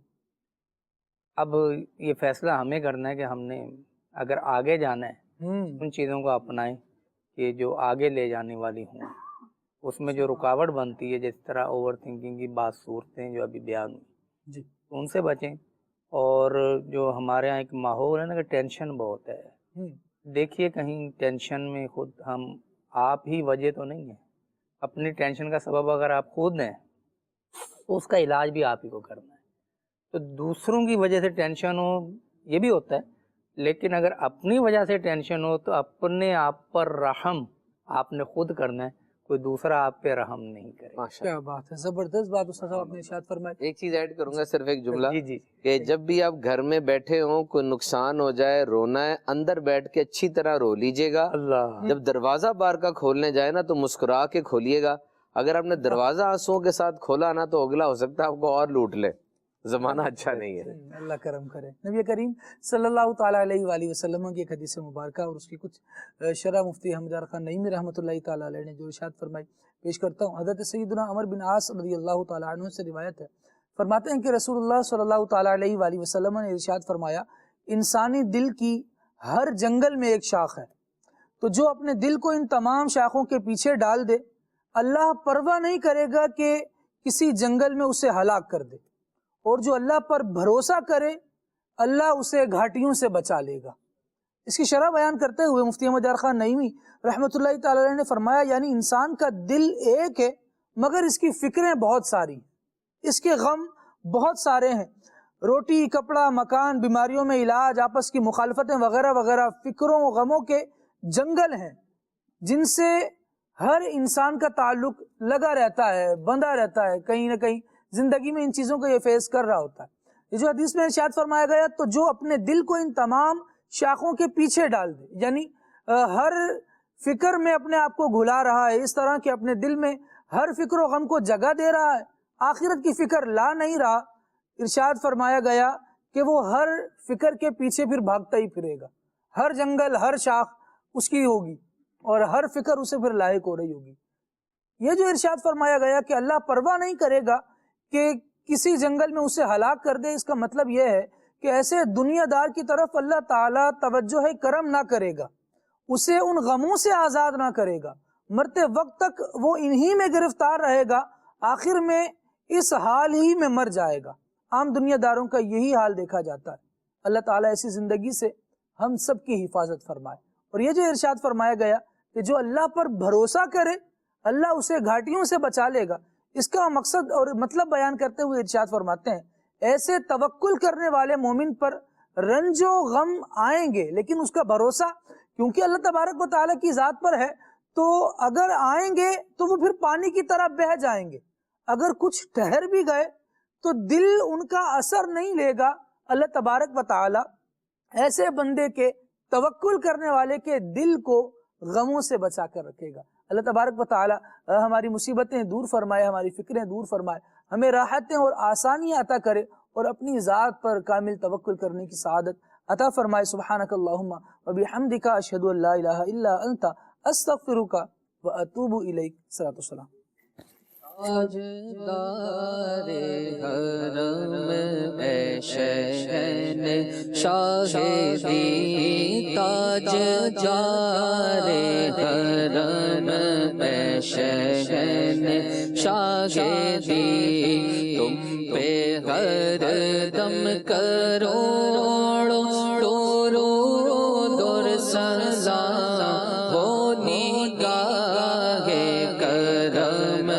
اب یہ فیصلہ ہمیں کرنا ہے کہ ہم نے اگر آگے جانا ہے ان چیزوں کو اپنائیں کہ جو آگے لے جانے والی ہوں. اس میں جو رکاوٹ بنتی ہے جس طرح اوور تھنکنگ کی بعض صورتیں جو ابھی بیان ہوئی ان سے بچیں. اور جو ہمارے یہاں ایک ماحول ہے نا کہ ٹینشن بہت ہے. دیکھیے کہیں ٹینشن میں خود ہم آپ ہی وجہ تو نہیں ہیں. اپنی ٹینشن کا سبب اگر آپ خود ہیں تو اس کا علاج بھی آپ ہی کو کرنا ہے. تو دوسروں کی وجہ سے ٹینشن ہو یہ بھی ہوتا ہے لیکن اگر اپنی وجہ سے ٹینشن ہو تو اپنے آپ پر رحم آپ نے خود کرنا ہے. کوئی دوسرا آپ پہ رحم نہیں کرے. کیا بات ہے. زبردست بات استاد صاحب آپ نے ارشاد فرمایا. ایک چیز ایڈ کروں گا صرف ایک جملہ جی کہ جب بھی آپ گھر میں بیٹھے ہوں کوئی نقصان ہو جائے رونا ہے اندر بیٹھ کے اچھی طرح رو لیجئے گا. اللہ جب دروازہ بار کا کھولنے جائے نا تو مسکرا کے کھولیے گا. اگر آپ نے دروازہ آنسوؤں کے ساتھ کھولا نا تو اگلا ہو سکتا ہے آپ کو اور لوٹ لے. زمانہ اچھا نہیں ہے. اللہ کرم کرے. نبی کریم صلی اللہ تعالیٰ علیہ وآلہ وسلم کی ایک حدیث مبارکہ اور اس کی کچھ شرح مفتی حمید خان نعیمی رحمۃ اللہ تعالیٰ علیہ نے جو ارشاد فرمائی پیش کرتا ہوں. حضرت سیدنا عمر بن عاص رضی اللہ تعالیٰ عنہ سے روایت ہے. فرماتے ہیں کہ رسول اللہ صلی اللہ تعالیٰ علیہ وآلہ وسلم نے ارشاد فرمایا انسانی دل کی ہر جنگل میں ایک شاخ ہے تو جو اپنے دل کو ان تمام شاخوں کے پیچھے ڈال دے اللہ پرواہ نہیں کرے گا کہ کسی جنگل میں اسے ہلاک کر دے اور جو اللہ پر بھروسہ کرے اللہ اسے گھاٹیوں سے بچا لے گا. اس کی شرح بیان کرتے ہوئے مفتی احمد یار خان نعیمی رحمۃ اللہ تعالی علیہ نے فرمایا یعنی انسان کا دل ایک ہے مگر اس کی فکریں بہت ساری, اس کے غم بہت سارے ہیں. روٹی کپڑا مکان بیماریوں میں علاج آپس کی مخالفتیں وغیرہ وغیرہ فکروں غموں کے جنگل ہیں جن سے ہر انسان کا تعلق لگا رہتا ہے، بندھا رہتا ہے، کہیں نہ کہیں زندگی میں ان چیزوں کو یہ فیس کر رہا ہوتا ہے. یہ جو حدیث میں ارشاد فرمایا گیا، تو جو اپنے دل کو ان تمام شاخوں کے پیچھے ڈال دے، یعنی ہر فکر میں اپنے آپ کو گھلا رہا ہے، اس طرح کہ اپنے دل میں ہر فکر و غم کو جگہ دے رہا ہے، آخرت کی فکر لا نہیں رہا، ارشاد فرمایا گیا کہ وہ ہر فکر کے پیچھے پھر بھاگتا ہی پھرے گا. ہر جنگل، ہر شاخ اس کی ہوگی اور ہر فکر اسے پھر لاحق ہو رہی ہوگی. یہ جو ارشاد فرمایا گیا کہ اللہ پرواہ نہیں کرے گا کہ کسی جنگل میں اسے ہلاک کر دے، اس کا مطلب یہ ہے کہ ایسے دنیا دار کی طرف اللہ تعالیٰ توجہ کرم نہ کرے گا، اسے ان غموں سے آزاد نہ کرے گا، مرتے وقت تک وہ انہی میں گرفتار رہے گا، آخر میں اس حال ہی میں مر جائے گا. عام دنیا داروں کا یہی حال دیکھا جاتا ہے. اللہ تعالیٰ ایسی زندگی سے ہم سب کی حفاظت فرمائے. اور یہ جو ارشاد فرمایا گیا کہ جو اللہ پر بھروسہ کرے اللہ اسے گھاٹیوں سے بچا لے گا، اس کا مقصد اور مطلب بیان کرتے ہوئے ارشاد فرماتے ہیں ایسے توکل کرنے والے مومن پر رنج و غم آئیں گے، لیکن اس کا بھروسہ کیونکہ اللہ تبارک و تعالیٰ کی ذات پر ہے، تو اگر آئیں گے تو وہ پھر پانی کی طرح بہہ جائیں گے. اگر کچھ ٹھہر بھی گئے تو دل ان کا اثر نہیں لے گا. اللہ تبارک و تعالیٰ ایسے بندے کے توکل کرنے والے کے دل کو غموں سے بچا کر رکھے گا. اللہ تبارک و تعالیٰ ہماری مصیبتیں دور فرمائے، ہماری فکریں دور فرمائے، ہمیں راحتیں اور آسانیاں عطا کرے اور اپنی ذات پر کامل توکل کرنے کی سعادت عطا فرمائے. سبحانک اللہم و بحمدک، اشہد ان لا الہ الا انت، استغفرک و اتوب الیک. صلاۃ والسلام. تاجدار حرم اے شہن شاہ دی، تاجدار حرم اے شہن شاہ دی، تم پہ ہر دم کروڑوں درود اور سلام ہو نگاہ کرم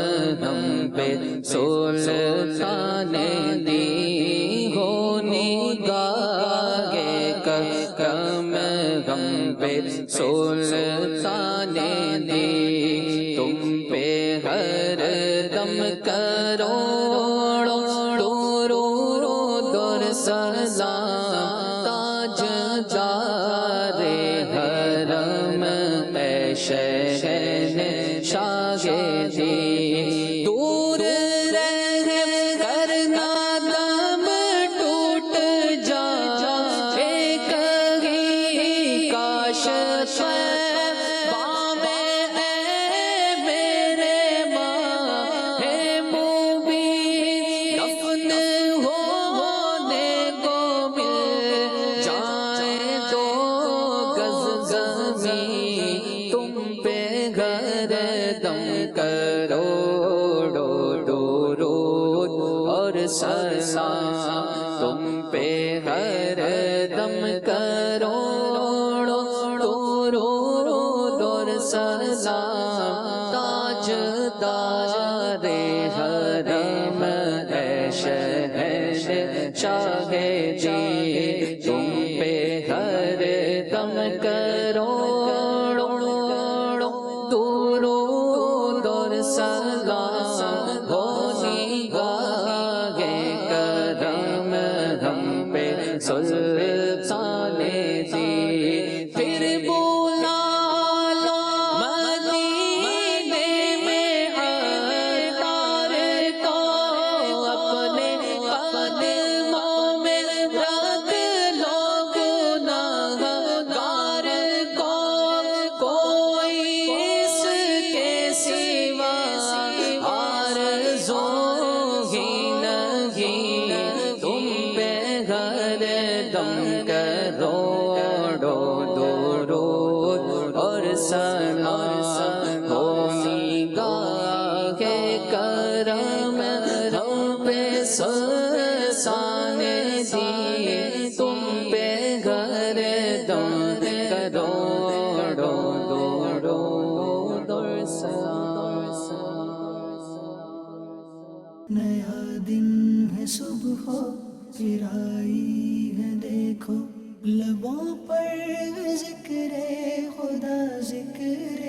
ہم پہ سلطان دی، ہو نگاہ کرم ہم پہ سلطان دی، تم پہ ہر دم کروڑوں درود اور سلام، تاجدار حرم اے شہن شاہ دی. دور رہ کرنا دم ٹوٹ جائے کہیں، کاش بام اے میرے ماں ہے مبین، دفن ہونے کو مل جائے دو گز زمین، تم پہ گھر دم کروڑو درود اور سلام، تم پہ ہر دم کروڑو درود اور سلام، تاجدار حرم اے شہن شاہ دی، تم پہ ہر دم کروڑو درود اور سلام ہو نگاہ کرم ہم پہ سلطان دی. پھر بلا لو مدینے میں عطار کو، اپنے قدموں میں رکھ لو گناہگار کو، کوئی اس کے سوا آرزو ہی نہیں، تم پہ ہر دم کروڑو درود اور سلام ہو نگاہ کرم ہم پہ سلطان دی، تم پہ ہر دم کروڑو درود اور سلام. نیا دن ہے صبح پھر آئی ہے دیکھو، لبوں پر ذکر خدا ذکر